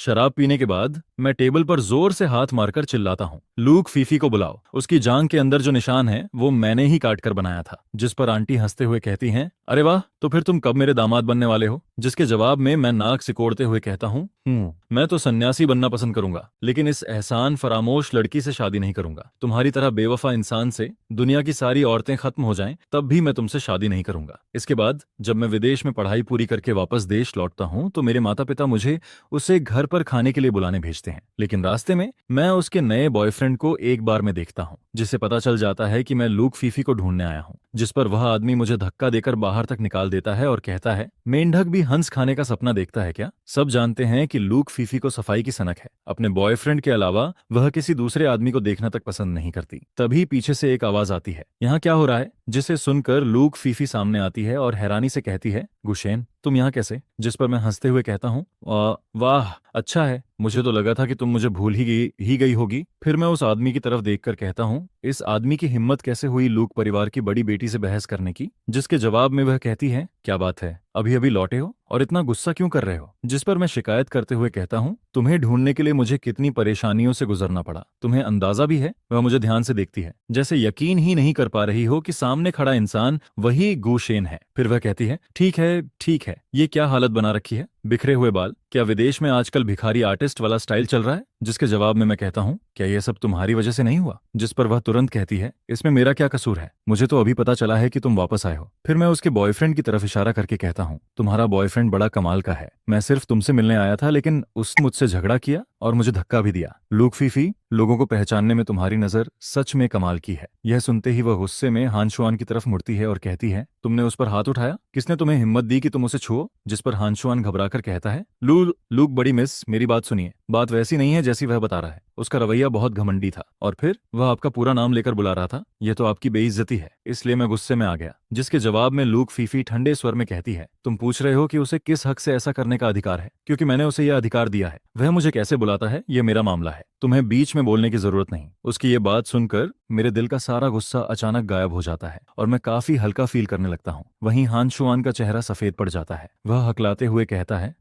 शराब पीने के बाद मैं टेबल पर जोर से हाथ मारकर चिल्लाता हूँ, लूक, फीफी को बुलाओ। उसकी जांघ के अंदर जो निशान है वो मैंने ही काट कर बनाया था। जिस पर आंटी हंसते हुए कहती हैं, अरे वाह, तो फिर तुम कब मेरे दामाद बनने वाले हो? जिसके जवाब में मैं नाक सिकोड़ते हुए कहता हूँ, मैं तो सन्यासी बनना पसंद करूंगा, लेकिन इस एहसान फरामोश लड़की से शादी नहीं करूंगा। तुम्हारी तरह बेवफा इंसान से दुनिया की सारी औरतें खत्म हो जाएं तब भी मैं तुमसे शादी नहीं करूंगा। इसके बाद जब मैं विदेश में पढ़ाई पूरी करके वापस देश लौटता हूं तो मेरे माता पिता मुझे उसे घर पर खाने के लिए बुलाने भेजते हैं, लेकिन रास्ते में मैं उसके नए बॉयफ्रेंड को एक बार में देखता हूं, जिससे पता चल जाता है कि मैं लूक फीफी को ढूंढने आया हूं। जिस पर वह आदमी मुझे धक्का देकर बाहर तक निकाल देता है और कहता है, मेंढक भी हंस खाने का सपना देखता है क्या? सब जानते हैं कि लूक फीफी को सफाई की सनक है। अपने बॉयफ्रेंड के अलावा वह किसी दूसरे आदमी को देखना तक पसंद नहीं करती। तभी पीछे से एक आवाज आती है, यहाँ क्या हो रहा है? जिसे सुनकर लूक फीफी सामने आती है और हैरानी से कहती है, गुशेन, तुम यहाँ कैसे? जिस पर मैं हंसते हुए कहता हूँ, वाह, अच्छा है, मुझे तो लगा था कि तुम मुझे भूल ही गई होगी। फिर मैं उस आदमी की तरफ देखकर कहता हूँ, इस आदमी की हिम्मत कैसे हुई लूक परिवार की बड़ी बेटी से बहस करने की? जिसके जवाब में वह कहती है, क्या बात है, अभी अभी लौटे हो और इतना गुस्सा क्यों कर रहे हो? जिस पर मैं शिकायत करते हुए कहता हूँ, तुम्हें ढूंढने के लिए मुझे कितनी परेशानियों से गुजरना पड़ा, तुम्हें अंदाजा भी है? वह मुझे ध्यान से देखती है, जैसे यकीन ही नहीं कर पा रही हो कि सामने खड़ा इंसान वही गुशेन है। फिर वह कहती है, ठीक है ठीक है, ये क्या हालत बना रखी है, बिखरे हुए बाल, क्या विदेश में आजकल भिखारी आर्टिस्ट वाला स्टाइल चल रहा है? जिसके जवाब में मैं कहता हूँ, क्या यह सब तुम्हारी वजह से नहीं हुआ? जिस पर वह तुरंत कहती है, इसमें मेरा क्या कसूर है, मुझे तो अभी पता चला है कि तुम वापस आए हो। फिर मैं उसके बॉयफ्रेंड की तरफ इशारा करके कहता हूँ, तुम्हारा बॉयफ्रेंड बड़ा कमाल का है, मैं सिर्फ तुमसे मिलने आया था, लेकिन उसने मुझसे झगड़ा किया और मुझे धक्का भी दिया। लूक फीफी, लोगों को पहचानने में तुम्हारी नजर सच में कमाल की है। यह सुनते ही वह गुस्से में हानशुआन की तरफ मुड़ती है और कहती है, तुमने उस पर हाथ उठाया? किसने तुम्हें हिम्मत दी कि तुम उसे छुओ? जिस पर हानशुआन घबराकर कहता है, लूक बड़ी मिस, मेरी बात सुनिए, बात वैसी नहीं है जैसी वह बता रहा है। उसका रवैया बहुत घमंडी था और फिर वह आपका पूरा नाम लेकर बुला रहा था, यह तो आपकी बेइज्जती है, इसलिए मैं गुस्से में आ गया। जिसके जवाब में लूक फीफी ठंडे स्वर में कहती है, तुम पूछ रहे हो कि उसे किस हक से ऐसा करने का अधिकार है? क्योंकि मैंने उसे यह अधिकार दिया है। वह मुझे कैसे बुलाता है यह मेरा मामला है, तुम्हें बीच में बोलने की जरूरत नहीं। उसकी ये बात सुनकर मेरे दिल का सारा गुस्सा अचानक गायब हो जाता है और मैं काफी हल्का फील करने लगता हूँ। वहीं हानशुआन का चेहरा सफेद पड़ जाता है। वह हकलाते हुए कहता है,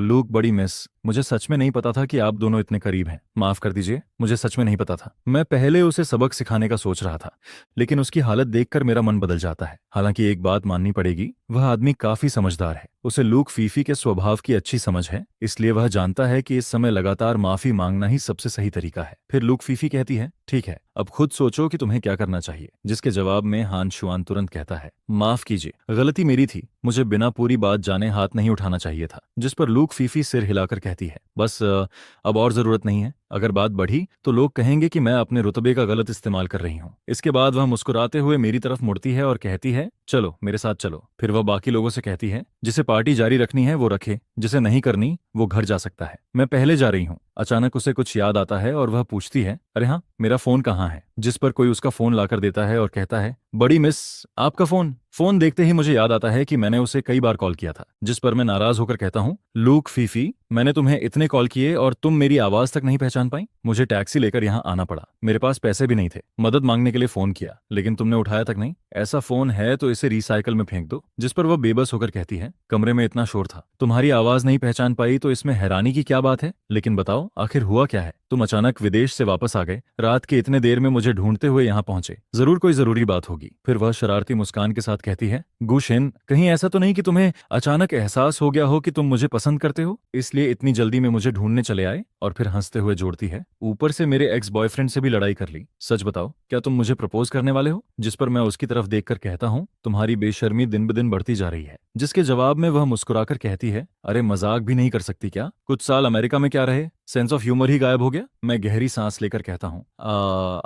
लूक बड़ी मिस, मुझे सच में नहीं पता था कि आप दोनों इतने करीब हैं। माफ कर दीजिए, मुझे सच में नहीं पता था। मैं पहले उसे सबक सिखाने का सोच रहा था, लेकिन उसकी हालत देखकर मेरा मन बदल जाता है। हालांकि एक बात माननी पड़ेगी, वह आदमी काफी समझदार है। उसे लूक फीफी के स्वभाव की अच्छी समझ है, इसलिए वह जानता है कि इस समय लगातार माफी मांगना ही सबसे सही तरीका है। फिर लूक फीफी कहती है, ठीक है, अब खुद सोचो कि तुम्हें क्या करना चाहिए। जिसके जवाब में हानशुआन तुरंत कहता है, माफ कीजिए, गलती मेरी थी, मुझे बिना पूरी बात जाने हाथ नहीं उठाना चाहिए था। जिस पर लूक फीफी सिर हिलाकर कहती है, बस अब और जरूरत नहीं है, अगर बात बढ़ी तो लोग कहेंगे कि मैं अपने रुतबे का गलत इस्तेमाल कर रही हूँ। इसके बाद वह मुस्कुराते हुए मेरी तरफ मुड़ती है और कहती है, चलो मेरे साथ चलो। फिर वह बाकी लोगों से कहती है, जिसे पार्टी जारी रखनी है वो रखे, जिसे नहीं करनी वो घर जा सकता है, मैं पहले जा रही हूँ। अचानक उसे कुछ याद आता है और वह पूछती है, अरे हाँ, मेरा फोन कहाँ है? जिस पर कोई उसका फोन लाकर देता है और कहता है, बड़ी मिस, आपका फोन? फोन देखते ही मुझे याद आता है कि मैंने उसे कई बार कॉल किया था। जिस पर मैं नाराज होकर कहता हूँ, लूक फीफी, मैंने तुम्हें इतने कॉल किए और तुम मेरी आवाज तक नहीं पहचान पाई? मुझे टैक्सी लेकर यहाँ आना पड़ा, मेरे पास पैसे भी नहीं थे, मदद मांगने के लिए फोन किया, लेकिन तुमने उठाया तक नहीं। ऐसा फोन है तो इसे रिसाइकल में फेंक दो। जिस पर वह बेबस होकर कहती है, कमरे में इतना शोर था, तुम्हारी आवाज नहीं पहचान पाई तो इसमें हैरानी की क्या बात है? लेकिन बताओ, आखिर हुआ क्या है? तुम अचानक विदेश से वापस आ गए, रात के इतने देर में मुझे ढूंढते हुए यहाँ पहुंचे, जरूर कोई जरूरी बात होगी। फिर वह शरारती मुस्कान के साथ कहती है, गुशेन, कहीं ऐसा तो नहीं कि तुम्हें अचानक एहसास हो गया हो कि तुम मुझे पसंद करते हो, इसलिए इतनी जल्दी में मुझे ढूंढने चले आए? और फिर हंसते हुए जोड़ती है, ऊपर से मेरे एक्स बॉयफ्रेंड से भी लड़ाई कर ली। सच बताओ, क्या तुम मुझे प्रपोज करने वाले हो? जिस पर मैं उसकी तरफ देखकर कहता हूँ, तुम्हारी बेशर्मी दिन ब दिन बढ़ती जा रही है। जिसके जवाब में वह मुस्कुराकर कहती है, अरे मजाक भी नहीं कर सकती क्या? कुछ साल अमेरिका में क्या रहे, सेंस ऑफ ह्यूमर ही गायब हो गया? मैं गहरी सांस लेकर कहता हूँ,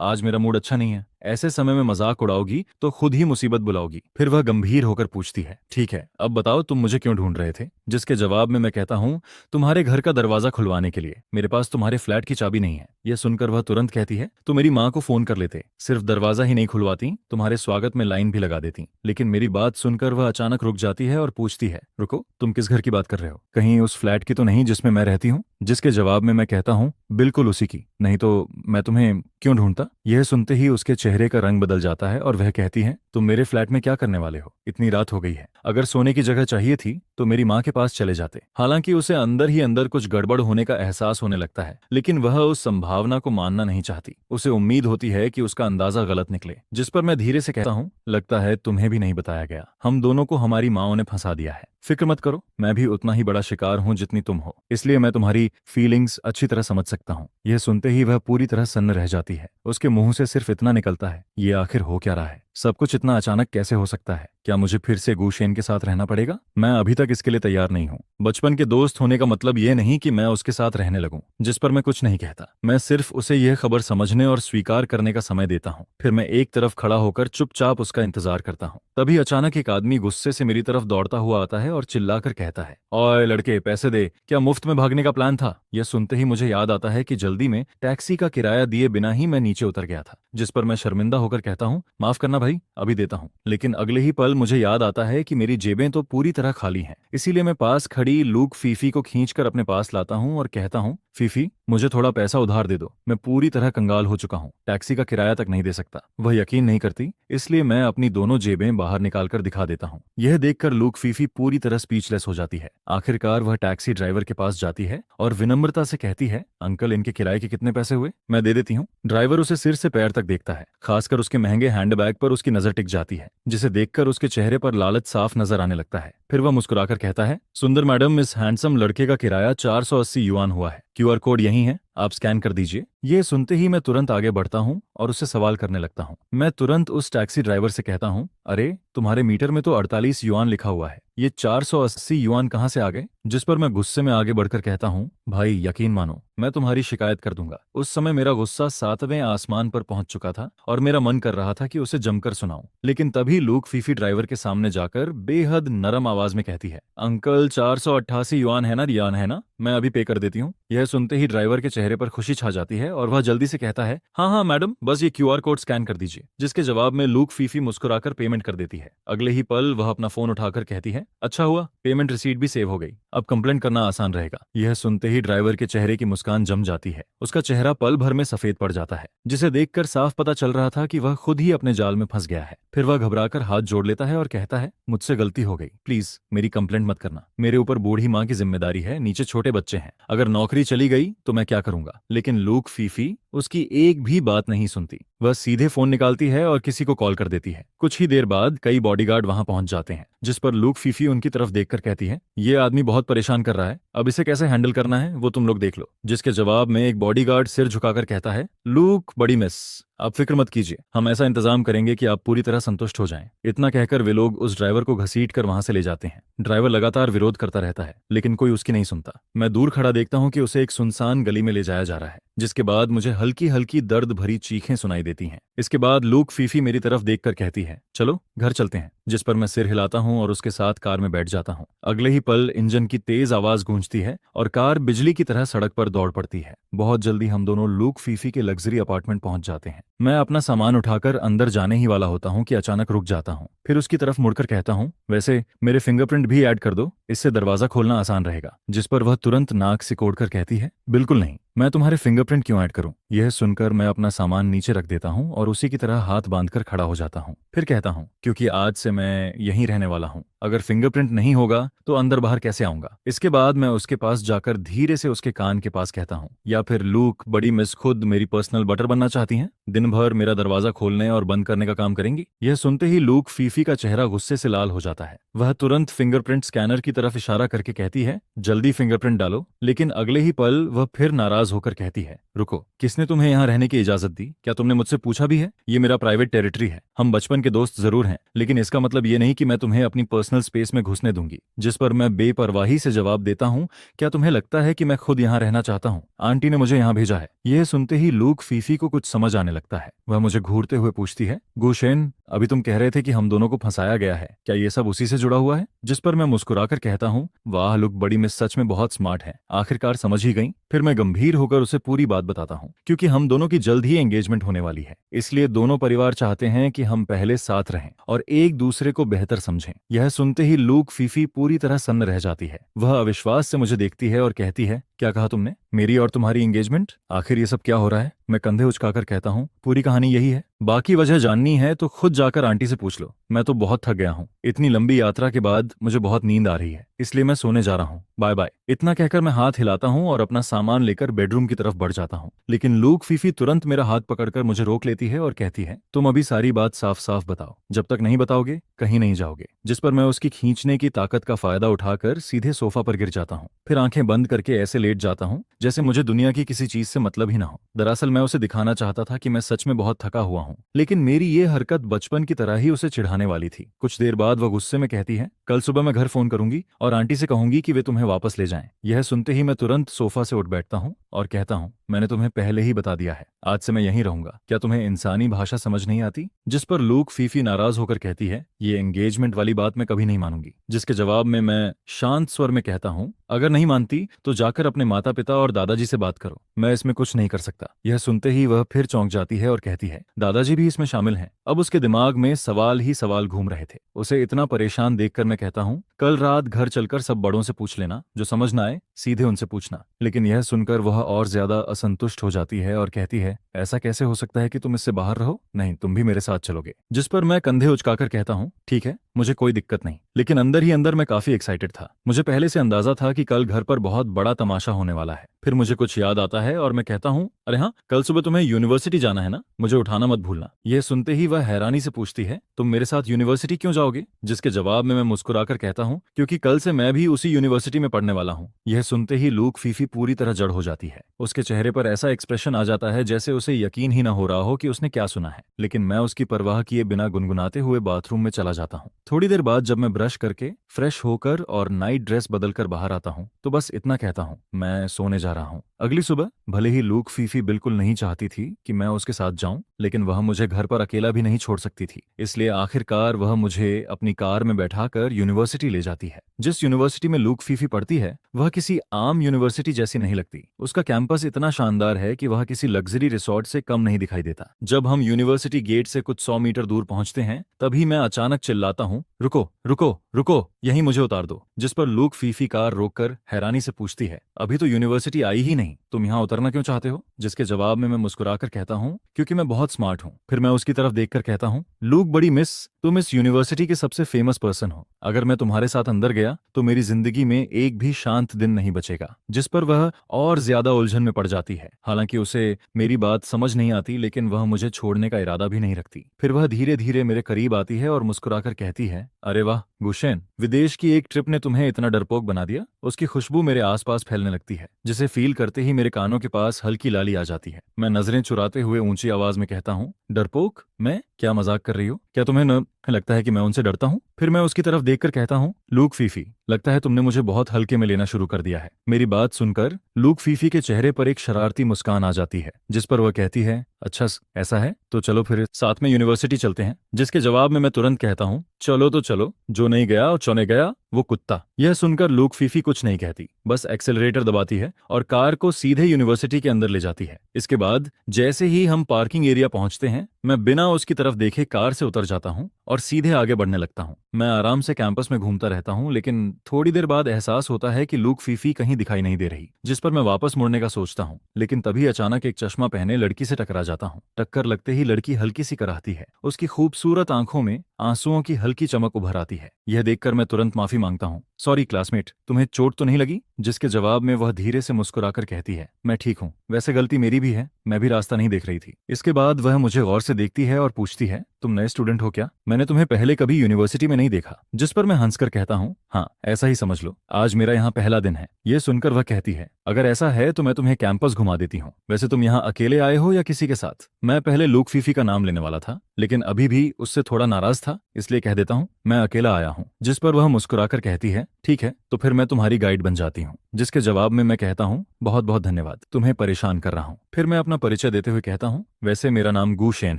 आज मेरा मूड अच्छा नहीं है। ऐसे समय में मजाक उड़ाओगी तो खुद ही मुसीबत बुलाओगी। फिर वह गंभीर होकर पूछती है, ठीक है, अब बताओ तुम मुझे क्यों ढूंढ रहे थे? जिसके जवाब में मैं कहता हूँ, तुम्हारे घर का दरवाजा खुलवाने के लिए, मेरे पास तुम्हारे फ्लैट की चाबी नहीं है। यह सुनकर वह तुरंत कहती है, तो मेरी माँ को फोन कर लेते, सिर्फ दरवाजा ही नहीं खुलवाती, तुम्हारे स्वागत में लाइन भी लगा देती। लेकिन मेरी बात सुनकर वह अचानक रुक जाती है और पूछती है, रुको, तुम किस घर की बात कर रहे हो? कहीं उस फ्लैट की तो नहीं जिसमें मैं रहती हूँ? जिसके जवाब में मैं कहता हूँ, बिल्कुल उसी की, नहीं तो मैं तुम्हें क्यों ढूंढता। यह सुनते ही उसके चेहरे का रंग बदल जाता है और वह कहती है, तुम मेरे फ्लैट में क्या करने वाले हो, इतनी रात हो गई है। अगर सोने की जगह चाहिए थी तो मेरी माँ के पास चले जाते। हालांकि उसे अंदर ही अंदर कुछ गड़बड़ होने का एहसास होने लगता है, लेकिन वह उस संभावना को मानना नहीं चाहती। उसे उम्मीद होती है कि उसका अंदाजा गलत निकले, जिस पर मैं धीरे से कहता हूँ, लगता है तुम्हें भी नहीं बताया गया, हम दोनों को हमारी माँओं ने फंसा दिया है। फिक्र मत करो, मैं भी उतना ही बड़ा शिकार हूं जितनी तुम हो, इसलिए मैं तुम्हारी फीलिंग्स अच्छी तरह समझ सकता हूं। यह सुनते ही वह पूरी तरह सन्न रह जाती है। उसके मुंह से सिर्फ इतना निकलता है, ये आखिर हो क्या रहा है, सब कुछ इतना अचानक कैसे हो सकता है। क्या मुझे फिर से गूशेन के साथ रहना पड़ेगा? मैं अभी तक इसके लिए तैयार नहीं हूं। बचपन के दोस्त होने का मतलब यह नहीं कि मैं उसके साथ रहने लगूं, जिस पर मैं कुछ नहीं कहता। मैं सिर्फ उसे यह खबर समझने और स्वीकार करने का समय देता हूं। फिर मैं एक तरफ खड़ा होकर चुपचाप उसका इंतजार करता हूं। तभी अचानक एक आदमी गुस्से से मेरी तरफ दौड़ता हुआ आता है और चिल्लाकर कहता है, ओए लड़के, पैसे दे, क्या मुफ्त में भागने का प्लान था? यह सुनते ही मुझे याद आता है कि जल्दी में टैक्सी का किराया दिए बिना ही मैं नीचे उतर गया था, जिस पर मैं शर्मिंदा होकर कहता हूँ, माफ करना भाई, अभी देता हूँ। लेकिन अगले ही पल मुझे याद आता है कि मेरी जेबें तो पूरी तरह खाली हैं। इसीलिए मैं पास खड़ी लूक फीफी को खींचकर अपने पास लाता हूँ और कहता हूँ, फीफी, मुझे थोड़ा पैसा उधार दे दो, मैं पूरी तरह कंगाल हो चुका हूँ, टैक्सी का किराया तक नहीं दे सकता। वह यकीन नहीं करती, इसलिए मैं अपनी दोनों जेबें बाहर निकालकर दिखा देता हूँ। यह देखकर लूक फीफी पूरी तरह स्पीचलेस हो जाती है। आखिरकार वह टैक्सी ड्राइवर के पास जाती है और विनम्रता से कहती है, अंकल, इनके किराए के कितने पैसे हुए? मैं दे देती हूँ। ड्राइवर उसे सिर से पैर तक देखता है। खासकर उसके महंगे हैंडबैग पर उसकी नजर टिक जाती है, जिसे देखकर उसके चेहरे पर लालच साफ नजर आने लगता है। फिर वह मुस्कुराकर कहता है, सुंदर मैडम, इस हैंडसम लड़के का किराया 480 युआन हुआ है। क्यूआर कोड यही है, आप स्कैन कर दीजिए। ये सुनते ही मैं तुरंत आगे बढ़ता हूँ और उससे सवाल करने लगता हूँ। मैं तुरंत उस टैक्सी ड्राइवर से कहता हूँ, अरे, तुम्हारे मीटर में तो 48 युआन लिखा हुआ है, ये 480 युआन कहाँ से आ गए? जिस पर मैं गुस्से में आगे बढ़कर कहता हूँ, भाई यकीन मानो, मैं तुम्हारी शिकायत कर दूंगा। उस समय मेरा गुस्सा 7वें आसमान पर पहुंच चुका था और मेरा मन कर रहा था कि उसे जमकर सुनाऊं। लेकिन तभी लूक फीफी ड्राइवर के सामने जाकर बेहद नरम आवाज में कहती है, अंकल, 488 युआन है ना, रियान है ना, मैं अभी पे कर देती हूँ। यह सुनते ही ड्राइवर के चेहरे पर खुशी छा जाती है और वह जल्दी से कहता है, हाँ हाँ मैडम, बस ये क्यूआर कोड स्कैन कर दीजिए। जिसके जवाब में लूक फीफी मुस्कुराकर पेमेंट कर देती है। अगले ही पल वह अपना फोन उठाकर कहती है, अच्छा हुआ, पेमेंट रिसीट भी सेव हो गई, अब कंप्लेंट करना आसान रहेगा। यह सुनते ही ड्राइवर के चेहरे की मुस्कान जम जाती है। उसका चेहरा पल भर में सफेद पड़ जाता है, जिसे देखकर साफ पता चल रहा था कि वह खुद ही अपने जाल में फंस गया है। फिर वह घबराकर हाथ जोड़ लेता है और कहता है, मुझसे गलती हो गई, प्लीज मेरी कंप्लेंट मत करना। मेरे ऊपर बूढ़ी माँ की जिम्मेदारी है, नीचे छोटे बच्चे हैं, अगर नौकरी चली गई तो मैं क्या करूंगा? लेकिन लूक फीफी उसकी एक भी बात नहीं सुनती। वह सीधे फोन निकालती है और किसी को कॉल कर देती है। कुछ ही देर बाद कई बॉडीगार्ड वहां पहुंच जाते हैं, जिस पर लूक फीफी उनकी तरफ देखकर कहती है, ये आदमी बहुत परेशान कर रहा है, अब इसे कैसे हैंडल करना है वो तुम लोग देख लो। जिसके जवाब में एक बॉडीगार्ड सिर झुकाकर कहता है, लूक, बड़ी मिस, आप फिक्र मत कीजिए, हम ऐसा इंतजाम करेंगे कि आप पूरी तरह संतुष्ट हो जाएं। इतना कहकर वे लोग उस ड्राइवर को घसीट कर वहां से ले जाते हैं। ड्राइवर लगातार विरोध करता रहता है, लेकिन कोई उसकी नहीं सुनता। मैं दूर खड़ा देखता हूं कि उसे एक सुनसान गली में ले जाया जा रहा है, जिसके बाद मुझे हल्की हल्की दर्द भरी चीखें सुनाई देती हैं। इसके बाद लूक फीफी मेरी तरफ देखकर कहती है, चलो घर चलते हैं। जिस पर मैं सिर हिलाता हूं और उसके साथ कार में बैठ जाता हूं। अगले ही पल इंजन की तेज आवाज गूंजती है और कार बिजली की तरह सड़क पर दौड़ पड़ती है। बहुत जल्दी हम दोनों लूक फीफी के लग्जरी अपार्टमेंट पहुंच जाते हैं। मैं अपना सामान उठाकर अंदर जाने ही वाला होता हूं कि अचानक रुक जाता हूं। फिर उसकी तरफ मुड़कर कहता हूं, वैसे मेरे फिंगरप्रिंट भी ऐड कर दो, इससे दरवाजा खोलना आसान रहेगा। जिस पर वह तुरंत नाक सिकोड़कर कहती है, बिल्कुल नहीं, मैं तुम्हारे फिंगरप्रिंट क्यों ऐड करूं? यह सुनकर मैं अपना सामान नीचे रख देता हूं और उसी की तरह हाथ बांधकर खड़ा हो जाता हूं। फिर कहता हूं, क्योंकि आज से मैं यहीं रहने वाला हूं, अगर फिंगरप्रिंट नहीं होगा तो अंदर बाहर कैसे आऊंगा? इसके बाद मैं उसके पास जाकर धीरे से उसके कान के पास कहता हूं, या फिर लूक, बड़ी मिस खुद मेरी पर्सनल बटर बनना चाहती हैं? दिन भर मेरा दरवाजा खोलने और बंद करने का काम करेंगी? यह सुनते ही लूक फीफी का चेहरा गुस्से से लाल हो जाता है। वह तुरंत फिंगरप्रिंट स्कैनर की तरफ इशारा करके कहती है, जल्दी फिंगरप्रिंट डालो। लेकिन अगले ही पल वह फिर नाराज होकर कहती है, रुको, किसने तुम्हें यहाँ रहने की इजाजत दी? क्या तुमने मुझसे पूछा भी है? ये मेरा प्राइवेट टेरिटरी है। हम बचपन के दोस्त जरूर हैं, लेकिन इसका मतलब ये नहीं कि मैं तुम्हें अपनी पर्सनल स्पेस में घुसने दूंगी। जिस पर मैं बेपरवाही से जवाब देता हूँ, क्या तुम्हें लगता है कि मैं खुद यहाँ रहना चाहता हूँ? आंटी ने मुझे यहाँ भेजा है। यह सुनते ही लूक फीफी को कुछ समझ आने लगता है। वह मुझे घूरते हुए पूछती है, गुशेन, अभी तुम कह रहे थे कि हम दोनों को फंसाया गया है, क्या ये सब उसी से जुड़ा हुआ है? जिस पर मैं मुस्कुराकर कहता हूँ, वाह लुक, बड़ी मिस सच में बहुत स्मार्ट है, आखिरकार समझ ही गई। फिर मैं गंभीर होकर उसे पूरी बात बताता हूँ, क्योंकि हम दोनों की जल्द ही एंगेजमेंट होने वाली है, इसलिए दोनों परिवार चाहते हैं कि हम पहले साथ रहें और एक दूसरे को बेहतर समझें। यह सुनते ही लूक फीफी पूरी तरह सन्न रह जाती है। वह अविश्वास से मुझे देखती है और कहती है, क्या कहा तुमने? मेरी और तुम्हारी एंगेजमेंट? आखिर ये सब क्या हो रहा है? मैं कंधे उचकाकर कहता हूँ, पूरी कहानी यही है। बाकी वजह जाननी है तो खुद जाकर आंटी से पूछ लो। मैं तो बहुत थक गया हूँ। इतनी लंबी यात्रा के बाद मुझे बहुत नींद आ रही है, इसलिए मैं सोने जा रहा हूँ। Bye bye. इतना कहकर मैं हाथ हिलाता हूँ और अपना सामान लेकर बेडरूम की तरफ बढ़ जाता हूँ, लेकिन लूक फीफी तुरंत मेरा हाथ पकड़कर मुझे रोक लेती है और कहती है, तुम अभी सारी बात साफ साफ बताओ। जब तक नहीं बताओगे कहीं नहीं जाओगे। जिस पर मैं उसकी खींचने की ताकत का फायदा उठाकर सीधे सोफा पर गिर जाता हूँ। फिर आंखें बंद करके ऐसे लेट जाता हूँ जैसे मुझे दुनिया की किसी चीज से मतलब ही ना हो। दरअसल मैं उसे दिखाना चाहता था कि मैं सच में बहुत थका हुआ हूँ, लेकिन मेरी ये हरकत बचपन की तरह ही उसे चिढ़ाने वाली थी। कुछ देर बाद वह गुस्से में कहती है, कल सुबह मैं घर फोन करूंगी और आंटी से कहूंगी कि वे तुम्हें वापस ले जाएं। यह सुनते ही मैं तुरंत सोफा से उठ बैठता हूँ और कहता हूँ, मैंने तुम्हें पहले ही बता दिया है, आज से मैं यहीं रहूंगा। क्या तुम्हें इंसानी भाषा समझ नहीं आती? जिस पर लूक फीफी नाराज होकर कहती है, ये एंगेजमेंट वाली बात मैं कभी नहीं मानूंगी। जिसके जवाब में मैं शांत स्वर में कहता हूँ, अगर नहीं मानती तो जाकर अपने माता पिता और दादाजी से बात करो, मैं इसमें कुछ नहीं कर सकता। यह सुनते ही वह फिर चौंक जाती है और कहती है, दादाजी भी इसमें शामिल हैं? अब उसके दिमाग में सवाल ही सवाल घूम रहे थे। उसे इतना परेशान देखकर मैं कहता हूँ, कल रात घर चलकर सब बड़ों से पूछ लेना, जो समझ ना आए सीधे उनसे पूछना। लेकिन यह सुनकर वह और ज्यादा असंतुष्ट हो जाती है और कहती है, ऐसा कैसे हो सकता है कि तुम इससे बाहर रहो? नहीं, तुम भी मेरे साथ चलोगे। जिस पर मैं कंधे उचकाकर कहता हूँ, ठीक है, मुझे कोई दिक्कत नहीं। लेकिन अंदर ही अंदर मैं काफी एक्साइटेड था। मुझे पहले से अंदाजा था कि कल घर पर बहुत बड़ा तमाशा होने वाला है। फिर मुझे कुछ याद आता है और मैं कहता हूँ, अरे हाँ, कल सुबह तुम्हें यूनिवर्सिटी जाना है ना, मुझे उठाना मत भूलना। यह सुनते ही वह हैरानी से पूछती है, तुम मेरे साथ यूनिवर्सिटी क्यों जाओगे? जिसके जवाब में मैं मुस्कुराकर कहता हूँ, क्योंकि कल से मैं भी उसी यूनिवर्सिटी में पढ़ने वाला हूँ। यह सुनते ही लूक फीफी पूरी तरह जड़ हो जाती है। उसके चेहरे पर ऐसा एक्सप्रेशन आ जाता है जैसे उसे यकीन ही न हो रहा हो कि उसने क्या सुना है। लेकिन मैं उसकी परवाह किए बिना गुनगुनाते हुए बाथरूम में चला जाता हूँ। थोड़ी देर बाद जब मैं ब्रश करके फ्रेश होकर और नाइट ड्रेस बदलकर बाहर आता हूँ तो बस इतना कहता हूँ, मैं सोने जा रहा हूँ। अगली सुबह भले ही लूक फीफी बिल्कुल नहीं चाहती थी कि मैं उसके साथ जाऊं, लेकिन वह मुझे घर पर अकेला भी नहीं छोड़ सकती थी। इसलिए आखिरकार वह मुझे अपनी कार में बैठाकर यूनिवर्सिटी ले जाती है। जिस यूनिवर्सिटी में लूक फीफी पढ़ती है वह किसी आम यूनिवर्सिटी जैसी नहीं लगती। उसका कैंपस इतना शानदार है कि वह किसी लग्जरी रिसोर्ट से कम नहीं दिखाई देता। जब हम यूनिवर्सिटी गेट से कुछ 100 मीटर दूर पहुंचते हैं तभी मैं अचानक चिल्लाता हूँ, रुको रुको रुको, यहीं मुझे उतार दो। जिस पर लूक फीफी कार रोककर हैरानी से पूछती है, अभी तो यूनिवर्सिटी आई ही नहीं, तुम यहाँ उतरना क्यों चाहते हो? जिसके जवाब में मैं मुस्कुराकर कहता हूँ, क्योंकि मैं बहुत स्मार्ट हूँ। फिर मैं उसकी तरफ देखकर कहता हूँ, लूक बड़ी मिस, तुम इस यूनिवर्सिटी के सबसे फेमस पर्सन हो। अगर मैं तुम्हारे साथ अंदर गया तो मेरी जिंदगी में एक भी शांत दिन नहीं बचेगा। जिस पर वह और ज्यादा उलझन में पड़ जाती है। हालांकि उसे मेरी बात समझ नहीं आती, लेकिन वह मुझे छोड़ने का इरादा भी नहीं रखती। फिर वह धीरे धीरे मेरे करीब आती है और मुस्कुराकर कहती है, अरे वाह गुशेन, विदेश की एक ट्रिप ने तुम्हें इतना डरपोक बना दिया। उसकी खुशबू मेरे आसपास फैलने लगती है, जिसे फील करते ही मेरे कानों के पास हल्की लाली आ जाती है। मैं नजरें चुराते हुए ऊंची आवाज में कहता हूँ, डरपोक? मैं? क्या मजाक कर रही हो? क्या तुम्हें न लगता है कि मैं उनसे डरता हूँ? फिर मैं उसकी तरफ देखकर कहता हूँ, लूक फीफी, लगता है तुमने मुझे बहुत हल्के में लेना शुरू कर दिया है। मेरी बात सुनकर लूक फीफी के चेहरे पर एक शरारती मुस्कान आ जाती है, जिस पर वह कहती है, अच्छा ऐसा है तो चलो फिर साथ में यूनिवर्सिटी चलते हैं। जिसके जवाब में मैं तुरंत कहता हूँ, चलो तो चलो, जो नहीं गया और चौने गया वो कुत्ता। यह सुनकर लूक फीफी कुछ नहीं कहती, बस एक्सेलरेटर दबाती है और कार को सीधे यूनिवर्सिटी के अंदर ले जाती है। इसके बाद जैसे ही हम पार्किंग एरिया पहुंचते हैं मैं बिना उसकी तरफ देखे कार से उतर जाता हूं और सीधे आगे बढ़ने लगता हूं। मैं आराम से कैंपस में घूमता रहता हूं, लेकिन थोड़ी देर बाद एहसास होता है कि लूक फीफी कहीं दिखाई नहीं दे रही। जिस पर मैं वापस मुड़ने का सोचता हूं, लेकिन तभी अचानक एक चश्मा पहने लड़की से टकरा जाता हूं। टक्कर लगते ही लड़की हल्की सी कराहती है। उसकी खूबसूरत आंखों में आंसुओं की हल्की चमक उभर आती है। यह देखकर मैं तुरंत माफी मांगता हूँ, सॉरी क्लासमेट, तुम्हें चोट तो नहीं लगी? जिसके जवाब में वह धीरे से मुस्कुराकर कहती है, मैं ठीक हूँ, वैसे गलती मेरी भी है, मैं भी रास्ता नहीं देख रही थी। इसके बाद वह मुझे गौर से देखती है और पूछती है, तुम नए स्टूडेंट हो क्या? मैंने तुम्हें पहले कभी यूनिवर्सिटी में नहीं देखा। जिस पर मैं हंसकर कहता हूँ, हाँ ऐसा ही समझ लो, आज मेरा यहाँ पहला दिन है। ये सुनकर वह कहती है, अगर ऐसा है तो मैं तुम्हें कैंपस घुमा देती हूँ। वैसे तुम यहाँ अकेले आए हो या किसी के साथ? मैं पहले लूक फीफी का नाम लेने वाला था, लेकिन अभी भी उससे थोड़ा नाराज था, इसलिए कह देता हूँ मैं अकेला आया हूँ। जिस पर वह मुस्कुराकर कहती है, ठीक है तो फिर मैं तुम्हारी गाइड बन जाती हूँ। जिसके जवाब में मैं कहता हूँ, बहुत बहुत धन्यवाद, तुम्हें परेशान कर रहा हूँ। फिर मैं अपना परिचय देते हुए कहता हूँ, वैसे मेरा नाम गू शेन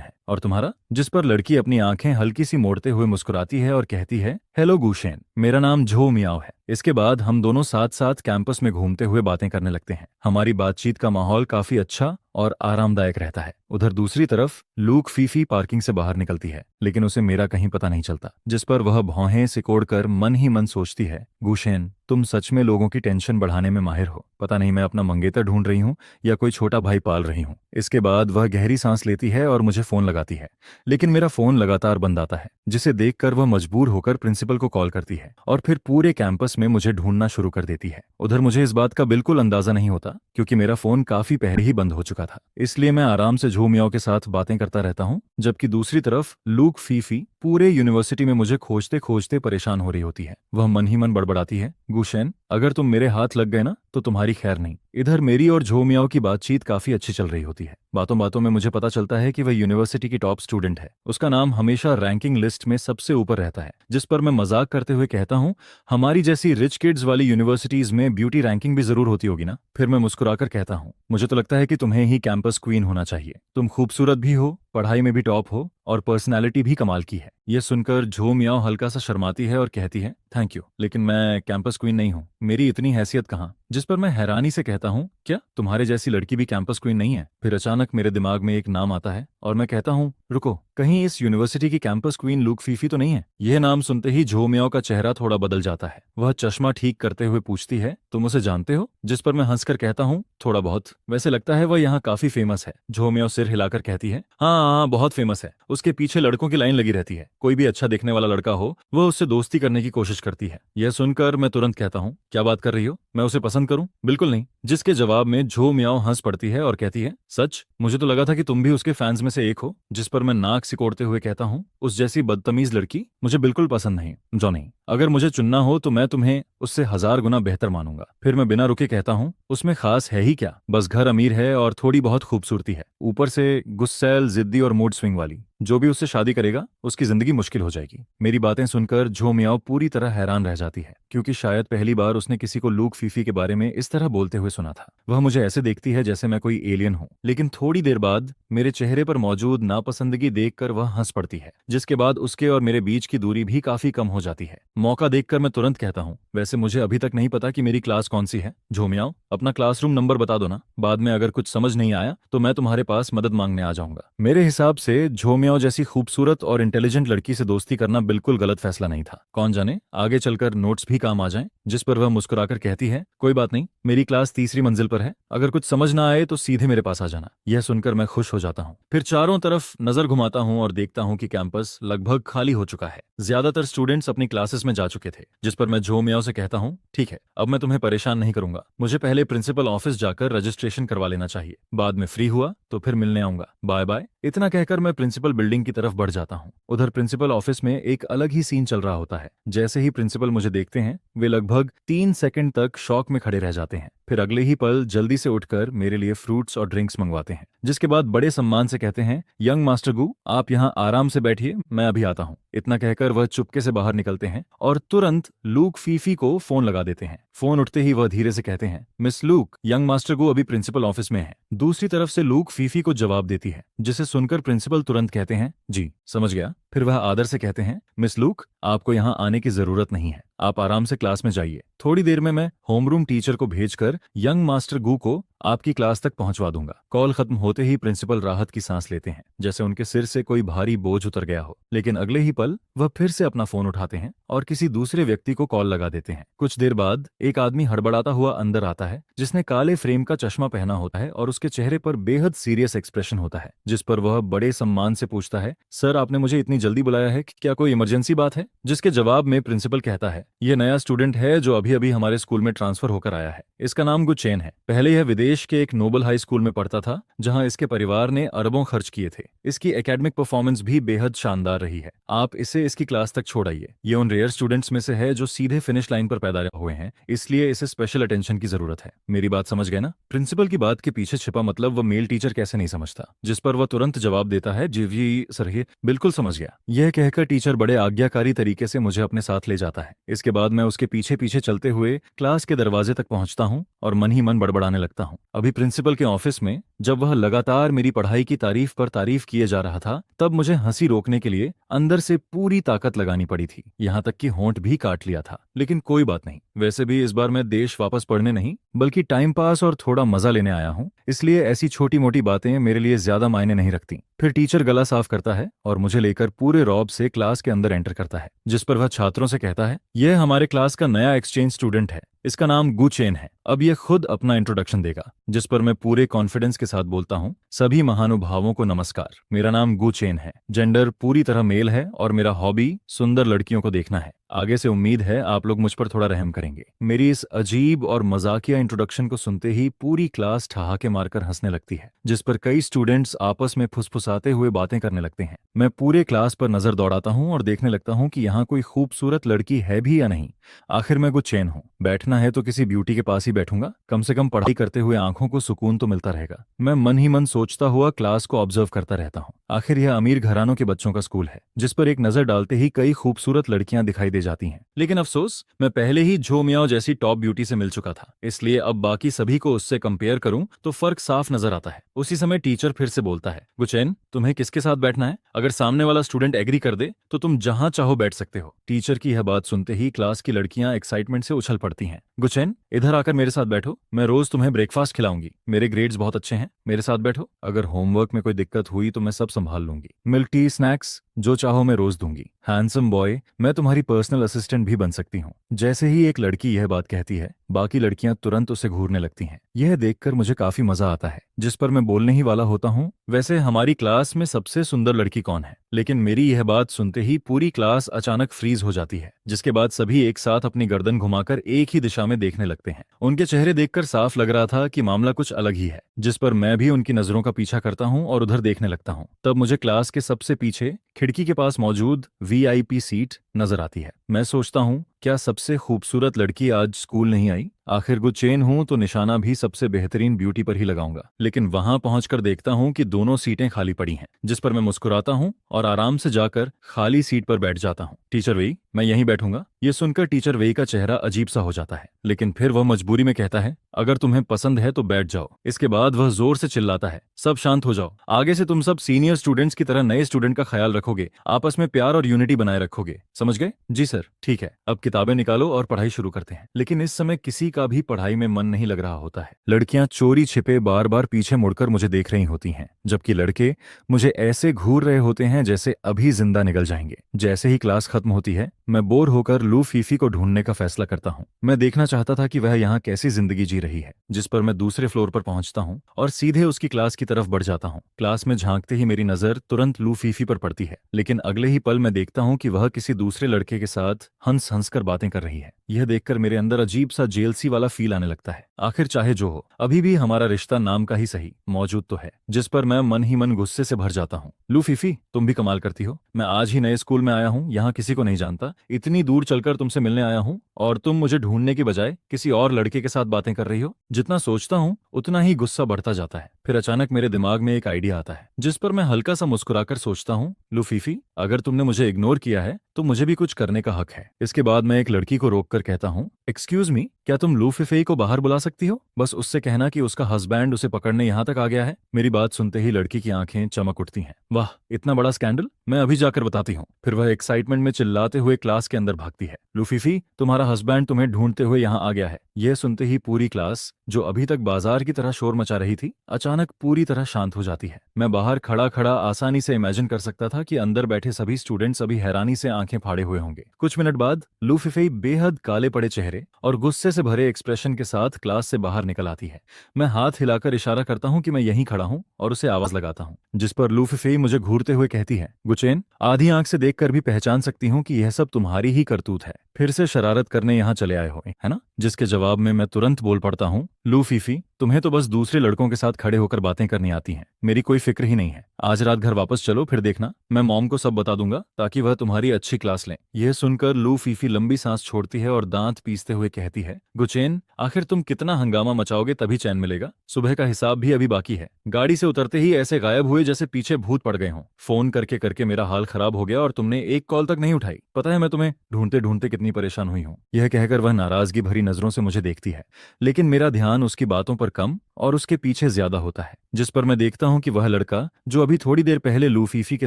है, और तुम्हारा? जिस पर लड़की अपनी आंखें हल्की सी मोड़ते हुए मुस्कुराती है और कहती है, हेलो गुशेन, मेरा नाम झो मियाओ है। इसके बाद हम दोनों साथ साथ कैंपस में घूमते हुए बातें करने लगते हैं। हमारी बातचीत का माहौल काफी अच्छा और आरामदायक रहता है। उधर दूसरी तरफ लूक फीफी पार्किंग से बाहर निकलती है, लेकिन उसे मेरा कहीं पता नहीं चलता, जिस पर वह भौहें सिकोड़कर मन ही मन सोचती है, गुशेन तुम सच में लोगों की टेंशन बढ़ाने में माहिर हो। पता नहीं मैं अपना मंगेतर ढूंढ रही हूँ या कोई छोटा भाई पाल रही हूँ। इसके बाद वह गहरी सांस लेती है और मुझे फोन लगाती है, लेकिन मेरा फोन लगातार बंद आता है, जिसे देखकर वह मजबूर होकर प्रिंसिपल को कॉल करती है और फिर पूरे कैंपस में मुझे ढूंढना शुरू कर देती है। उधर मुझे इस बात का बिल्कुल अंदाजा नहीं होता, क्योंकि मेरा फोन काफी पहले ही बंद हो चुका था। इसलिए मैं आराम से झू मियाओ के साथ बातें करता रहता हूँ, जबकि दूसरी तरफ लूक फीफी पूरे यूनिवर्सिटी में मुझे खोजते खोजते परेशान हो रही होती है। वह मन ही मन बड़बड़ाती है, गुशेन अगर तुम मेरे हाथ लग गए ना तो तुम्हारी खैर नहीं। इधर मेरी और झो मियाओ की बातचीत काफी अच्छी चल रही होती है। बातों बातों में मुझे पता चलता है कि वह यूनिवर्सिटी की टॉप स्टूडेंट है। उसका नाम हमेशा रैंकिंग लिस्ट में सबसे ऊपर रहता है, जिस पर मैं मजाक करते हुए कहता हूँ, हमारी जैसी रिच किड्स वाली यूनिवर्सिटीज में ब्यूटी रैंकिंग भी जरूर होती होगी ना। फिर मैं मुस्कुराकर कहता हूँ, मुझे तो लगता है कि तुम्हें ही कैंपस क्वीन होना चाहिए। तुम खूबसूरत भी हो, पढ़ाई में भी टॉप हो और पर्सनैलिटी भी कमाल की है। यह सुनकर झो मियाओ हल्का सा शर्माती है और कहती है, थैंक यू, लेकिन मैं कैंपस क्वीन नहीं हूँ, मेरी इतनी हैसियत कहाँ। जिस पर मैं हैरानी से कहता हूँ, क्या तुम्हारे जैसी लड़की भी कैंपस क्वीन नहीं है। फिर अचानक मेरे दिमाग में एक नाम आता है और मैं कहता हूँ, रुको, कहीं इस यूनिवर्सिटी की कैंपस क्वीन लूक फीफी तो नहीं है। यह नाम सुनते ही झो मियाओ का चेहरा थोड़ा बदल जाता है। वह चश्मा ठीक करते हुए पूछती है, तुम उसे जानते हो। जिस पर मैं हंसकर कहता हूँ, थोड़ा बहुत, वैसे लगता है वह यहाँ काफी फेमस है। झो मियाओ सिर हिलाकर कहती है, हाँ, बहुत फेमस है, उसके पीछे लड़कों की लाइन लगी रहती है। कोई भी अच्छा दिखने वाला लड़का हो वह उससे दोस्ती करने की कोशिश करती है। यह सुनकर मैं तुरंत कहता हूँ, क्या बात कर रही हो, मैं उसे पसंद करूं? बिल्कुल नहीं। जिसके जवाब में झो मियाओ हंस पड़ती है और कहती है, सच? मुझे तो लगा था कि तुम भी उसके फैंस में से एक हो। जिस पर मैं नाक सिकोड़ते हुए कहता हूँ, उस जैसी बदतमीज लड़की मुझे बिल्कुल पसंद नहीं। जो नहीं, अगर मुझे चुनना हो तो मैं तुम्हें उससे 1000 गुना बेहतर मानूंगा। फिर मैं बिना रुके कहता हूँ, उसमें खास है ही क्या, बस घर अमीर है और थोड़ी बहुत खूबसूरती है, ऊपर से गुस्सैल, जिद्दी और मूड स्विंग वाली। जो भी उससे शादी करेगा उसकी जिंदगी मुश्किल हो जाएगी। मेरी बातें सुनकर झो मियाओ पूरी तरह हैरान रह जाती है, क्योंकि शायद पहली बार उसने किसी को लूक फीफी के बारे में इस तरह बोलते हुए सुना था। वह मुझे ऐसे देखती है जैसे मैं कोई एलियन हूँ, लेकिन थोड़ी देर बाद मेरे चेहरे पर मौजूद नापसंदगी देखकर वह हंस पड़ती है, जिसके बाद उसके और मेरे बीच की दूरी भी काफी कम हो जाती है। मौका देखकर मैं तुरंत कहता हूँ, वैसे मुझे अभी तक नहीं पता कि मेरी क्लास कौन सी है। झो मियाओ, अपना क्लासरूम नंबर बता दो ना, बाद में अगर कुछ समझ नहीं आया तो मैं तुम्हारे पास मदद मांगने आ जाऊंगा। मेरे हिसाब से झो मियाओ जैसी खूबसूरत और इंटेलिजेंट लड़की से दोस्ती करना बिल्कुल गलत फैसला नहीं था। कौन जाने आगे चलकर नोट्स भी काम आ जाएं। जिस पर वह मुस्कुराकर कहती है, कोई बात नहीं, मेरी क्लास तीसरी मंजिल पर है, अगर कुछ समझ ना आए तो सीधे मेरे पास आ जाना। यह सुनकर मैं खुश हो जाता हूँ। फिर चारों तरफ नजर घुमाता हूँ और देखता हूँ कि कैंपस लगभग खाली हो चुका है। ज्यादातर स्टूडेंट्स अपनी क्लासेस में जा चुके थे। जिस पर मैं झो मियाओ से कहता हूँ, ठीक है, अब मैं तुम्हें परेशान नहीं करूंगा, मुझे पहले प्रिंसिपल ऑफिस जाकर रजिस्ट्रेशन करवा लेना चाहिए, बाद में फ्री हुआ तो फिर मिलने आऊंगा, बाय बाय। इतना कहकर मैं प्रिंसिपल बिल्डिंग की तरफ बढ़ जाता हूँ। उधर प्रिंसिपल ऑफिस में एक अलग ही सीन चल रहा होता है। जैसे ही प्रिंसिपल मुझे देखते हैं, वे लगभग 3 सेकंड तक शॉक में खड़े रह जाते हैं, फिर अगले ही पल जल्दी से उठकर मेरे लिए फ्रूट्स और ड्रिंक्स मंगवाते हैं, जिसके बाद बड़े सम्मान से कहते हैं, यंग मास्टर गू, आप यहाँ आराम से बैठिए, मैं अभी आता हूँ। इतना कहकर वह चुपके से बाहर निकलते हैं और तुरंत लूक फीफी को फोन लगा देते हैं। फोन उठते ही वह धीरे से कहते हैं, मिस लूक, यंग मास्टर गू अभी प्रिंसिपल ऑफिस में है। दूसरी तरफ से लूक फीफी को जवाब देती है, जिसे सुनकर प्रिंसिपल तुरंत कहते हैं, जी समझ गया। फिर वह आदर से कहते हैं, मिस लूक, आपको यहाँ आने की जरूरत नहीं है, आप आराम से क्लास में जाइए। थोड़ी देर में मैं होमरूम टीचर को भेजकर यंग मास्टर गू को आपकी क्लास तक पहुंचवा दूंगा। कॉल खत्म होते ही प्रिंसिपल राहत की सांस लेते हैं, जैसे उनके सिर से कोई भारी बोझ उतर गया हो, लेकिन अगले ही पल वह फिर से अपना फोन उठाते हैं और किसी दूसरे व्यक्ति को कॉल लगा देते हैं। कुछ देर बाद एक आदमी हड़बड़ाता हुआ अंदर आता है, जिसने काले फ्रेम का चश्मा पहना होता है और उसके चेहरे पर बेहद सीरियस एक्सप्रेशन होता है। जिस पर वह बड़े सम्मान से पूछता है, सर आपने मुझे इतनी जल्दी बुलाया है, क्या कोई इमरजेंसी बात है? जिसके जवाब में प्रिंसिपल कहता है, यह नया स्टूडेंट है जो अभी अभी हमारे स्कूल में ट्रांसफर होकर आया है। इसका नाम गुचेन है। पहले यह विदेश के एक नोबल हाई स्कूल में पढ़ता था, जहां इसके परिवार ने अरबों खर्च किए थे। इसकी एकेडमिक परफॉर्मेंस भी बेहद शानदार रही है। आप इसे इसकी क्लास तक छोड़ आइए। ये उन रेयर स्टूडेंट्स में से है जो सीधे फिनिश लाइन पर पैदा हुए हैं, इसलिए इसे स्पेशल अटेंशन की जरूरत है। मेरी बात समझ गए ना? प्रिंसिपल की बात के पीछे छिपा मतलब वह मेल टीचर कैसे नहीं समझता। जिस पर वह तुरंत जवाब देता है, जी सर, ये बिल्कुल समझ गया। यह कहकर टीचर बड़े आज्ञाकारी तरीके से मुझे अपने साथ ले जाता है। इसके बाद मैं उसके पीछे पीछे चलते हुए क्लास के दरवाजे तक पहुंचता हूं और मन ही मन बड़बड़ाने लगता हूं। अभी प्रिंसिपल के ऑफिस में जब वह लगातार मेरी पढ़ाई की तारीफ पर तारीफ किए जा रहा था, तब मुझे हंसी रोकने के लिए अंदर से पूरी ताकत लगानी पड़ी थी, यहाँ तक कि होंठ भी काट लिया था। लेकिन कोई बात नहीं, वैसे भी इस बार मैं देश वापस पढ़ने नहीं बल्कि टाइम पास और थोड़ा मजा लेने आया हूँ, इसलिए ऐसी छोटी मोटी बातें मेरे लिए ज्यादा मायने नहीं रखती। फिर टीचर गला साफ करता है और मुझे लेकर पूरे रौब से क्लास के अंदर एंटर करता है, जिस पर वह छात्रों से कहता है, यह हमारे क्लास का नया एक्सचेंज स्टूडेंट है, इसका नाम गु चेन है। अब यह खुद अपना इंट्रोडक्शन देगा, जिस पर मैं पूरे कॉन्फिडेंस के साथ बोलता हूँ, सभी महानुभावों को नमस्कार, मेरा नाम गु चेन है, जेंडर पूरी तरह मेल है और मेरा हॉबी सुंदर लड़कियों को देखना है। आगे से उम्मीद है आप लोग मुझ पर थोड़ा रहम करेंगे। मेरी इस अजीब और मजाकिया इंट्रोडक्शन को सुनते ही पूरी क्लास ठहाके मारकर हंसने लगती है, जिस पर कई स्टूडेंट्स आपस में फुसफुसाते हुए बातें करने लगते हैं। मैं पूरे क्लास पर नजर दौड़ाता हूँ और देखने लगता हूँ कि यहाँ कोई खूबसूरत लड़की है भी या नहीं। आखिर मैं कुछ चैन हूँ, बैठना है तो किसी ब्यूटी के पास ही बैठूंगा, कम से कम पढ़ाई करते हुए आंखों को सुकून तो मिलता रहेगा। मैं मन ही मन सोचता हुआ क्लास को ऑब्जर्व करता रहता हूँ। आखिर यह अमीर घरानों के बच्चों का स्कूल है, जिस पर एक नजर डालते ही कई खूबसूरत लड़कियां दिखाई दे जाती हैं। लेकिन अफसोस, मैं पहले ही झो मियाओ जैसी टॉप ब्यूटी से मिल चुका था, इसलिए अब बाकी सभी को उससे कंपेयर करूं तो फर्क साफ नजर आता है। उसी समय टीचर फिर से बोलता है, गुचैन, तुम्हें किसके साथ बैठना है? अगर सामने वाला स्टूडेंट एग्री कर दे तो तुम जहां चाहो बैठ सकते हो। टीचर की यह बात सुनते ही क्लास की लड़कियां एक्साइटमेंट से उछल पड़ती हैं। गुचैन, इधर आकर मेरे साथ बैठो, मैं रोज तुम्हें ब्रेकफास्ट खिलाऊंगी, मेरे ग्रेड्स बहुत अच्छे हैं, मेरे साथ बैठो, अगर होमवर्क में कोई दिक्कत हुई तो मैं सब संभाल लूंगी, मिल्क टी स्नैक्स जो चाहो मैं रोज दूंगी। हैंडसम बॉय, मैं तुम्हारी पर्सनल असिस्टेंट भी बन सकती हूँ। जैसे ही एक लड़की यह बात कहती है, बाकी लड़कियां तुरंत उसे घूरने लगती हैं। यह देखकर मुझे काफी मजा आता है, जिस पर मैं बोलने ही वाला होता हूँ, वैसे हमारी क्लास में सबसे सुंदर लड़की कौन है? लेकिन मेरी यह बात सुनते ही पूरी क्लास अचानक फ्रीज हो जाती है, जिसके बाद सभी एक साथ अपनी गर्दन घुमाकर एक ही दिशा में देखने लगते हैं। उनके चेहरे देखकर साफ लग रहा था कि मामला कुछ अलग ही है, जिस पर मैं भी उनकी नजरों का पीछा करता हूँ और उधर देखने लगता हूँ। तब मुझे क्लास के सबसे पीछे खिड़की के पास मौजूद वीआईपी सीट नजर आती है। मैं सोचता हूँ, क्या सबसे खूबसूरत लड़की आज स्कूल नहीं आई? आखिर गुचेन हूं तो निशाना भी सबसे बेहतरीन ब्यूटी पर ही लगाऊंगा। लेकिन वहां पहुंचकर देखता हूं कि दोनों सीटें खाली पड़ी हैं, जिस पर मैं मुस्कुराता हूं और आराम से जाकर खाली सीट पर बैठ जाता हूं। टीचर वेई, मैं यहीं बैठूंगा। ये सुनकर टीचर वेई का चेहरा अजीब सा हो जाता है, लेकिन फिर वह मजबूरी में कहता है, अगर तुम्हें पसंद है तो बैठ जाओ। इसके बाद वह जोर से चिल्लाता है, सब शांत हो जाओ, आगे से तुम सब सीनियर स्टूडेंट्स की तरह नए स्टूडेंट का ख्याल रखोगे, आपस में प्यार और यूनिटी बनाए रखोगे, समझ गए? जी सर, ठीक है, अब किताबें निकालो और पढ़ाई शुरू करते हैं। लेकिन इस समय किसी का भी पढ़ाई में मन नहीं लग रहा होता है। लड़कियां चोरी छिपे बार बार पीछे मुड़कर मुझे देख रही होती हैं, जबकि लड़के मुझे ऐसे घूर रहे होते हैं जैसे अभी जिंदा निकल जाएंगे। जैसे ही क्लास खत्म होती है, मैं बोर होकर लू फीफी को ढूंढने का फैसला करता हूँ। मैं देखना चाहता था कि वह यहाँ कैसी जिंदगी जी रही है, जिस पर मैं दूसरे फ्लोर पर पहुंचता हूँ और सीधे उसकी क्लास की तरफ बढ़ जाता हूँ। क्लास में झांकते ही मेरी नजर तुरंत लू फीफी पर पड़ती है, लेकिन अगले ही पल मैं देखता हूँ कि वह किसी दूसरे लड़के के साथ हंस हंस कर बातें कर रही है। यह देखकर मेरे अंदर अजीब सा जेलसी वाला फील आने लगता है। आखिर चाहे जो हो, अभी भी हमारा रिश्ता नाम का ही सही मौजूद तो है, जिस पर मैं मन ही मन गुस्से से भर जाता हूँ। लू फीफी, तुम भी कमाल करती हो। मैं आज ही नए स्कूल में आया हूँ, यहाँ किसी को नहीं जानता, इतनी दूर चलकर तुमसे मिलने आया हूँ और तुम मुझे ढूंढने की बजाय किसी और लड़के के साथ बातें कर रही हो। जितना सोचता हूँ उतना ही गुस्सा बढ़ता जाता है। फिर अचानक मेरे दिमाग में एक आइडिया आता है, जिस पर मैं हल्का सा मुस्कुराकर सोचता हूँ, लू फीफी, अगर तुमने मुझे इग्नोर किया है तो मुझे भी कुछ करने का हक है। इसके बाद मैं एक लड़की को रोककर कहता हूँ, एक्सक्यूज मी, क्या तुम लू फीफी को बाहर बुला सकती हो? बस उससे कहना कि उसका हस्बैंड उसे पकड़ने यहाँ तक आ गया है। मेरी बात सुनते ही लड़की की आंखें चमक उठती हैं। वाह, इतना बड़ा स्कैंडल, मैं अभी जाकर बताती हूँ। फिर वह एक्साइटमेंट में चिल्लाते हुए क्लास के अंदर भागती है। लू फीफी, तुम्हारा हस्बैंड तुम्हें ढूंढते हुए यहाँ आ गया है। यह सुनते ही पूरी क्लास, जो अभी तक बाजार की तरह शोर मचा रही थी, अचानक पूरी तरह शांत हो जाती है। मैं बाहर खड़ा खड़ा आसानी से इमेजिन कर सकता था कि अंदर बैठे सभी स्टूडेंट्स अभी हैरानी से आंखें फाड़े हुए होंगे। कुछ मिनट बाद लू फीफी बेहद काले पड़े चेहरे और गुस्से से भरे एक्सप्रेशन के साथ क्लास से बाहर निकल आती है। मैं हाथ हिलाकर इशारा करता हूँ कि मैं यहीं खड़ा हूँ और उसे आवाज लगाता हूँ, जिस पर लू फीफी मुझे घूरते हुए कहती है, गुचेन, आधी आंख से देखकर भी पहचान सकती हूँ कि यह सब तुम्हारी ही करतूत है, फिर से शरारत करने यहाँ चले आए हो, है ना? जिसके जवाब में मैं तुरंत बोल पड़ता हूँ, लू फीफी, तुम्हें तो बस दूसरे लड़कों के साथ खड़े होकर बातें करनी आती हैं, मेरी कोई फिक्र ही नहीं है। आज रात घर वापस चलो, फिर देखना मैं मॉम को सब बता दूंगा ताकि वह तुम्हारी अच्छी क्लास लें। यह सुनकर लू फीफी लंबी सांस छोड़ती है और दांत पीसते हुए कहती है, गुचेन, आखिर तुम कितना हंगामा मचाओगे तभी चैन मिलेगा, सुबह का हिसाब भी अभी बाकी है। गाड़ी से उतरते ही ऐसे गायब हुए जैसे पीछे भूत पड़ गए हों। फोन करके करके मेरा हाल खराब हो गया और तुमने एक कॉल तक नहीं उठाई। पता है मैं तुम्हें ढूंढते ढूंढते कितनी परेशान हुई हूँ। यह कहकर वह नाराजगी भरी नजरों से मुझे देखती है, लेकिन मेरा ध्यान उसकी बातों पर कम और उसके पीछे ज्यादा होता है, जिस पर मैं देखता हूँ कि वह लड़का जो अभी थोड़ी देर पहले लू फीफी के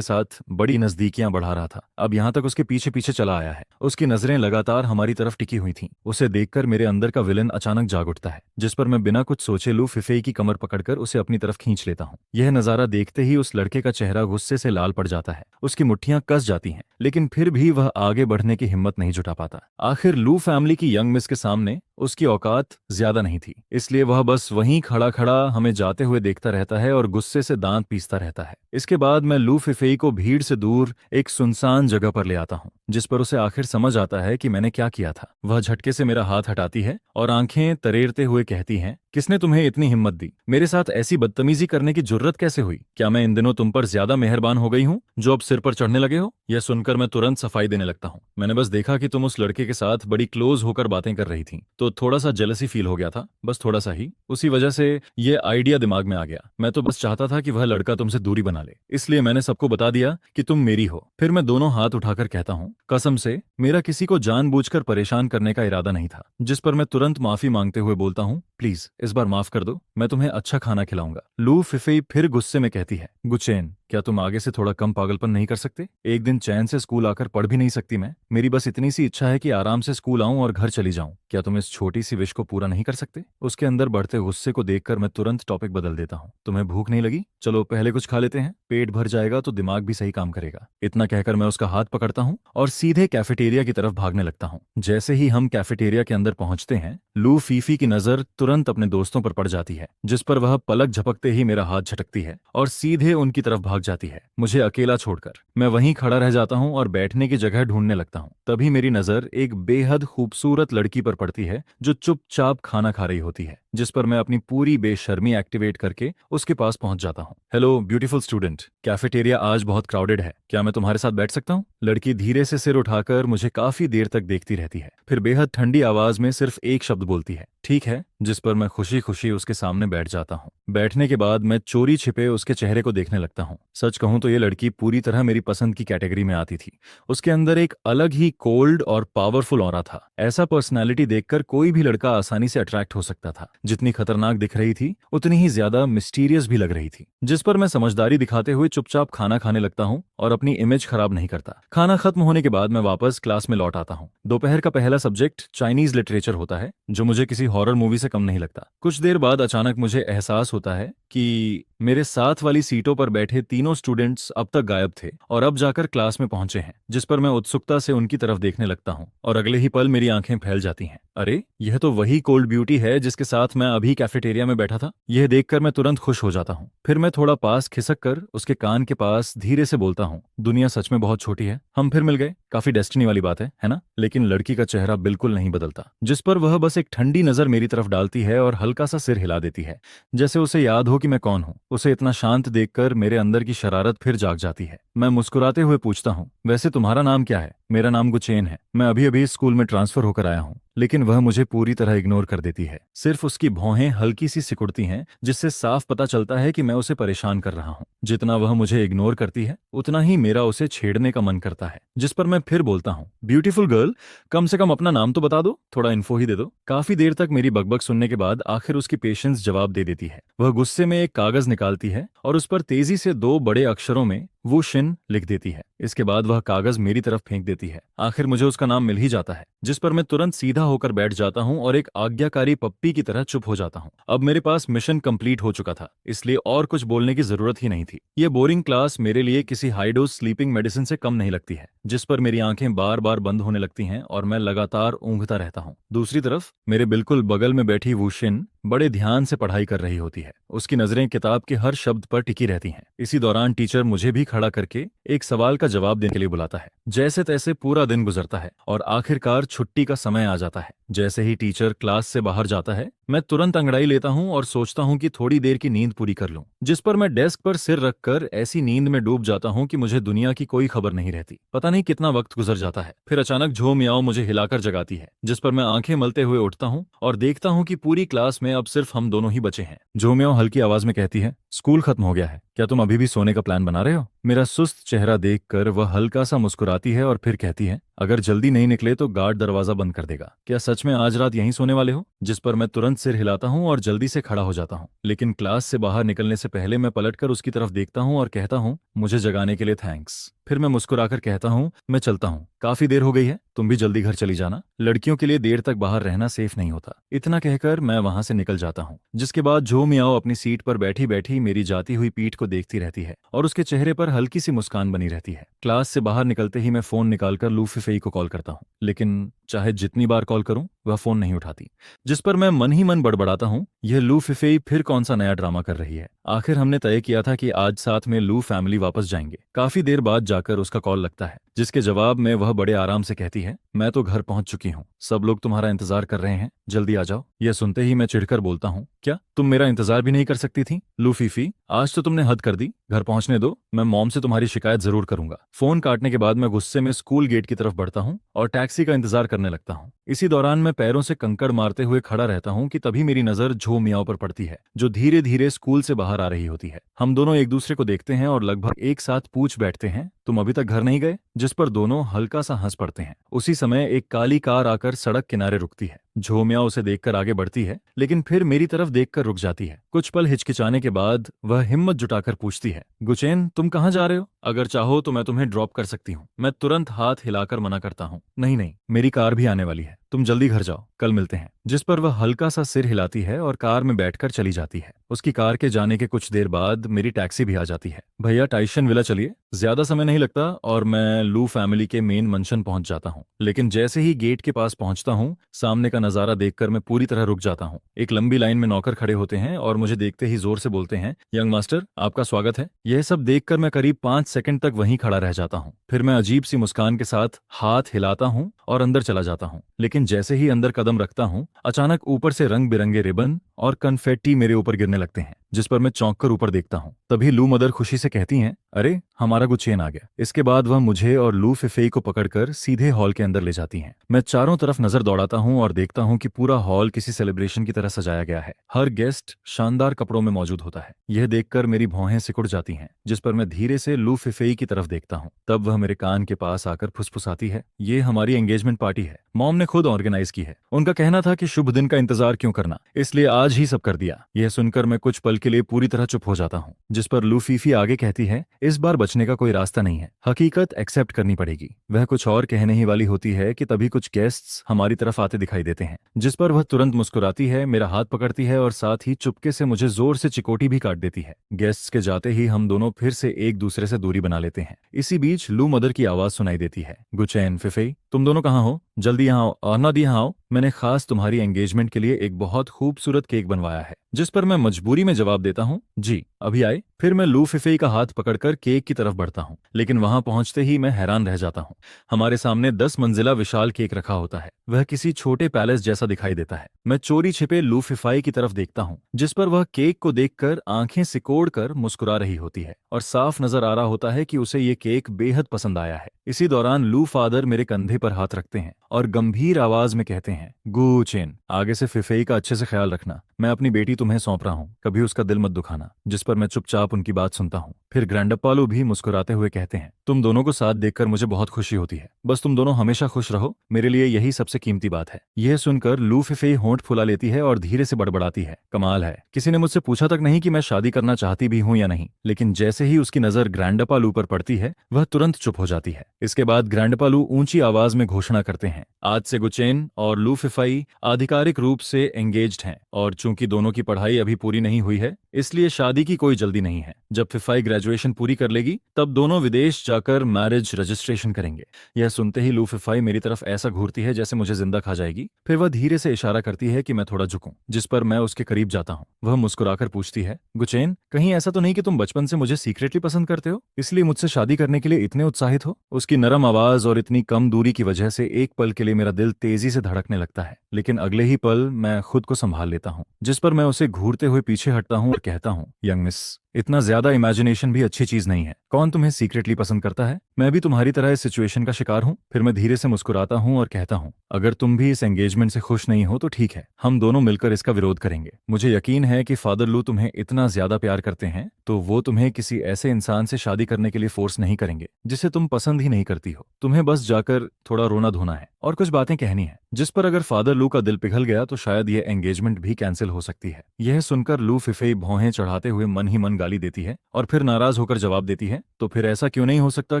साथ बड़ी नजदीकियां बढ़ा रहा था, अब यहाँ तक उसके पीछे पीछे चला आया है। उसकी नजरें लगातार हमारी तरफ टिकी हुई थीं। उसे देखकर मेरे अंदर का विलन अचानक जाग उठता है, जिस पर मैं बिना कुछ सोचे लू फिफेई की कमर पकड़कर उसे अपनी तरफ खींच लेता हूँ। यह नजारा देखते ही उस लड़के का चेहरा गुस्से से लाल पड़ जाता है, उसकी मुट्ठियां कस जाती हैं, लेकिन फिर भी वह आगे बढ़ने की हिम्मत नहीं जुटा पाता। आखिर लू फैमिली की यंग मिस के सामने उसकी औकात ज्यादा नहीं थी, इसलिए वह बस वहीं खड़ा खड़ा हमें जाते हुए देखता रहता है और गुस्से से दांत पीसता रहता है। इसके बाद मैं लू फिफेई को भीड़ से दूर एक सुनसान जगह पर ले आता हूँ, जिस पर उसे आखिर समझ आता है कि मैंने क्या किया था। वह झटके से मेरा हाथ हटाती है और आंखें तरेरते हुए कहती हैं, किसने तुम्हें इतनी हिम्मत दी? मेरे साथ ऐसी बदतमीजी करने की जुर्रत कैसे हुई? क्या मैं इन दिनों तुम पर ज्यादा मेहरबान हो गई हूँ जो अब सिर पर चढ़ने लगे हो? यह सुनकर मैं तुरंत सफाई देने लगता हूँ। मैंने बस देखा कि तुम उस लड़के के साथ बड़ी क्लोज होकर बातें कर रही थी, तो थोड़ा सा जेलसी फील हो गया था, बस थोड़ा सा ही। उसी वजह से ये आइडिया दिमाग में आ गया। मैं तो बस चाहता था कि वह लड़का तुमसे दूरी बना ले, इसलिए मैंने सबको बता दिया कि तुम मेरी हो। फिर मैं दोनों हाथ उठाकर कहता हूँ, कसम से मेरा किसी को जानबूझकर परेशान करने का इरादा नहीं था। जिस पर मैं तुरंत माफी मांगते हुए बोलता हूँ, प्लीज इस बार माफ कर दो, मैं तुम्हें अच्छा खाना खिलाऊंगा। लू फिफेई फिर गुस्से में कहती है, गुचेन, क्या तुम आगे से थोड़ा कम पागलपन नहीं कर सकते? एक दिन चैन से स्कूल आकर पढ़ भी नहीं सकती मैं? मेरी बस इतनी सी इच्छा है कि आराम से स्कूल आऊं और घर चली जाऊं। क्या तुम इस छोटी सी विश को पूरा नहीं कर सकते? उसके अंदर बढ़ते गुस्से को देखकर मैं तुरंत टॉपिक बदल देता हूं। तुम्हें भूख नहीं लगी? चलो पहले कुछ खा लेते हैं, पेट भर जाएगा तो दिमाग भी सही काम करेगा। इतना कहकर मैं उसका हाथ पकड़ता हूं और सीधे कैफेटेरिया की तरफ भागने लगता हूं। जैसे ही हम कैफेटेरिया के अंदर पहुंचते हैं, लू फीफी की नजर तुरंत अपने दोस्तों पर पड़ जाती है, जिस पर वह पलक झपकते ही मेरा हाथ झटकती है और सीधे उनकी तरफ भाग जाती है, मुझे अकेला छोड़कर। मैं वहीं खड़ा रह जाता हूं और बैठने की जगह ढूंढने लगता हूं। तभी मेरी नजर एक बेहद खूबसूरत लड़की पर पड़ती है जो चुपचाप खाना खा रही होती है, जिस पर मैं अपनी पूरी बेशर्मी एक्टिवेट करके उसके पास पहुंच जाता हूं। हेलो ब्यूटीफुल स्टूडेंट, कैफेटेरिया आज बहुत क्राउडेड है, क्या मैं तुम्हारे साथ बैठ सकता हूं? लड़की धीरे से सिर उठाकर मुझे काफी देर तक देखती रहती है, फिर बेहद ठंडी आवाज में सिर्फ एक शब्द बोलती है, ठीक है। जिस पर मैं खुशी खुशी उसके सामने बैठ जाता हूँ। बैठने के बाद मैं चोरी छिपे उसके चेहरे को देखने लगता हूँ। सच कहूं तो ये लड़की पूरी तरह मेरी पसंद की कैटेगरी में आती थी। उसके अंदर एक अलग ही कोल्ड और पावरफुल ऑरा था। ऐसा पर्सनालिटी देखकर कोई भी लड़का आसानी से अट्रैक्ट हो सकता था। जितनी खतरनाक दिख रही थी उतनी ही ज्यादा मिस्टीरियस भी लग रही थी। जिस पर मैं समझदारी दिखाते हुए चुपचाप खाना खाने लगता हूँ और अपनी इमेज खराब नहीं करता। खाना खत्म होने के बाद मैं वापस क्लास में लौट आता हूँ। दोपहर का पहला सब्जेक्ट चाइनीज लिटरेचर होता है, जो मुझे किसी हॉरर मूवी से कम नहीं लगता। कुछ देर बाद अचानक मुझे एहसास होता है कि मेरे साथ वाली सीटों पर बैठे तीनों स्टूडेंट्स अब तक गायब थे और अब जाकर क्लास में पहुंचे हैं। जिस पर मैं उत्सुकता से उनकी तरफ देखने लगता हूं और अगले ही पल मेरी आंखें फैल जाती हैं। अरे, यह तो वही कोल्ड ब्यूटी है जिसके साथ मैं अभी कैफेटेरिया में बैठा था। यह देखकर मैं तुरंत खुश हो जाता हूं। फिर मैं थोड़ा पास खिसक कर उसके कान के पास धीरे से बोलता हूं, दुनिया सच में बहुत छोटी है, हम फिर मिल गए, काफी डेस्टिनी वाली बात है ना? लेकिन लड़की का चेहरा बिल्कुल नहीं बदलता, जिस पर वह बस एक ठंडी नजर मेरी तरफ डालती है और हल्का सा सिर हिला देती है, जैसे उसे याद हो कि मैं कौन हूं। उसे इतना शांत देखकर मेरे अंदर की शरारत फिर जाग जाती है। मैं मुस्कुराते हुए पूछता हूँ, वैसे तुम्हारा नाम क्या है? मेरा नाम गुचेन है, मैं अभी अभी स्कूल में ट्रांसफर होकर आया हूँ। लेकिन वह मुझे पूरी तरह इग्नोर कर देती है। सिर्फ उसकी भौहें हल्की सी सिकुड़ती हैं, जिससे साफ पता चलता है कि मैं उसे परेशान कर रहा हूँ। जितना वह मुझे इग्नोर करती है उतना ही मेरा उसे छेड़ने का मन करता है। जिस पर मैं फिर बोलता हूँ, ब्यूटीफुल गर्ल, कम से कम अपना नाम तो बता दो, थोड़ा इन्फो ही दे दो। काफी देर तक मेरी बकबक सुनने के बाद आखिर उसकी पेशेंस जवाब दे देती है। वह गुस्से में एक कागज निकालती है और उस पर तेजी से 2 बड़े अक्षरों में वो शिन लिख देती है। इसके बाद वह कागज मेरी तरफ फेंक देती है। आखिर मुझे उसका नाम मिल ही जाता है, जिस पर मैं तुरंत सीधा होकर बैठ जाता हूं और एक आज्ञाकारी पप्पी की तरह चुप हो जाता हूं। अब मेरे पास मिशन कंप्लीट हो चुका था, इसलिए और कुछ बोलने की जरूरत ही नहीं थी। ये बोरिंग क्लास मेरे लिए किसी हाई डोज स्लीपिंग मेडिसिन से कम नहीं लगती है, जिस पर मेरी आंखें बार बार बंद होने लगती हैं और मैं लगातार ऊँघता रहता हूँ। दूसरी तरफ मेरे बिल्कुल बगल में बैठी वो शिन बड़े ध्यान से पढ़ाई कर रही होती है। उसकी नजरें किताब के हर शब्द पर टिकी रहती हैं। इसी दौरान टीचर मुझे भी खड़ा करके एक सवाल का जवाब देने के लिए बुलाता है। जैसे तैसे पूरा दिन गुजरता है और आखिरकार छुट्टी का समय आ जाता है। जैसे ही टीचर क्लास से बाहर जाता है, मैं तुरंत अंगड़ाई लेता हूं और सोचता हूं कि थोड़ी देर की नींद पूरी कर लूं। जिस पर मैं डेस्क पर सिर रखकर ऐसी नींद में डूब जाता हूं कि मुझे दुनिया की कोई खबर नहीं रहती। पता नहीं कितना वक्त गुजर जाता है। फिर अचानक झो मियाओ मुझे हिलाकर जगाती है, जिस पर मैं आंखें मलते हुए उठता हूं और देखता हूं कि पूरी क्लास में अब सिर्फ हम दोनों ही बचे हैं। झोमियो हल्की आवाज में कहती है, स्कूल खत्म हो गया है, क्या तुम अभी भी सोने का प्लान बना रहे हो? मेरा सुस्त चेहरा देखकर वह हल्का सा मुस्कुराती है और फिर कहती है, अगर जल्दी नहीं निकले तो गार्ड दरवाजा बंद कर देगा। क्या सच में आज रात यहीं सोने वाले हो? जिस पर मैं तुरंत सिर हिलाता हूँ और जल्दी से खड़ा हो जाता हूँ, लेकिन क्लास से बाहर निकलने से पहले मैं पलटकर उसकी तरफ देखता हूँ और कहता हूँ, मुझे जगाने के लिए थैंक्स। फिर मैं मुस्कुराकर कहता हूँ, मैं चलता हूँ, काफी देर हो गई है, तुम भी जल्दी घर चली जाना, लड़कियों के लिए देर तक बाहर रहना सेफ नहीं होता। इतना कहकर मैं वहां से निकल जाता हूँ, जिसके बाद झो मियाओ अपनी सीट पर बैठी बैठी मेरी जाती हुई पीठ को देखती रहती है और उसके चेहरे पर हल्की सी मुस्कान बनी रहती है। क्लास से बाहर निकलते ही मैं फोन निकालकर लू फिफेई को कॉल करता हूँ, लेकिन चाहे जितनी बार कॉल करूं वह फोन नहीं उठाती, जिस पर मैं मन ही मन बड़बड़ाता हूँ, यह लू फिफेई फिर कौन सा नया ड्रामा कर रही है। आखिर हमने तय किया था कि आज साथ में लू फैमिली वापस जाएंगे। काफी देर बाद जाकर उसका कॉल लगता है, जिसके जवाब में वह बड़े आराम से कहती है, मैं तो घर पहुंच चुकी हूँ, सब लोग तुम्हारा इंतजार कर रहे हैं, जल्दी आ जाओ। यह सुनते ही मैं चिढ़कर बोलता हूँ, क्या तुम मेरा इंतजार भी नहीं कर सकती थी? लू फीफी, आज तो तुमने हद कर दी, घर पहुंचने दो, मैं मॉम से तुम्हारी शिकायत जरूर करूंगा। फोन काटने के बाद मैं गुस्से में स्कूल गेट की तरफ बढ़ता हूँ और टैक्सी का इंतजार करने लगता हूँ। इसी दौरान मैं पैरों से कंकड़ मारते हुए खड़ा रहता हूँ कि तभी मेरी नजर झो मियाओ पर पड़ती है, जो धीरे धीरे स्कूल से बाहर आ रही होती है। हम दोनों एक दूसरे को देखते हैं और लगभग एक साथ पूछ बैठते हैं, तुम अभी तक घर नहीं गए? जिस पर दोनों हल्का सा हंस पड़ते हैं। उसी समय एक काली कार आकर सड़क किनारे रुकती है। झो मियाओ उसे देखकर आगे बढ़ती है, लेकिन फिर मेरी तरफ देखकर रुक जाती है। कुछ पल हिचकिचाने के बाद वह हिम्मत जुटाकर पूछती है, गुचेन, तुम कहाँ जा रहे हो? अगर चाहो तो मैं तुम्हें ड्रॉप कर सकती हूँ। मैं तुरंत हाथ हिलाकर मना करता हूँ, नहीं नहीं, मेरी कार भी आने वाली है, तुम जल्दी घर जाओ, कल मिलते हैं। जिस पर वह हल्का सा सिर हिलाती है और कार में बैठकर चली जाती है। उसकी कार के जाने के कुछ देर बाद मेरी टैक्सी भी आ जाती है। भैया टाइशन विला चलिए, ज्यादा समय नहीं लगता और मैं लू फैमिली के मेन मंशन पहुंच जाता हूँ। लेकिन जैसे ही गेट के पास पहुंचता हूँ, सामने का नजारा देखकर मैं पूरी तरह रुक जाता हूँ। एक लंबी लाइन में नौकर खड़े होते हैं और मुझे देखते ही जोर से बोलते हैं, यंग मास्टर, आपका स्वागत है। यह सब देखकर मैं करीब 5 सेकंड तक वहीं खड़ा रह जाता हूँ। फिर मैं अजीब सी मुस्कान के साथ हाथ हिलाता हूँ और अंदर चला जाता हूँ। लेकिन जैसे ही अंदर कदम रखता हूँ, अचानक ऊपर से रंग बिरंगे रिबन और कन्फेट्टी मेरे ऊपर गिरने लगते हैं, जिस पर मैं चौंक कर ऊपर देखता हूँ। तभी लू मदर खुशी से कहती हैं, अरे हमारा गुचेन आ गया। इसके बाद वह मुझे और लू फिफेई को पकड़कर सीधे हॉल के अंदर ले जाती हैं। मैं चारों तरफ नजर दौड़ाता हूँ और देखता हूँ कि पूरा हॉल किसी सेलिब्रेशन की तरह सजाया गया है। हर गेस्ट शानदार कपड़ों में मौजूद होता है। यह देखकर मेरी भौहें सिकुड़ जाती हैं, जिस पर मैं धीरे से लू फिफेई की तरफ देखता हूँ। तब वह मेरे कान के पास आकर फुसफुसाती है, ये हमारी एंगेजमेंट पार्टी है, मॉम ने खुद ऑर्गेनाइज की है। उनका कहना था कि शुभ दिन का इंतजार क्यों करना, इसलिए आज ही सब कर दिया। यह सुनकर मैं कुछ पल के लिए पूरी तरह चुप हो जाता हूँ, जिस पर लू फीफी आगे कहती है, इस बार बचने का कोई रास्ता नहीं है, हकीकत एक्सेप्ट करनी पड़ेगी। वह कुछ और कहने ही वाली होती है कि तभी कुछ गेस्ट्स हमारी तरफ आते दिखाई देते हैं, जिस पर वह तुरंत मुस्कुराती है, मेरा हाथ पकड़ती है और साथ ही चुपके से मुझे जोर से चिकोटी भी काट देती है। गेस्ट्स के जाते ही हम दोनों फिर से एक दूसरे से दूरी बना लेते हैं। इसी बीच लू मदर की आवाज सुनाई देती है, गुचैन, फिफेई, तुम दोनों कहाँ हो? जल्दी यहाँ आओ, और ना दी यहाँ आओ, मैंने खास तुम्हारी एंगेजमेंट के लिए एक बहुत खूबसूरत केक बनवाया है। जिस पर मैं मजबूरी में जवाब देता हूँ, जी अभी आए। फिर मैं लू फिफेई का हाथ पकड़कर केक की तरफ बढ़ता हूँ, लेकिन वहां पहुंचते ही मैं हैरान रह जाता हूँ। हमारे सामने 10 मंजिला विशाल केक रखा होता है। वह किसी छोटे पैलेस जैसा दिखाई देता है। मैं चोरी छिपे लू फिफाई की तरफ देखता हूँ, जिस पर वह केक को देखकर आंखें सिकोड़ कर मुस्कुरा रही होती है और साफ नजर आ रहा होता है कि उसे ये केक बेहद पसंद आया है। इसी दौरान लू फादर मेरे कंधे पर हाथ रखते हैं और गंभीर आवाज में कहते हैं, गुचेन, आगे से फिफेई का अच्छे से ख्याल रखना, मैं अपनी बेटी तुम्हें सौंप रहा हूँ, कभी उसका दिल मत दुखाना। जिस पर मैं चुपचाप उनकी बात सुनता हूँ। फिर ग्रैंडप्पालू भी मुस्कुराते हुए कहते हैं, तुम दोनों को साथ देखकर मुझे बहुत खुशी होती है, बस तुम दोनों हमेशा खुश रहो, मेरे लिए यही सबसे कीमती बात है। यह सुनकर लू फिफेई होंठ फुला लेती है और धीरे से बड़बड़ाती है, कमाल है, किसी ने मुझसे पूछा तक नहीं कि मैं शादी करना चाहती भी हूँ या नहीं। लेकिन जैसे ही उसकी नजर ग्रैंडप्पालू पर पड़ती है, वह तुरंत चुप हो जाती है। इसके बाद ग्रैंडप्पालू ऊंची आवाज में घोषणा करते हैं, आज से गुचेन और लू फिफाई आधिकारिक रूप से एंगेज्ड हैं, और चूंकि दोनों की पढ़ाई अभी पूरी नहीं हुई है, इसलिए शादी की कोई जल्दी नहीं है। जब फिफाई ग्रेजुएशन पूरी कर लेगी, तब दोनों विदेश जाकर मैरिज रजिस्ट्रेशन करेंगे। यह सुनते ही लू फिफाई मेरी तरफ ऐसा घूरती है जैसे मुझे जिंदा खा जाएगी। फिर वह धीरे से इशारा करती है कि मैं थोड़ा झुकूं, जिस पर मैं उसके करीब जाता हूं। वह मुस्कुराकर पूछती है, गुचेन, कहीं ऐसा तो नहीं कि तुम बचपन से मुझे सीक्रेटली पसंद करते हो, इसलिए मुझसे शादी करने के लिए इतने उत्साहित हो? उसकी नरम आवाज और इतनी कम दूरी की वजह से एक पल के लिए मेरा दिल तेजी से धड़कने लगता है, लेकिन अगले ही पल मैं खुद को संभाल लेता हूँ। जिस पर मैं उसे घूरते हुए पीछे हटता हूँ और कहता हूँ, यंग मिस, इतना ज्यादा इमेजिनेशन भी अच्छी चीज नहीं है। कौन तुम्हें सीक्रेटली पसंद करता है? मैं भी तुम्हारी तरह इस सिचुएशन का शिकार हूँ। फिर मैं धीरे से मुस्कुराता हूँ और कहता हूँ, अगर तुम भी इस एंगेजमेंट से खुश नहीं हो तो ठीक है, हम दोनों मिलकर इसका विरोध करेंगे। मुझे यकीन है कि फादर लू तुम्हें इतना ज्यादा प्यार करते हैं तो वो तुम्हें किसी ऐसे इंसान से शादी करने के लिए फोर्स नहीं करेंगे जिसे तुम पसंद ही नहीं करती हो। तुम्हें बस जाकर थोड़ा रोना धोना है और कुछ बातें कहनी है। जिस पर अगर फादर लू का दिल पिघल गया तो शायद यह एंगेजमेंट भी कैंसिल हो सकती है। यह सुनकर लू फिफेई भौहें चढ़ाते हुए मन ही मन गाली देती है और फिर नाराज होकर जवाब देती है, तो फिर ऐसा क्यों नहीं हो सकता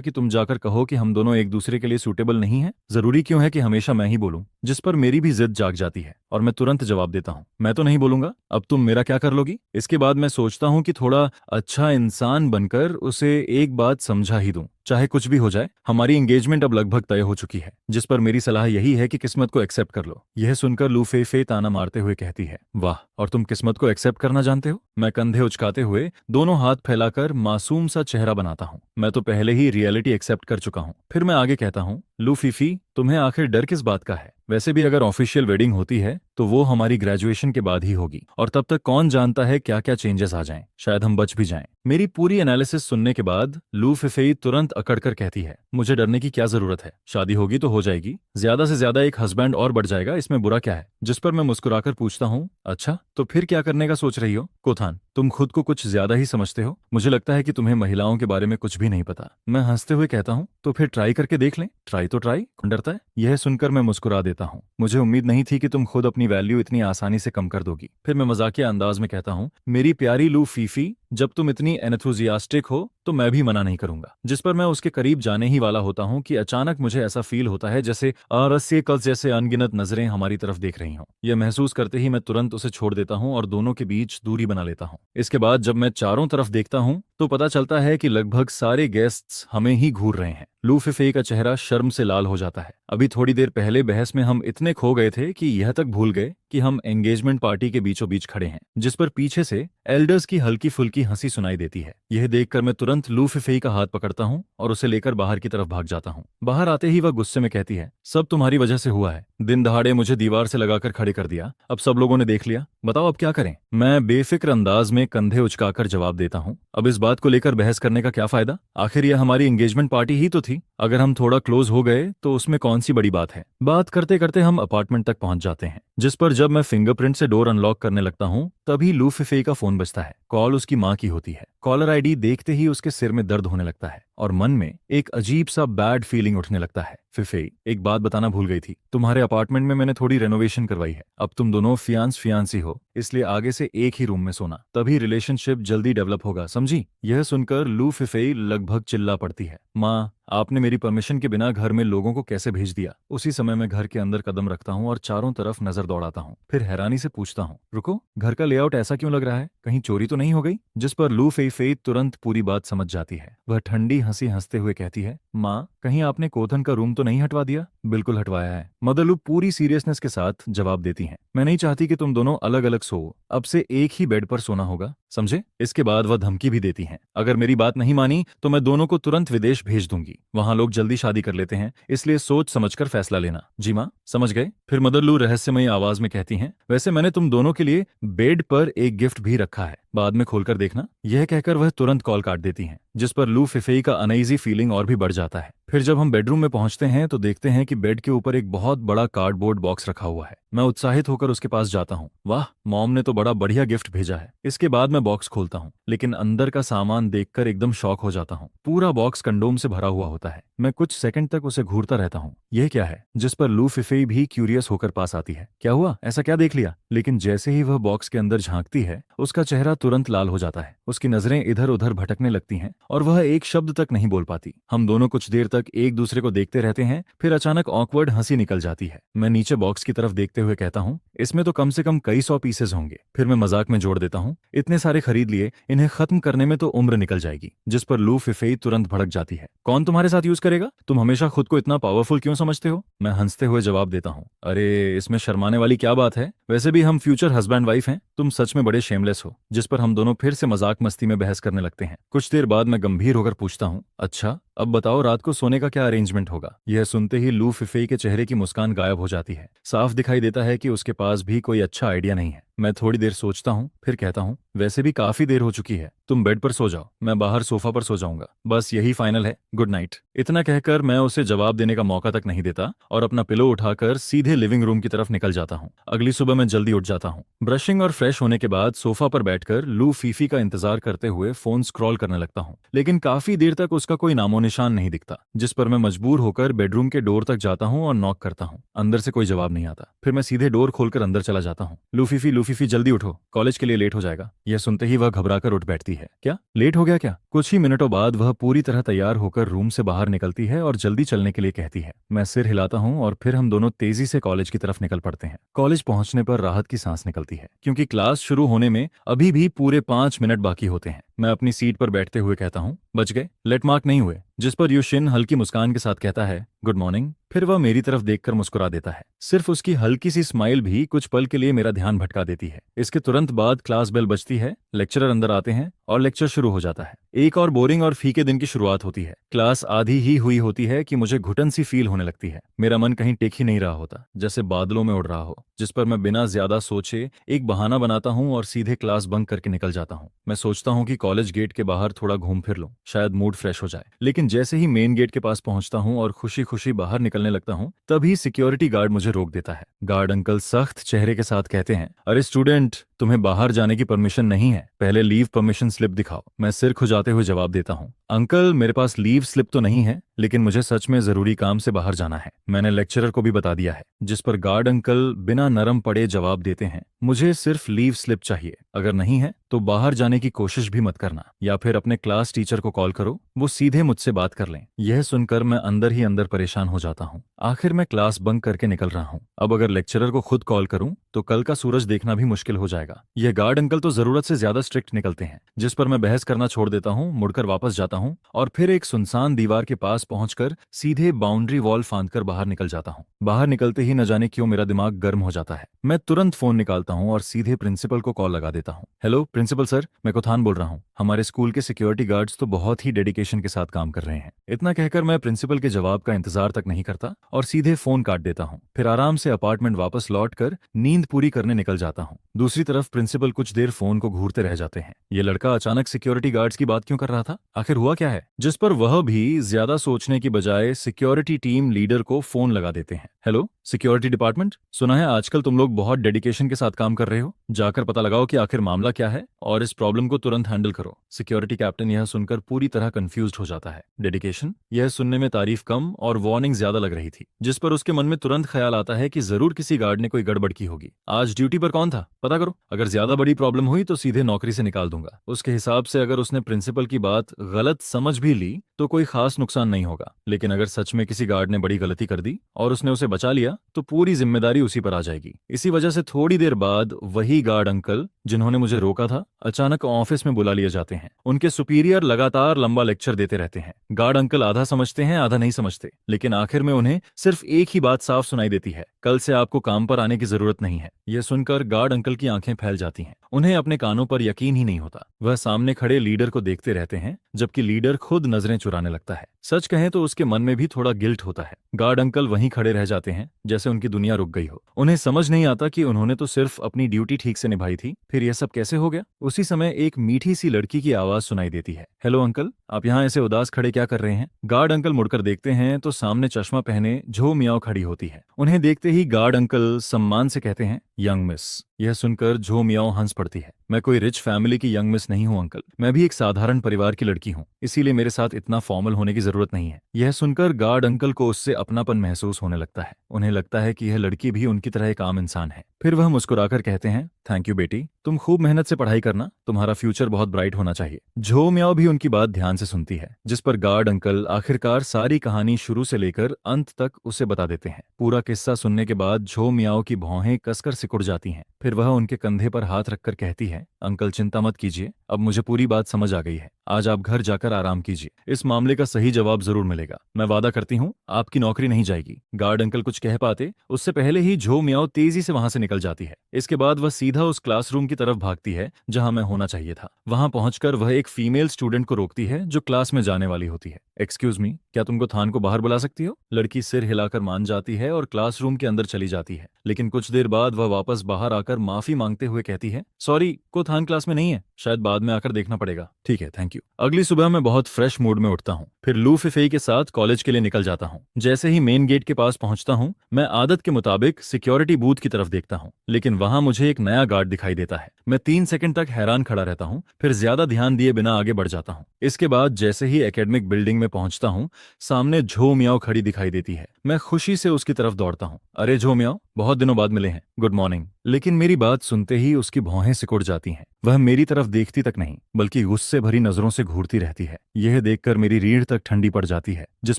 कि तुम जाकर कहो कि हम दोनों एक दूसरे के लिए सूटेबल नहीं है? जरूरी क्यों है कि हमेशा मैं ही बोलूं? जिस पर मेरी भी जिद जाग जाती है और मैं तुरंत जवाब देता हूं, मैं तो नहीं बोलूंगा, अब तुम मेरा क्या कर लोगी? इसके बाद मैं सोचता हूं कि थोड़ा अच्छा इंसान बनकर उसे एक बात समझा ही दूं। चाहे कुछ भी हो जाए, हमारी एंगेजमेंट अब लगभग तय हो चुकी है। जिस पर मेरी सलाह यही है कि किस्मत को एक्सेप्ट कर लो। यह सुनकर लू फे फे ताना मारते हुए कहती है, वाह, और तुम किस्मत को एक्सेप्ट करना जानते हो? मैं कंधे उचकाते हुए दोनों हाथ फैलाकर मासूम सा चेहरा बनाता हूँ। मैं तो पहले ही रियलिटी एक्सेप्ट कर चुका हूँ। फिर मैं आगे कहता हूँ, लू फीफी, तुम्हें आखिर डर किस बात का है? वैसे भी अगर ऑफिशियल वेडिंग होती है तो वो हमारी ग्रेजुएशन के बाद ही होगी और तब तक कौन जानता है क्या क्या चेंजेस आ जाएं, शायद हम बच भी जाएं। मेरी पूरी एनालिसिस सुनने के बाद लू फिफेई तुरंत अकड़कर कहती है, मुझे डरने की क्या जरूरत है? शादी होगी तो हो जाएगी, ज्यादा से ज्यादा एक हस्बैंड और बढ़ जाएगा, इसमें बुरा क्या है? जिस पर मैं मुस्कुराकर पूछता हूँ, अच्छा तो फिर क्या करने का सोच रही हो? कोथान, तुम खुद को कुछ ज्यादा ही समझते हो। मुझे लगता है कि तुम्हें महिलाओं के बारे में कुछ भी नहीं पता। मैं हंसते हुए कहता हूँ, तो फिर ट्राई करके देख लें। ट्राई तो ट्राई, कौन डरता है? यह सुनकर मैं मुस्कुरा देता हूँ। मुझे उम्मीद नहीं थी कि तुम खुद अपनी वैल्यू इतनी आसानी से कम कर दोगी। फिर मैं मजाकिया अंदाज में कहता हूँ, मेरी प्यारी लू फीफी, जब तुम इतनी एंथुजियास्टिक हो तो मैं भी मना नहीं करूंगा। जिस पर मैं उसके करीब जाने ही वाला होता हूँ कि अचानक मुझे ऐसा फील होता है जैसे अरस्य कल्स जैसे अनगिनत नजरें हमारी तरफ देख रही हों। यह महसूस करते ही मैं तुरंत उसे छोड़ देता हूँ और दोनों के बीच दूरी बना लेता हूँ। इसके बाद जब मैं चारों तरफ देखता हूँ तो पता चलता है कि लगभग सारे गेस्ट्स हमें ही घूर रहे हैं। लू फिफे का चेहरा शर्म से लाल हो जाता है। अभी थोड़ी देर पहले बहस में हम इतने खो गए थे कि यह तक भूल गए कि हम एंगेजमेंट पार्टी के बीचों बीच खड़े हैं। जिस पर पीछे से एल्डर्स की हल्की फुल्की हंसी सुनाई देती है। यह देखकर मैं तुरंत लू फिफे का हाथ पकड़ता हूँ और उसे लेकर बाहर की तरफ भाग जाता हूँ। बाहर आते ही वह गुस्से में कहती है, सब तुम्हारी वजह से हुआ है। दिन दहाड़े मुझे दीवार से लगाकर खड़े कर दिया, अब सब लोगों ने देख लिया, बताओ अब क्या करें? मैं बेफिक्र अंदाज में कंधे उचकाकर जवाब देता हूँ, अब इस बात को लेकर बहस करने का क्या फायदा? आखिर यह हमारी एंगेजमेंट पार्टी ही तो थी। अगर हम थोड़ा क्लोज हो गए तो उसमें कौन सी बड़ी बात है? बात करते करते हम अपार्टमेंट तक पहुंच जाते हैं। जिस पर जब मैं फिंगरप्रिंट से डोर अनलॉक करने लगता हूं तभी लू फिफे का फोन बजता है। कॉल उसकी मां की होती है। कॉलर आईडी देखते ही उसके सिर में दर्द होने लगता है और मन में एक अजीब सा बैड फीलिंग उठने लगता है। फिफे, एक बात बताना भूल गई थी, तुम्हारे अपार्टमेंट में मैंने थोड़ी रेनोवेशन करवाई है। अब तुम दोनों फियांसी हो, इसलिए आगे से एक ही रूम में सोना, तभी रिलेशनशिप जल्दी डेवलप होगा, समझी? यह सुनकर लू फिफे लगभग चिल्ला पड़ती है, माँ, आपने मेरी परमिशन के बिना घर में लोगों को कैसे भेज दिया? उसी समय मैं घर के अंदर कदम रखता हूँ और चारों तरफ नजर दौड़ाता हूँ। फिर हैरानी से पूछता हूँ, रुको, घर का लेआउट ऐसा क्यों लग रहा है? कहीं चोरी तो नहीं हो गई? जिस पर लू फेई तुरंत पूरी बात समझ जाती है। वह ठंडी हंसी हंसते हुए कहती है, माँ, कहीं आपने कोथन का रूम तो नहीं हटवा दिया? बिल्कुल हटवाया है, मदर लू पूरी सीरियसनेस के साथ जवाब देती हैं। मैं नहीं चाहती कि तुम दोनों अलग अलग सो, अब से एक ही बेड पर सोना होगा, समझे? इसके बाद वह धमकी भी देती हैं, अगर मेरी बात नहीं मानी तो मैं दोनों को तुरंत विदेश भेज दूंगी। वहां लोग जल्दी शादी कर लेते हैं, इसलिए सोच समझकर फैसला लेना। जी माँ, समझ गए? फिर मदर लू रहस्यमयी आवाज में कहती हैं, वैसे मैंने तुम दोनों के लिए बेड पर एक गिफ्ट भी रखा है, बाद में खोलकर देखना। यह कहकर वह तुरंत कॉल काट देती हैं, जिस पर लू फिफेई का अनईजी फीलिंग और भी बढ़ जाता है। फिर जब हम बेडरूम में पहुंचते हैं तो देखते हैं कि बेड के ऊपर एक बहुत बड़ा कार्डबोर्ड बॉक्स रखा हुआ है। मैं उत्साहित होकर उसके पास जाता हूँ, वाह, मॉम ने तो बड़ा बढ़िया गिफ्ट भेजा है। इसके बाद मैं बॉक्स खोलता हूँ, लेकिन अंदर का सामान देखकर एकदम शॉक हो जाता हूँ। पूरा बॉक्स कंडोम से भरा हुआ होता है। मैं कुछ सेकंड तक उसे घूरता रहता हूँ, यह क्या है? जिस पर लू फिफेई भी क्यूरियस होकर पास आती है, क्या हुआ, ऐसा क्या देख लिया? लेकिन जैसे ही वह बॉक्स के अंदर झांकती है उसका चेहरा तुरंत लाल हो जाता है, उसकी नजरें इधर उधर भटकने लगती हैं और वह एक शब्द तक नहीं बोल पाती। हम दोनों कुछ देर तक एक दूसरे को देखते रहते हैं, फिर अचानक ऑकवर्ड हंसी निकल जाती है। मैं नीचे बॉक्स की तरफ देखते हुए कहता हूँ, इसमें तो कम से कम कई 100 पीसेज होंगे। फिर मैं मजाक में जोड़ देता हूँ, इतने सारे खरीद लिए, इन्हें खत्म करने में तो उम्र निकल जाएगी। जिस पर लू फिफेई तुरंत भड़क जाती है, कौन तुम्हारे साथ यूज करेगा? तुम हमेशा खुद को इतना पावरफुल क्यों समझते हो? मैं हंसते हुए जवाब देता हूँ, अरे इसमें शर्माने वाली क्या बात है, वैसे भी हम फ्यूचर हस्बैंड वाइफ हैं, तुम सच में बड़े शेमलेस हो। जिस पर हम दोनों फिर से मजाक मस्ती में बहस करने लगते हैं। कुछ देर बाद मैं गंभीर होकर पूछता हूँ, अच्छा अब बताओ रात को सोने का क्या अरेंजमेंट होगा? यह सुनते ही लू फिफेई के चेहरे की मुस्कान गायब हो जाती है। साफ दिखाई देता है कि उसके पास भी कोई अच्छा आइडिया नहीं है। मैं थोड़ी देर सोचता हूँ, फिर कहता हूँ, वैसे भी काफी देर हो चुकी है, तुम बेड पर सो जाओ, मैं बाहर सोफा पर सो जाऊंगा, बस यही फाइनल है, गुड नाइट। इतना कहकर मैं उसे जवाब देने का मौका तक नहीं देता और अपना पिलो उठाकर सीधे लिविंग रूम की तरफ निकल जाता हूँ। अगली सुबह मैं जल्दी उठ जाता हूँ। ब्रशिंग और फ्रेश होने के बाद सोफा पर बैठकर लू फीफी का इंतजार करते हुए फोन स्क्रॉल करने लगता हूँ, लेकिन काफी देर तक उसका कोई नामो निशान नहीं दिखता, जिस पर मैं मजबूर होकर बेडरूम के डोर तक जाता हूँ और नॉक करता हूँ। अंदर से कोई जवाब नहीं आता। फिर मैं सीधे डोर खोलकर अंदर चला जाता हूँ। लू फीफी जल्दी उठो, कॉलेज के लिए लेट हो जाएगा। यह सुनते ही वह घबराकर उठ बैठती है। क्या लेट हो गया क्या? कुछ ही मिनटों बाद वह पूरी तरह तैयार होकर रूम से बाहर निकलती है और जल्दी चलने के लिए कहती है। मैं सिर हिलाता हूँ और फिर हम दोनों तेजी से कॉलेज की तरफ निकल पड़ते हैं। कॉलेज पहुंचने पर राहत की सांस निकलती है, क्योंकि क्लास शुरू होने में अभी भी पूरे 5 मिनट बाकी होते हैं। मैं अपनी सीट पर बैठते हुए कहता हूँ, बच गए, लेट मार्क नहीं हुए। जिस पर युशिन हल्की मुस्कान के साथ कहता है, गुड मॉर्निंग। फिर वह मेरी तरफ देखकर मुस्कुरा देता है। सिर्फ उसकी हल्की सी स्माइल भी कुछ पल के लिए मेरा ध्यान भटका देती है। इसके तुरंत बाद क्लास बेल बजती है, लेक्चरर अंदर आते हैं और लेक्चर शुरू हो जाता है। एक और बोरिंग और फीके दिन की शुरुआत होती है। क्लास आधी ही हुई होती है कि मुझे घुटन सी फील होने लगती है। मेरा मन कहीं टेक ही नहीं रहा होता, जैसे बादलों में उड़ रहा हो, जिस पर मैं बिना ज्यादा सोचे एक बहाना बनाता हूँ और सीधे क्लास बंक करके निकल जाता हूँ। मैं सोचता हूँ कि कॉलेज गेट के बाहर थोड़ा घूम फिर लूं, शायद मूड फ्रेश हो जाए। लेकिन जैसे ही मेन गेट के पास पहुंचता हूँ और खुशी खुशी बाहर निकलने लगता हूँ, तभी सिक्योरिटी गार्ड मुझे रोक देता है। गार्ड अंकल सख्त चेहरे के साथ कहते हैं, अरे स्टूडेंट, तुम्हें बाहर जाने की परमिशन नहीं है, पहले लीव परमिशन स्लिप दिखाओ। मैं सिर खुजाते हुए जवाब देता हूँ, अंकल मेरे पास लीव स्लिप तो नहीं है, लेकिन मुझे सच में जरूरी काम से बाहर जाना है, मैंने लेक्चरर को भी बता दिया है। जिस पर गार्ड अंकल बिना नरम पड़े जवाब देते हैं, मुझे सिर्फ लीव स्लिप चाहिए, अगर नहीं है तो बाहर जाने की कोशिश भी मत करना, या फिर अपने क्लास टीचर को कॉल करो, वो सीधे मुझसे बात कर लें। यह सुनकर मैं अंदर ही अंदर परेशान हो जाता हूँ। आखिर मैं क्लास बंक करके निकल रहा हूँ। अब अगर लेक्चरर को खुद कॉल करूं तो कल का सूरज देखना भी मुश्किल हो जाएगा। यह गार्ड अंकल तो जरूरत से ज्यादा स्ट्रिक्ट निकलते हैं, जिस पर मैं बहस करना छोड़ देता हूँ, मुड़कर वापस जाता हूँ और फिर एक सुनसान दीवार के पास पहुंचकर सीधे बाउंड्री वॉल फांदकर बाहर निकल जाता हूँ। बाहर निकलते ही न जाने क्यों मेरा दिमाग गर्म हो जाता है। मैं तुरंत फोन निकालता हूँ और सीधे प्रिंसिपल को कॉल लगा देता हूँ। हेलो प्रिंसिपल सर, मैं कोथान बोल रहा हूँ। हमारे स्कूल के सिक्योरिटी गार्ड्स तो बहुत ही डेडिकेशन के साथ काम कर रहे हैं। इतना कहकर मैं प्रिंसिपल के जवाब का इंतजार तक नहीं करता और सीधे फोन काट देता हूँ। फिर आराम से अपार्टमेंट वापस लौटकर नींद पूरी करने निकल जाता हूँ। दूसरी तरफ प्रिंसिपल कुछ देर फोन को घूरते रह जाते हैं। ये लड़का अचानक सिक्योरिटी गार्ड्स की बात क्यों कर रहा था? आखिर हुआ क्या है? जिस पर वह भी ज्यादा सोचने की बजाय सिक्योरिटी टीम लीडर को फोन लगा देते हैं। हेलो सिक्योरिटी डिपार्टमेंट, सुना है आजकल तुम लोग बहुत डेडिकेशन के साथ काम कर रहे हो, जाकर पता लगाओ कि आखिर मामला क्या है और इस प्रॉब्लम को तुरंत हैंडल करो। सिक्योरिटी कैप्टन यह सुनकर पूरी तरह कंफ्यूज्ड हो जाता है। डेडिकेशन, यह सुनने में तारीफ कम और वार्निंग ज्यादा लग रही थी, जिस पर उसके मन में तुरंत ख्याल आता है कि जरूर किसी गार्ड ने कोई गड़बड़ की होगी। आज ड्यूटी पर कौन था पता करो, अगर ज्यादा बड़ी प्रॉब्लम हुई तो सीधे नौकरी से निकाल दूंगा। उसके हिसाब से अगर उसने प्रिंसिपल की बात गलत समझ भी ली तो कोई खास नुकसान नहीं होगा, लेकिन अगर सच में किसी गार्ड ने बड़ी गलती कर दी और उसने उसे बचा लिया तो पूरी जिम्मेदारी उसी पर आ जाएगी। इसी वजह से थोड़ी देर बाद वही गार्ड अंकल जिन्होंने मुझे रोका था अचानक ऑफिस में बुला लिए जाते हैं। उनके सुपीरियर लगातार लंबा लेक्चर देते रहते हैं। गार्ड अंकल आधा समझते हैं आधा नहीं समझते, लेकिन आखिर में उन्हें सिर्फ एक ही बात साफ सुनाई देती है, कल से आपको काम पर आने की जरूरत नहीं है। यह सुनकर गार्ड अंकल की आंखें फैल जाती हैं। उन्हें अपने कानों पर यकीन ही नहीं होता। वह सामने खड़े लीडर को देखते रहते हैं, जबकि लीडर खुद नजरें चुराने लगता है। सच कहें तो उसके मन में भी थोड़ा गिल्ट होता है। गार्ड अंकल वहीं खड़े रह जाते हैं जैसे उनकी दुनिया रुक गई हो। उन्हें समझ नहीं आता कि उन्होंने तो सिर्फ अपनी ड्यूटी ठीक से निभाई थी, फिर यह सब कैसे हो गया। उसी समय एक मीठी सी लड़की की आवाज सुनाई देती है, हेलो अंकल, आप यहाँ ऐसे उदास खड़े क्या कर रहे हैं? गार्ड अंकल मुड़कर देखते हैं तो सामने चश्मा पहने झो मियाओ खड़ी होती है। उन्हें देखते ही गार्ड अंकल सम्मान से कहते हैं, यंग मिस। यह सुनकर झो मियाओ हंस पड़ती है। मैं कोई रिच फैमिली की यंग मिस नहीं हूं अंकल, मैं भी एक साधारण परिवार की लड़की हूं, इसीलिए मेरे साथ इतना फॉर्मल होने की जरूरत नहीं है। यह सुनकर गार्ड अंकल को उससे अपनापन महसूस होने लगता है। उन्हें लगता है कि यह लड़की भी उनकी तरह एक आम इंसान है। फिर वह मुस्कुराकर कहते हैं, थैंक यू बेटी, तुम खूब मेहनत से पढ़ाई करना, तुम्हारा फ्यूचर बहुत ब्राइट होना चाहिए। झो मियाओ भी उनकी बात ध्यान से सुनती है, जिस पर गार्ड अंकल आखिरकार सारी कहानी शुरू से लेकर अंत तक उसे बता देते हैं। पूरा किस्सा सुनने के बाद झो मियाओ की भौहें कसकर सिकुड़ जाती हैं। फिर वह उनके कंधे पर हाथ रखकर कहती है, अंकल चिंता मत कीजिए, अब मुझे पूरी बात समझ आ गई है। आज आप घर जाकर आराम कीजिए, इस मामले का सही जवाब जरूर मिलेगा। मैं वादा करती हूँ आपकी नौकरी नहीं जाएगी। गार्ड अंकल कुछ कह पाते उससे पहले ही झो मियाओ तेजी से वहां से निकल जाती है। इसके बाद वह सीधा उस क्लासरूम की तरफ भागती है जहां मैं होना चाहिए था। वहां पहुंचकर वह एक फीमेल स्टूडेंट को रोकती है जो क्लास में जाने वाली होती है। एक्सक्यूज मी, क्या तुमको थान को बाहर बुला सकती हो? लड़की सिर हिलाकर मान जाती है और क्लासरूम के अंदर चली जाती है, लेकिन कुछ देर बाद वह वापस बाहर आकर माफी मांगते हुए कहती है, सॉरी, को थान क्लास में नहीं है, शायद बाद में आकर देखना पड़ेगा। ठीक है, थैंक यू। अगली सुबह मैं बहुत फ्रेश मूड में उठता हूँ, फिर लू फिफेई के साथ कॉलेज के लिए निकल जाता हूँ। जैसे ही मेन गेट के पास पहुंचता हूँ, मैं आदत के मुताबिक सिक्योरिटी बूथ की तरफ देखता हूँ, लेकिन वहां मुझे एक नया गार्ड दिखाई देता है। मैं 3 सेकंड तक हैरान खड़ा रहता हूँ, फिर ज्यादा ध्यान दिए बिना आगे बढ़ जाता हूँ। इसके बाद जैसे ही एकेडमिक बिल्डिंग में पहुंचता हूँ, सामने झो मियाओ खड़ी दिखाई देती है। मैं खुशी से उसकी तरफ दौड़ता हूँ। अरे झो मियाओ, बहुत दिनों बाद मिले हैं, गुड मॉर्निंग। लेकिन मेरी बात सुनते ही उसकी भौहें सिकुड़ जाती हैं। वह मेरी तरफ देखती तक नहीं, बल्कि गुस्से भरी नजरों से घूरती रहती है। यह देखकर मेरी रीढ़ तक ठंडी पड़ जाती है, जिस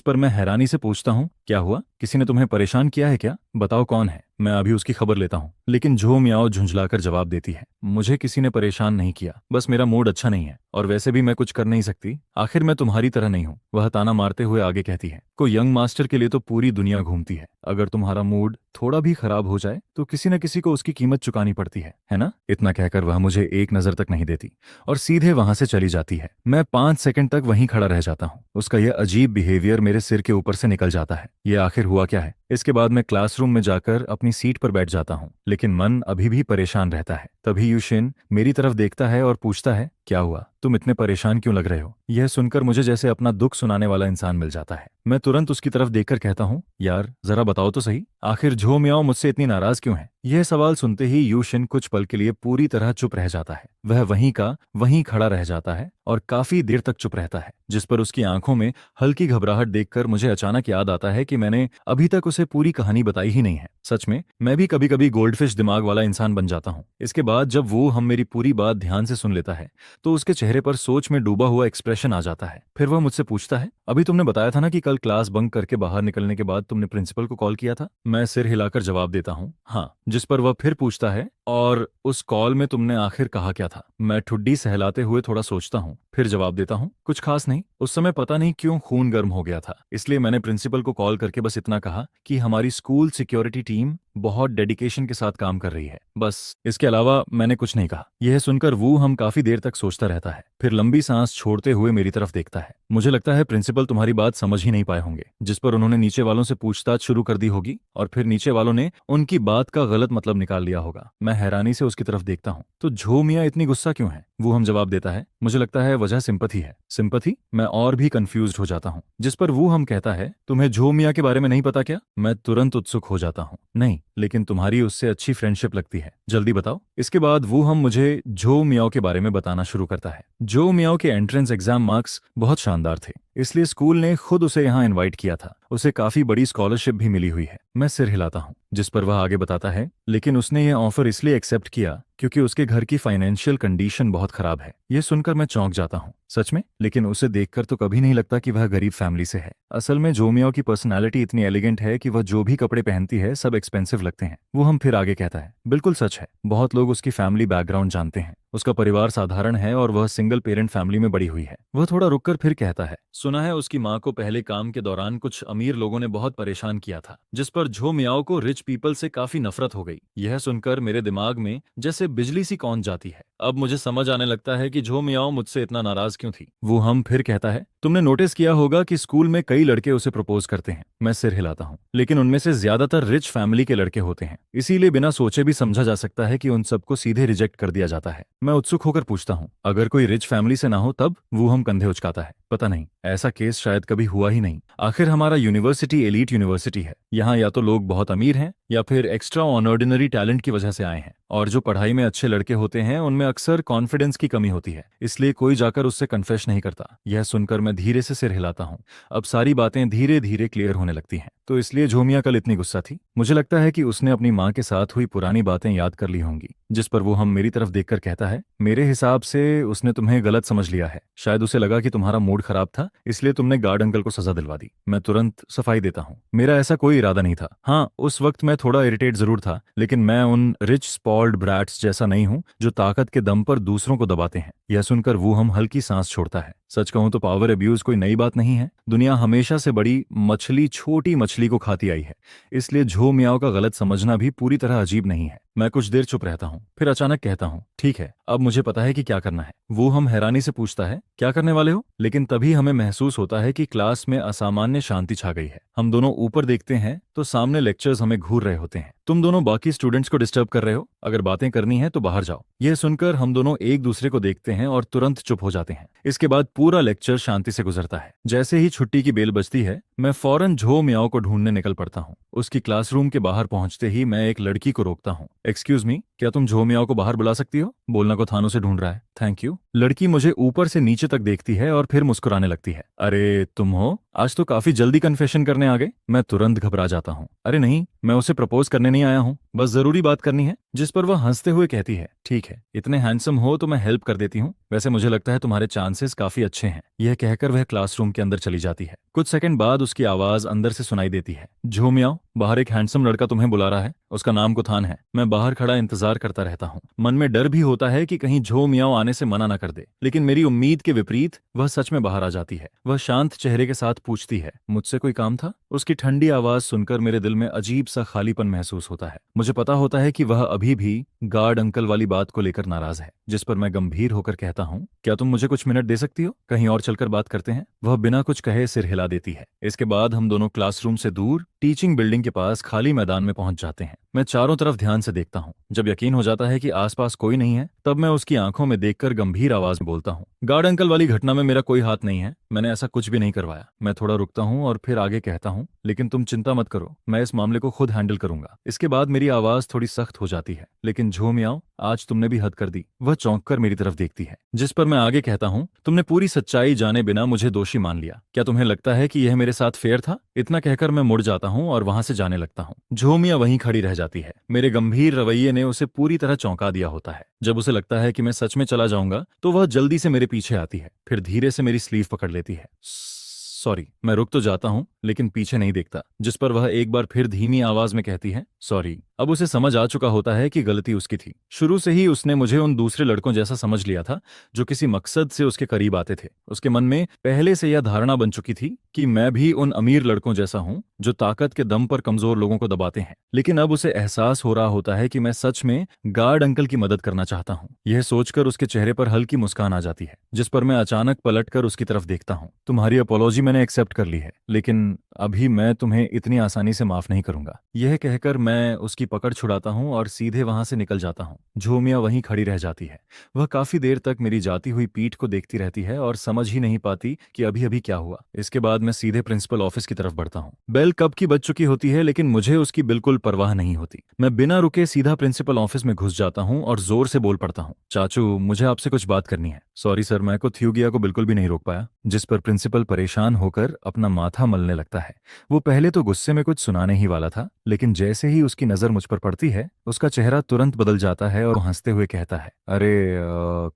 पर मैं हैरानी से पूछता हूँ, क्या हुआ? किसी ने तुम्हें परेशान किया है क्या? बताओ कौन है, मैं अभी उसकी खबर लेता हूँ। लेकिन झो मियाओ झुंझलाकर जवाब देती है, मुझे किसी ने परेशान नहीं किया, बस मेरा मूड अच्छा नहीं है, और वैसे भी मैं कुछ कर नहीं सकती, आखिर मैं तुम्हारी तरह नहीं हूँ। वह ताना मारते हुए आगे कहती है, को यंग मास्टर के लिए तो पूरी दुनिया घूमती है, अगर तुम्हारा मूड थोड़ा भी खराब हो जाए तो किसी न किसी को उसकी कीमत चुकानी पड़ती है ना? इतना कहकर वह मुझे एक नजर तक नहीं देती और सीधे वहां से चली जाती है। मैं 5 सेकंड तक वहीं खड़ा रह जाता हूँ। उसका यह अजीब बिहेवियर मेरे सिर के ऊपर से निकल जाता है। ये आखिर हुआ क्या है? इसके बाद मैं क्लासरूम में जाकर अपनी सीट पर बैठ जाता हूँ, लेकिन मन अभी भी परेशान रहता है। तभी यूशिन मेरी तरफ देखता है और पूछता है, क्या हुआ? तुम इतने परेशान क्यों लग रहे हो? यह सुनकर मुझे जैसे अपना दुख सुनाने वाला इंसान मिल जाता है। मैं तुरंत उसकी तरफ देखकर कहता हूँ, यार जरा बताओ तो सही, आखिर झो मियाओ मुझसे इतनी नाराज क्यों है? यह सवाल सुनते ही यूशिन कुछ पल के लिए पूरी तरह चुप रह जाता है। वह वहीं का वहीं खड़ा रह जाता है और काफी देर तक चुप रहता है, जिस पर उसकी आंखों में हल्की घबराहट देखकर मुझे अचानक याद आता है कि मैंने अभी तक उसे पूरी कहानी बताई ही नहीं है। सच में मैं भी कभी कभी गोल्डफिश दिमाग वाला इंसान बन जाता हूँ। इसके बाद जब वो हम मेरी पूरी बात ध्यान से सुन लेता है तो उसके चेहरे पर सोच में डूबा हुआ एक्सप्रेशन आ जाता है। फिर वह मुझसे पूछता है, अभी तुमने बताया था ना कि कल क्लास बंक करके बाहर निकलने के बाद तुमने प्रिंसिपल को कॉल किया था? मैं सिर हिलाकर जवाब देता हूँ, हाँ। जिस पर वह फिर पूछता है, और उस कॉल में तुमने आखिर कहा क्या था? मैं ठुड्डी सहलाते हुए थोड़ा सोचता हूँ, फिर जवाब देता हूँ, कुछ खास नहीं। उस समय पता नहीं क्यों खून गर्म हो गया था, इसलिए मैंने प्रिंसिपल को कॉल करके बस इतना कहा कि हमारी स्कूल सिक्योरिटी टीम बहुत डेडिकेशन के साथ काम कर रही है, बस। इसके अलावा मैंने कुछ नहीं कहा। यह सुनकर वो हम काफी देर तक सोचता रहता है, फिर लंबी सांस छोड़ते हुए मेरी तरफ देखता है। मुझे लगता है प्रिंसिपल तुम्हारी बात समझ ही नहीं पाए होंगे, जिस पर उन्होंने नीचे वालों से पूछताछ शुरू कर दी होगी और फिर नीचे वालों ने उनकी बात का गलत मतलब निकाल लिया होगा। मैं हैरानी से उसकी तरफ देखता हूँ, तो झो मियां इतनी गुस्सा क्यों है? वो हम जवाब देता है, मुझे लगता है वजह सिंपथी है। सिंपथी? मैं और भी कंफ्यूज्ड हो जाता हूँ, जिस पर वो हम कहता है, तुम्हें झो मियां के बारे में नहीं पता क्या? मैं तुरंत उत्सुक हो जाता हूँ, नहीं, लेकिन तुम्हारी उससे अच्छी फ्रेंडशिप लगती है, जल्दी बताओ। इसके बाद वो हम मुझे झो मियाओ के बारे में बताना शुरू करता है। झो मियाओ के एंट्रेंस एग्जाम मार्क्स बहुत शानदार थे, इसलिए स्कूल ने खुद उसे यहाँ इनवाइट किया था। उसे काफी बड़ी स्कॉलरशिप भी मिली हुई है। मैं सिर हिलाता हूँ, जिस पर वह आगे बताता है, लेकिन उसने यह ऑफर इसलिए एक्सेप्ट किया क्योंकि उसके घर की फाइनेंशियल कंडीशन बहुत खराब है। यह सुनकर मैं चौंक जाता हूँ। सच में? लेकिन उसे देखकर तो कभी नहीं लगता कि वह गरीब फैमिली से है। असल में झो मियाओ की पर्सनालिटी इतनी एलिगेंट है कि वह जो भी कपड़े पहनती है सब एक्सपेंसिव लगते हैं। वो हम फिर आगे कहता है, बिल्कुल सच है, बहुत लोग उसकी फैमिली बैकग्राउंड जानते हैं। उसका परिवार साधारण है और वह सिंगल पेरेंट फैमिली में बड़ी हुई है। वह थोड़ा रुककर फिर कहता है, सुना है उसकी माँ को पहले काम के दौरान कुछ अमीर लोगों ने बहुत परेशान किया था, जिस पर झो मियाओ को रिच पीपल से काफी नफरत हो गई। यह सुनकर मेरे दिमाग में जैसे बिजली सी कौन जाती है। अब मुझे समझ आने लगता है कि झो मियाओ मुझसे इतना नाराज क्यों थी। वो हम फिर कहता है, तुमने नोटिस किया होगा कि स्कूल में कई लड़के उसे प्रपोज करते हैं। मैं सिर हिलाता हूँ, लेकिन उनमें से ज्यादातर रिच फैमिली के लड़के होते हैं, इसीलिए बिना सोचे भी समझा जा सकता है कि उन सबको सीधे रिजेक्ट कर दिया जाता है। मैं उत्सुक होकर पूछता हूँ, अगर कोई रिच फैमिली से ना हो तब? वो हम कंधे उचकाता है, पता नहीं, ऐसा केस शायद कभी हुआ ही नहीं। आखिर हमारा यूनिवर्सिटी एलीट यूनिवर्सिटी है। यहाँ या तो लोग बहुत अमीर हैं या फिर एक्स्ट्रा ऑर्डिनरी टैलेंट की वजह से आए हैं, और जो पढ़ाई में अच्छे लड़के होते हैं उनमें अक्सर कॉन्फिडेंस की कमी होती है, इसलिए कोई जाकर उससे कन्फेस नहीं करता। यह सुनकर मैं धीरे से सिर हिलाता हूँ। अब सारी बातें धीरे धीरे क्लियर होने लगती हैं। तो इसलिए झो मियां कल इतनी गुस्सा थी। मुझे लगता है कि उसने अपनी माँ के साथ हुई पुरानी बातें याद कर ली होंगी, जिस पर वो हम मेरी तरफ देखकर कहता है, मेरे हिसाब से उसने तुम्हें गलत समझ लिया है। शायद उसे लगा कि तुम्हारा मूड खराब था, इसलिए तुमने गार्ड अंकल को सजा दिलवा दी। मैं तुरंत सफाई देता हूँ, मेरा ऐसा कोई इरादा नहीं था। हाँ, उस वक्त मैं थोड़ा इरिटेट जरूर था, लेकिन मैं उन रिच स्पॉट स्पॉइल्ड ब्रैट्स जैसा नहीं हूं जो ताकत के दम पर दूसरों को दबाते हैं। यह सुनकर वो हम हल्की सांस छोड़ता है। सच कहूं तो पावर अब्यूज कोई नई बात नहीं है। दुनिया हमेशा से बड़ी मछली छोटी मछली को खाती आई है, इसलिए झो मियाओ का गलत समझना भी पूरी तरह अजीब नहीं है। मैं कुछ देर चुप रहता हूँ, फिर अचानक कहता हूँ, ठीक है, अब मुझे पता है कि क्या करना है। वो हम हैरानी से पूछता है, क्या करने वाले हो? लेकिन तभी हमें महसूस होता है कि क्लास में असामान्य शांति छा गई है। हम दोनों ऊपर देखते हैं तो सामने लेक्चर्स हमें घूर रहे होते हैं। तुम दोनों बाकी स्टूडेंट्स को डिस्टर्ब कर रहे हो, अगर बातें करनी है तो बाहर जाओ। यह सुनकर हम दोनों एक दूसरे को देखते हैं और तुरंत चुप हो जाते हैं। इसके बाद पूरा लेक्चर शांति से गुजरता है। जैसे ही छुट्टी की बेल बजती है, मैं फौरन झो मियाओ को ढूंढने निकल पड़ता हूँ। उसकी क्लासरूम के बाहर पहुंचते ही मैं एक लड़की को रोकता हूँ। एक्सक्यूज मी, क्या तुम झो मियाओ को बाहर बुला सकती हो? बोलना को थानों से ढूंढ रहा है। Thank you. लड़की मुझे ऊपर से नीचे तक देखती है और फिर मुस्कुराने लगती है। अरे तुम हो, आज तो काफी जल्दी कन्फेशन करने आ गए। मैं तुरंत घबरा जाता हूँ। अरे नहीं, मैं उसे प्रपोज करने नहीं आया हूँ, बस जरूरी बात करनी है। जिस पर वह हंसते हुए कहती है, ठीक है, इतने हैंडसम हो तो मैं हेल्प कर देती हूँ। वैसे मुझे लगता है तुम्हारे चांसेस काफी अच्छे हैं। यह कहकर वह क्लासरूम के अंदर चली जाती है। कुछ सेकंड बाद उसकी आवाज अंदर से सुनाई देती है, झो मियाओ, बाहर एक हैंडसम लड़का तुम्हें बुला रहा है। उसका नाम कुथान है। मैं बाहर खड़ा इंतजार करता रहता हूँ। मन में डर भी होता है कि कहीं झो मियाओ आने से मना न कर दे, लेकिन मेरी उम्मीद के विपरीत वह सच में बाहर आ जाती है। वह शांत चेहरे के साथ पूछती है, मुझसे कोई काम था? उसकी ठंडी आवाज सुनकर मेरे दिल में अजीब सा खालीपन महसूस होता है। मुझे पता होता है कि वह अभी भी गार्ड अंकल वाली बात को लेकर नाराज है। जिस पर मैं गंभीर होकर कहता हूँ, क्या तुम मुझे कुछ मिनट दे सकती हो? कहीं और चलकर बात करते हैं। वह बिना कुछ कहे सिर हिला देती है। इसके बाद हम दोनों क्लासरूम से दूर टीचिंग बिल्डिंग के पास खाली मैदान में पहुंच जाते हैं। मैं चारों तरफ ध्यान से देखता हूँ। जब यकीन हो जाता है कि आसपास कोई नहीं है, तब मैं उसकी आंखों में देखकर गंभीर आवाज में बोलता हूँ, गार्ड अंकल वाली घटना में मेरा कोई हाथ नहीं है। मैंने ऐसा कुछ भी नहीं करवाया। मैं थोड़ा रुकता हूँ और फिर आगे कहता हूँ, लेकिन तुम चिंता मत करो, मैं इस मामले को खुद हैंडल करूंगा। इसके बाद मेरी आवाज थोड़ी सख्त हो जाती है, लेकिन झो मियाओ, आज तुमने भी हद कर दी। वह चौंक कर मेरी तरफ देखती है। जिस पर मैं आगे कहता हूँ, तुमने पूरी सच्चाई जाने बिना मुझे दोषी मान लिया। क्या तुम्हें लगता है कि यह मेरे साथ फेयर था? इतना कहकर मैं मुड़ जाता हूँ और वहां से जाने लगता हूँ। झो मियां वहीं खड़ी रह जाती है। मेरे गंभीर रवैये ने उसे पूरी तरह चौंका दिया होता है। जब उसे लगता है कि मैं सच में चला जाऊंगा, तो वह जल्दी से मेरे पीछे आती है, फिर धीरे से मेरी स्लीव पकड़ लेती है। सॉरी। मैं रुक तो जाता हूँ, लेकिन पीछे नहीं देखता। जिस पर वह एक बार फिर धीमी आवाज में कहती है, सॉरी। अब उसे समझ आ चुका होता है कि गलती उसकी थी। शुरू से ही उसने मुझे उन दूसरे लड़कों जैसा समझ लिया था जो किसी मकसद से उसके करीब आते थे। उसके मन में पहले से यह धारणा बन चुकी थी कि मैं भी उन अमीर लड़कों जैसा हूं जो ताकत के दम पर कमजोर लोगों को दबाते हैं। लेकिन अब उसे एहसास हो रहा होता है कि मैं सच में गार्ड अंकल की मदद करना चाहता हूं। यह सोचकर उसके चेहरे पर हल्की मुस्कान आ जाती है, जिस पर मैं अचानक पलटकर उसकी तरफ देखता हूं। तुम्हारी अपॉलॉजी मैंने एक्सेप्ट कर ली है, लेकिन अभी मैं तुम्हें इतनी आसानी से माफ नहीं करूंगा। यह कहकर मैं उसकी पकड़ छुड़ाता हूं और सीधे वहां से निकल जाता हूं। झो मियां वहीं खड़ी रह जाती है। वह काफी देर तक मेरी जाती हुई पीठ को देखती रहती है और समझ ही नहीं पाती कि अभी अभी क्या हुआ। इसके बाद मैं सीधे प्रिंसिपल ऑफिस की तरफ बढ़ता हूं। बेल कब की बज चुकी होती है, लेकिन मुझे उसकी बिल्कुल परवाह नहीं होती। मैं बिना रुके सीधा प्रिंसिपल ऑफिस में घुस जाता हूं और जोर से बोल पड़ता हूं, चाचू, मुझे आपसे कुछ बात करनी है। सॉरी सर, मैं को थ्यूगिया को बिल्कुल भी नहीं रोक पाया। जिस पर प्रिंसिपल परेशान होकर अपना माथा मलने लगता है। वो पहले तो गुस्से में कुछ सुनाने ही वाला था, लेकिन जैसे ही उसकी नजर मुझ पर पड़ती है, उसका चेहरा तुरंत बदल जाता है और हंसते हुए कहता है, अरे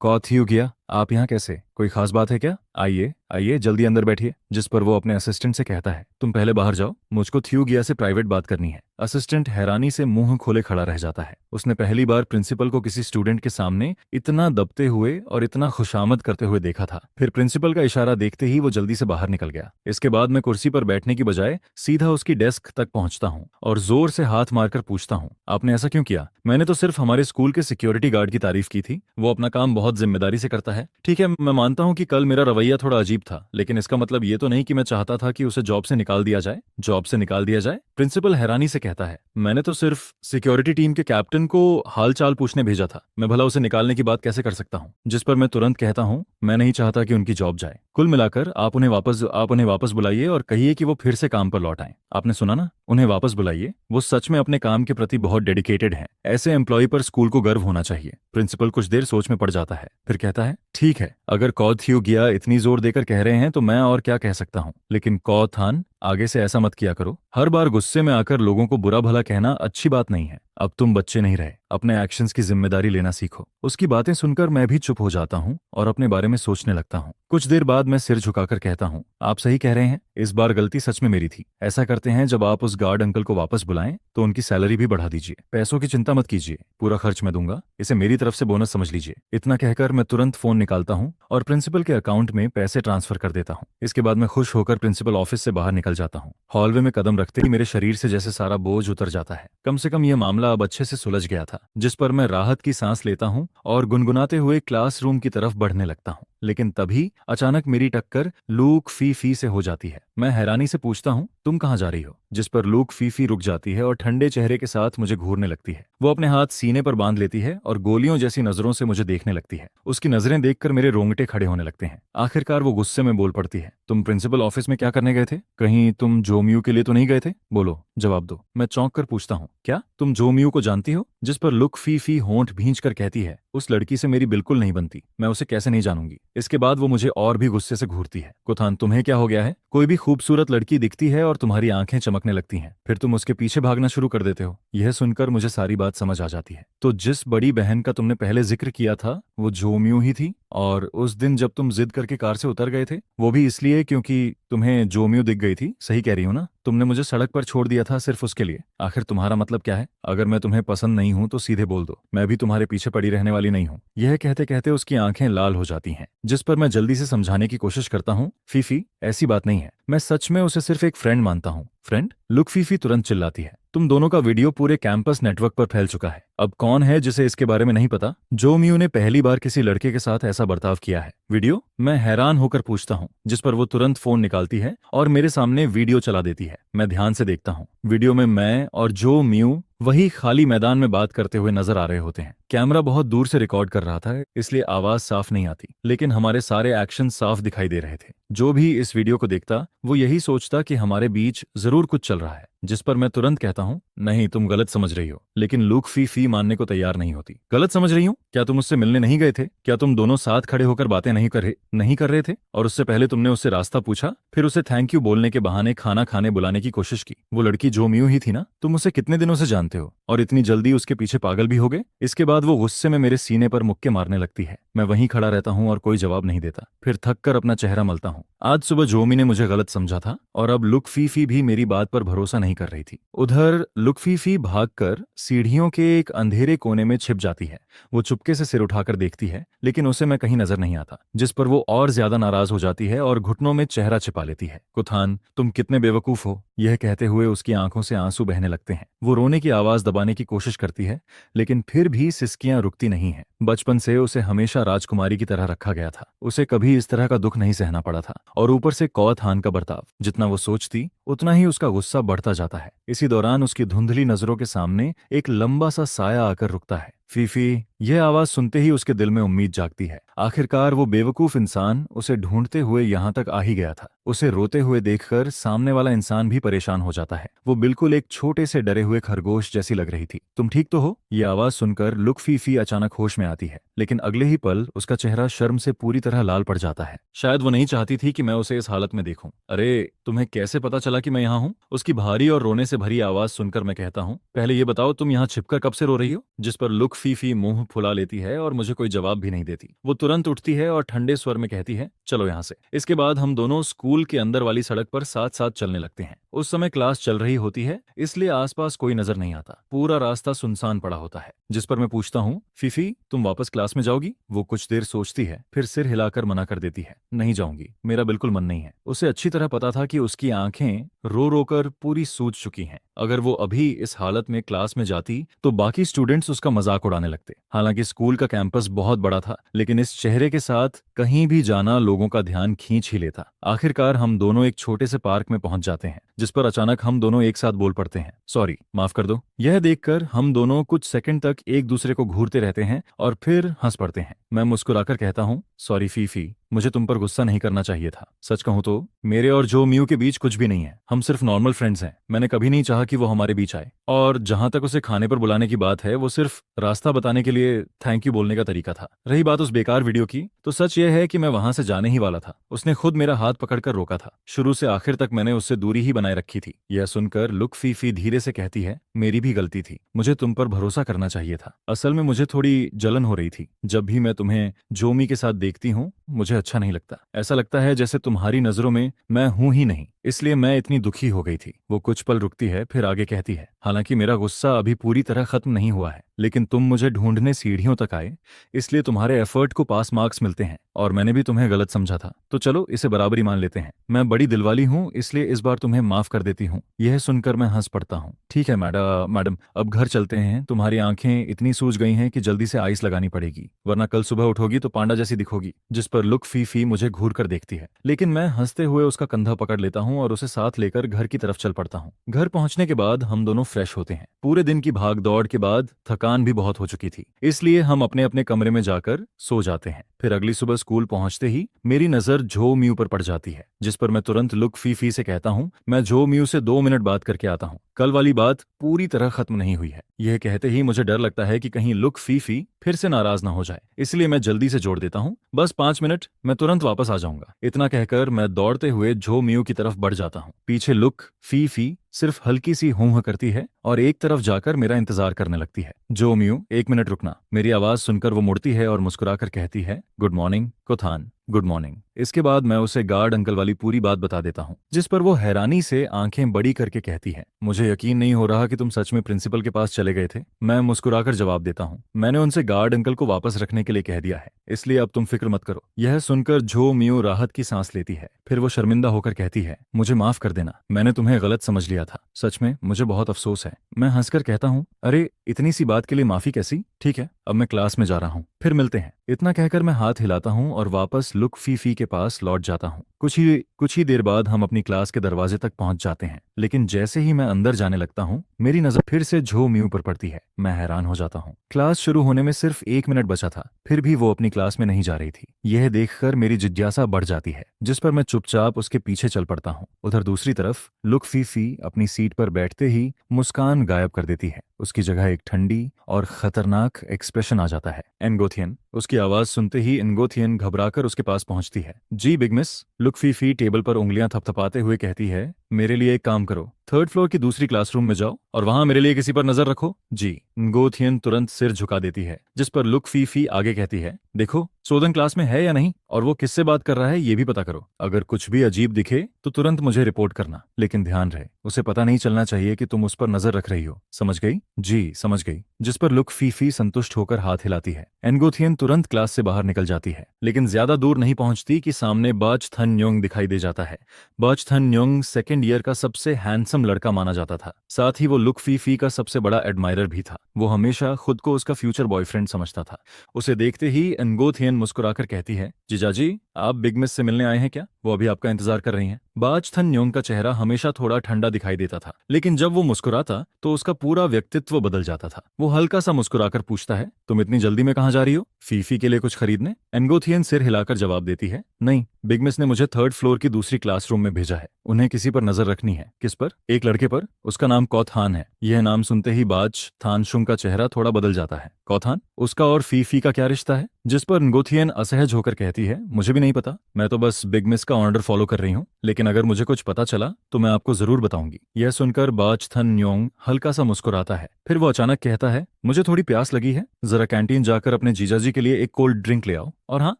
कौ थ्यूगिया, आप यहाँ कैसे? कोई खास बात है क्या? आइए आइए, जल्दी अंदर बैठिए। जिस पर वो अपने असिस्टेंट से कहता है, तुम पहले बाहर जाओ, मुझको थ्यूगिया से प्राइवेट बात करनी है। असिस्टेंट हैरानी से मुंह खोले खड़ा रह जाता है। उसने पहली बार प्रिंसिपल को किसी स्टूडेंट के सामने इतना दबते हुए और इतना खुशामद करते हुए देखा था। फिर प्रिंसिपल का इशारा देखते ही वो जल्दी से बाहर निकल गया। इसके बाद मैं कुर्सी पर बैठने की बजाय सीधा उसकी डेस्क तक पहुंचता हूं और जोर से हाथ मारकर पूछता हूं, आपने ऐसा क्यों किया? मैंने तो सिर्फ हमारे स्कूल के सिक्योरिटी गार्ड की तारीफ की थी। वो अपना काम बहुत जिम्मेदारी से करता है। ठीक है, मैं मानता हूं कि कल मेरा रवैया थोड़ा अजीब था, लेकिन इसका मतलब ये तो नहीं कि मैं चाहता था कि उसे जॉब से निकाल दिया जाए। जॉब से निकाल दिया जाए? प्रिंसिपल हैरानी से कहता है, मैंने तो सिर्फ सिक्योरिटी टीम के कैप्टन को हाल चाल पूछने भेजा था। मैं भला उसे निकालने की बात कैसे कर सकता हूँ? जिस पर मैं तुरंत कहता हूँ, मैं नहीं चाहता कि उनकी जॉब जाए। कुल मिलाकर आप उन्हें वापस बुलाइए और कहिए कि वो फिर से काम पर लौट आएं। आपने सुना ना, उन्हें वापस बुलाइए। वो सच में अपने काम के प्रति बहुत डेडिकेटेड हैं। ऐसे एम्प्लॉय पर स्कूल को गर्व होना चाहिए। प्रिंसिपल कुछ देर सोच में पड़ जाता है, फिर कहता है, ठीक है, अगर कौ थ्यू गया इतनी जोर देकर कह रहे हैं तो मैं और क्या कह सकता हूँ। लेकिन कौ थान, आगे से ऐसा मत किया करो। हर बार गुस्से में आकर लोगों को बुरा भला कहना अच्छी बात नहीं है। अब तुम बच्चे नहीं रहे, अपने एक्शंस की जिम्मेदारी लेना सीखो। उसकी बातें सुनकर मैं भी चुप हो जाता हूँ और अपने बारे में सोचने लगता हूँ। कुछ देर बाद मैं सिर झुकाकर कहता हूँ, आप सही कह रहे हैं, इस बार गलती सच में मेरी थी। ऐसा करते हैं, जब आप उस गार्ड अंकल को वापस बुलाएं तो उनकी सैलरी भी बढ़ा दीजिए। पैसों की चिंता मत कीजिए, पूरा खर्च मैं दूंगा, इसे मेरी तरफ से बोनस समझ लीजिए। इतना कहकर मैं तुरंत फोन निकालता हूँ और प्रिंसिपल के अकाउंट में पैसे ट्रांसफर कर देता हूँ। इसके बाद मैं खुश होकर प्रिंसिपल ऑफिस से बाहर निकल जाता हूँ। हॉलवे में कदम रखते ही मेरे शरीर से जैसे सारा बोझ उतर जाता है। कम से कम यह मामला अब अच्छे से सुलझ गया था, जिस पर मैं राहत की सांस लेता हूँ और गुनगुनाते हुए क्लासरूम की तरफ बढ़ने लगता हूँ। लेकिन तभी अचानक मेरी टक्कर लूक फीफी से हो जाती है। मैं हैरानी से पूछता हूँ, तुम कहाँ जा रही हो? जिस पर लूक फीफी रुक जाती है और ठंडे चेहरे के साथ मुझे घूरने लगती है। वो अपने हाथ सीने पर बांध लेती है और गोलियों जैसी नजरों से मुझे देखने लगती है। उसकी नजरें देखकर मेरे रोंगटे खड़े होने लगते हैं। आखिरकार वो गुस्से में बोल पड़ती है, तुम प्रिंसिपल ऑफिस में क्या करने गए थे? कहीं तुम जोमियो के लिए तो नहीं गए थे? बोलो, जवाब दो। मैं चौंक कर पूछता हूँ, क्या तुम जोमियो को जानती हो? जिस पर लुक फीफी होंठ भींच कर कहती है, उस लड़की से मेरी बिल्कुल नहीं बनती, मैं उसे कैसे नहीं जानूंगी। इसके बाद वो मुझे और भी गुस्से से घूरती है। कुथान, तुम्हें क्या हो गया है? कोई भी खूबसूरत लड़की दिखती है और तुम्हारी आंखें चमकने लगती हैं, फिर तुम उसके पीछे भागना शुरू कर देते हो। यह सुनकर मुझे सारी बात समझ आ जाती है। तो जिस बड़ी बहन का तुमने पहले जिक्र किया था वो जोमियो ही थी, और उस दिन जब तुम जिद करके कार से उतर गए थे वो भी इसलिए क्योंकि तुम्हें जोमियो दिख गई थी, सही कह रही हो ना? तुमने मुझे सड़क पर छोड़ दिया था सिर्फ उसके लिए। आखिर तुम्हारा मतलब क्या है? अगर मैं तुम्हें पसंद नहीं हूं तो सीधे बोल दो, मैं भी तुम्हारे पीछे पड़ी रहने वाली नहीं हूं। यह कहते कहते उसकी आंखें लाल हो जाती हैं, जिस पर मैं जल्दी से समझाने की कोशिश करता हूं, फीफी ऐसी बात नहीं है, मैं सच में उसे सिर्फ एक फ्रेंड मानता हूं। फ्रेंड? लुक फीफी तुरंत चिल्लाती है, तुम दोनों का वीडियो पूरे कैंपस नेटवर्क पर फैल चुका है। अब कौन है जिसे इसके बारे में नहीं पता? जोमियो ने पहली बार किसी लड़के के साथ ऐसा बर्ताव किया है। वीडियो? मैं हैरान होकर पूछता हूँ, जिस पर वो तुरंत फोन निकालती है और मेरे सामने वीडियो चला देती है। मैं ध्यान से देखता हूँ। वीडियो में मैं और जो म्यू वही खाली मैदान में बात करते हुए नजर आ रहे होते हैं। कैमरा बहुत दूर से रिकॉर्ड कर रहा था, इसलिए आवाज साफ नहीं आती, लेकिन हमारे सारे एक्शन साफ दिखाई दे रहे थे। जो भी इस वीडियो को देखता वो यही सोचता कि हमारे बीच जरूर कुछ चल रहा है। जिस पर मैं तुरंत कहता हूँ, नहीं, तुम गलत समझ रही हो। लेकिन लूक फी मानने को तैयार नहीं होती। गलत समझ रही हूँ? क्या तुम उससे मिलने नहीं गए थे? क्या तुम दोनों साथ खड़े होकर बातें नहीं कर रहे थे? और उससे पहले तुमने उससे रास्ता पूछा, फिर उसे थैंक यू बोलने के बहाने खाना खाने बुलाने की कोशिश की। वो लड़की जोमियो ही थी ना? तुम उसे कितने दिनों से जानते हो और इतनी जल्दी उसके पीछे पागल भी हो गए? इसके बाद वो गुस्से में मेरे सीने पर मुक्के मारने लगती है। मैं वहीं खड़ा रहता हूँ और कोई जवाब नहीं देता। फिर थक कर अपना चेहरा मलता हूँ। आज सुबह जोमी ने मुझे गलत समझा था और अब लुक फीफी भी मेरी बात पर भरोसा नहीं कर रही थी। उधर लुक फीफी भागकर सीढ़ियों के एक अंधेरे कोने में छिप जाती है। वो चुपके से सिर उठाकर देखती है, लेकिन उसे मैं कहीं नजर नहीं आता, जिस पर वो और ज्यादा नाराज हो जाती है और घुटनों में चेहरा छिपा लेती है। कुथान, तुम कितने बेवकूफ हो। यह कहते हुए उसकी आंखों से आंसू बहने लगते हैं। वो रोने की आवाज दबाने की कोशिश करती है, लेकिन फिर भी सिसकियां रुकती नहीं है। बचपन से उसे हमेशा राजकुमारी की तरह रखा गया था। उसे कभी इस तरह का दुख नहीं सहना पड़ा था, और ऊपर से कौथान का बर्ताव। जितना वो सोचती उतना ही उसका गुस्सा बढ़ता जाता है। इसी दौरान उसकी धुंधली नजरों के सामने एक लंबा सा साया आकर रुकता है। फीफी, यह आवाज सुनते ही उसके दिल में उम्मीद जागती है। आखिरकार वो बेवकूफ इंसान उसे ढूंढते हुए यहाँ तक आ ही गया था। उसे रोते हुए देखकर सामने वाला इंसान भी परेशान हो जाता है। वो बिल्कुल एक छोटे से डरे हुए खरगोश जैसी लग रही थी। तुम ठीक तो हो? ये आवाज सुनकर लुक फीफी अचानक होश में आती है, लेकिन अगले ही पल उसका चेहरा शर्म से पूरी तरह लाल पड़ जाता है। शायद वो नहीं चाहती थी कि मैं उसे इस हालत में देखूं। अरे, तुम्हें कैसे पता चला कि मैं यहाँ हूँ? उसकी भारी और रोने से भरी आवाज सुनकर मैं कहता हूँ, पहले ये बताओ तुम यहाँ छिपकर कब से रो रही हो? जिस पर लुक फीफी मुंह फुला लेती है और मुझे कोई जवाब भी नहीं देती। वो तुरंत उठती है और ठंडे स्वर में कहती है, चलो यहाँ से। इसके बाद हम दोनों स्कूल के अंदर वाली सड़क पर साथ साथ चलने लगते हैं। उस समय क्लास चल रही होती है, इसलिए आसपास कोई नजर नहीं आता। पूरा रास्ता सुनसान पड़ा होता है। जिस पर मैं पूछता हूँ, फीफी तुम वापस क्लास में जाओगी? वो कुछ देर सोचती है, फिर सिर हिलाकर मना कर देती है, नहीं जाऊंगी, मेरा बिल्कुल मन नहीं है। उसे अच्छी तरह पता था कि उसकी आंखें रो रो कर पूरी सूज चुकी हैं। अगर वो अभी इस हालत में क्लास में जाती तो बाकी स्टूडेंट्स उसका मजाक उड़ाने लगते। हालांकि स्कूल का कैंपस बहुत बड़ा था, लेकिन इस चेहरे के साथ कहीं भी जाना लोगों का ध्यान खींच ही लेता। आखिरकार हम दोनों एक छोटे से पार्क में पहुंच जाते हैं, जिस पर अचानक हम दोनों एक साथ बोल पड़ते हैं, सॉरी, माफ कर दो। यह देखकर हम दोनों कुछ सेकंड तक एक दूसरे को घूरते रहते हैं और फिर हंस पड़ते हैं। मैं मुस्कुराकर कहता हूँ, सॉरी फीफी, मुझे तुम पर गुस्सा नहीं करना चाहिए था। सच कहूं तो मेरे और जो मियू के बीच कुछ भी नहीं है, हम सिर्फ नॉर्मल फ्रेंड्स हैं। मैंने कभी नहीं चाहा कि वो हमारे बीच आए, और जहां तक उसे खाने पर बुलाने की बात है, वो सिर्फ रास्ता बताने के लिए थैंक यू बोलने का तरीका था। रही बात उस बेकार वीडियो की, तो सच ये है कि मैं वहां से जाने ही वाला था। उसने खुद मेरा हाथ पकड़कर रोका था। शुरू से आखिर तक मैंने उससे दूरी ही बनाए रखी थी। यह सुनकर लुक फीफी धीरे से कहती है, मेरी भी गलती थी, मुझे तुम पर भरोसा करना चाहिए था। असल में मुझे थोड़ी जलन हो रही थी। जब भी मैं तुम्हें जोमी के साथ देखती हूँ, मुझे अच्छा नहीं लगता। ऐसा लगता है जैसे तुम्हारी नजरों में मैं हूं ही नहीं, इसलिए मैं इतनी दुखी हो गई थी। वो कुछ पल रुकती है, फिर आगे कहती है, हालांकि मेरा गुस्सा अभी पूरी तरह खत्म नहीं हुआ है, लेकिन तुम मुझे ढूंढने सीढ़ियों तक आए, इसलिए तुम्हारे एफर्ट को पास मार्क्स मिलते हैं, और मैंने भी तुम्हें गलत समझा था, तो चलो इसे बराबरी मान लेते हैं। मैं बड़ी दिलवाली हूँ, इसलिए इस बार तुम्हें माफ कर देती हूँ। यह सुनकर मैं हंस पड़ता हूँ। ठीक है मैडम, अब घर चलते हैं। तुम्हारी आंखें इतनी सूज गई हैं कि जल्दी से आइस लगानी पड़ेगी, वरना कल सुबह उठोगी तो पांडा जैसी दिखोगी। जिस पर लुक फीफी मुझे घूर कर देखती है, लेकिन मैं हंसते हुए उसका कंधा पकड़ लेता हूँ और उसे साथ लेकर घर की तरफ चल पड़ता हूँ। घर पहुंचने के बाद हम दोनों फ्रेश होते हैं। पूरे दिन की भाग दौड़ के बाद थकान भी बहुत हो चुकी थी, इसलिए हम अपने अपने कमरे में जाकर सो जाते हैं। फिर अगली सुबह स्कूल पहुंचते ही मेरी नजर जो म्यू पर पड़ जाती है, जिस पर मैं तुरंत लुक फीफी से कहता हूँ, मैं जो म्यू से 2 मिनट बात करके आता हूँ। कल वाली बात पूरी तरह खत्म नहीं हुई है। यह कहते ही मुझे डर लगता है कि कहीं लुक फीफी फिर से नाराज ना हो जाए, इसलिए मैं जल्दी से जोड़ देता हूँ, बस 5 मिनट, मैं तुरंत वापस आ जाऊंगा। इतना कहकर मैं दौड़ते हुए जो म्यू की तरफ बढ़ जाता हूँ। पीछे लुक फीफी सिर्फ हल्की सी हूं करती है और एक तरफ जाकर मेरा इंतजार करने लगती है। जो म्यू, 1 मिनट रुकना। मेरी आवाज सुनकर वो मुड़ती है और मुस्कुराकर कहती है, गुड मॉर्निंग कोथान, गुड मॉर्निंग। इसके बाद मैं उसे गार्ड अंकल वाली पूरी बात बता देता हूँ, जिस पर वो हैरानी से आंखें बड़ी करके कहती है, मुझे यकीन नहीं हो रहा कि तुम सच में प्रिंसिपल के पास चले गए थे। मैं मुस्कुराकर जवाब देता हूँ, मैंने उनसे गार्ड अंकल को वापस रखने के लिए कह दिया है, इसलिए अब तुम फिक्र मत करो। यह सुनकर जो म्यू राहत की सांस लेती है। फिर वो शर्मिंदा होकर कहती है, मुझे माफ कर देना, मैंने तुम्हें गलत समझ लिया था, सच में मुझे बहुत अफसोस है। मैं हंसकर कहता हूँ, अरे इतनी सी बात के लिए माफी कैसी, ठीक है अब मैं क्लास में जा रहा हूँ, फिर मिलते हैं। इतना कहकर मैं हाथ हिलाता हूँ और वापस लुक फीफी के पास लौट जाता हूँ। कुछ ही देर बाद हम अपनी क्लास के दरवाजे तक पहुंच जाते हैं, लेकिन जैसे ही मैं अंदर जाने लगता हूँ, मेरी नजर फिर से झो म्यू पर पड़ती है। मैं हैरान हो जाता हूँ। क्लास शुरू होने में सिर्फ 1 मिनट बचा था, फिर भी वो अपनी क्लास में नहीं जा रही थी। यह देखकर मेरी जिज्ञासा बढ़ जाती है, जिस पर मैं चुपचाप उसके पीछे चल पड़ता हूँ। उधर दूसरी तरफ लुक फीफी अपनी सीट पर बैठते ही मुस्कान गायब कर देती है। उसकी जगह एक ठंडी और खतरनाक एक्सप्रेशन आ जाता है। एनगोथियन। उसकी आवाज सुनते ही एनगोथियन घबराकर उसके पास पहुंचती है। जी big miss. Look Fifi table पर उंगलियां थपथपाते हुए कहती है, मेरे लिए एक काम करो, 3rd फ्लोर की दूसरी क्लासरूम में जाओ और वहां मेरे लिए किसी पर नजर रखो। जी। एनगोथियन तुरंत सिर झुका देती है, जिस पर लुक फीफी आगे कहती है, देखो सोदन क्लास में है या नहीं, और वो किससे बात कर रहा है ये भी पता करो। अगर कुछ भी अजीब दिखे तो तुरंत मुझे रिपोर्ट करना, लेकिन ध्यान रहे उसे पता नहीं चलना चाहिए कि तुम उस पर नजर रख रही हो, समझ गई? जी समझ गई। जिस पर लुक फीफी संतुष्ट होकर हाथ हिलाती है। एनगोथियन तुरंत क्लास से बाहर निकल जाती है, लेकिन ज्यादा दूर नहीं पहुंचती कि सामने बाच थन योंग दिखाई दे जाता है। बाच थन योंग 2nd ईयर का सबसे हैंडसम लड़का माना जाता था, साथ ही वो लुक फीफी का सबसे बड़ा एडमायरर भी था। वो हमेशा खुद को उसका फ्यूचर बॉयफ्रेंड समझता था। उसे देखते ही एनगोथियन मुस्कुराकर कहती है, जीजाजी आप बिग मिस से मिलने आए हैं क्या? वो अभी आपका इंतजार कर रही हैं। बाच थन योंग का चेहरा हमेशा थोड़ा ठंडा दिखाई देता था, लेकिन जब वो मुस्कुराता तो उसका पूरा व्यक्तित्व बदल जाता था। वो हल्का सा मुस्कुराकर पूछता है, तुम इतनी जल्दी में कहाँ जा रही हो? फीफी के लिए कुछ खरीदने? एनगोथियन सिर हिलाकर जवाब देती है, नहीं, बिग मिस ने मुझे 3rd फ्लोर की दूसरी क्लासरूम में भेजा है। उन्हें किसी पर नजर रखनी है। किस पर? एक लड़के पर, उसका नाम कौथान है। यह नाम सुनते ही बाच थानशुंग का चेहरा थोड़ा बदल जाता है। कौथान? उसका और फीफी का क्या रिश्ता है? जिस पर एनगोथियन असहज होकर कहती है, मुझे भी नहीं पता, मैं तो बस बिग मिस का ऑर्डर फॉलो कर रही हूँ, लेकिन अगर मुझे कुछ पता चला तो मैं आपको जरूर बताऊंगी। यह सुनकर बाच थन योंग हल्का सा मुस्कुराता है, फिर वो अचानक कहता है, मुझे थोड़ी प्यास लगी है, जरा कैंटीन जाकर अपने जीजाजी के लिए एक कोल्ड ड्रिंक ले आओ, और हाँ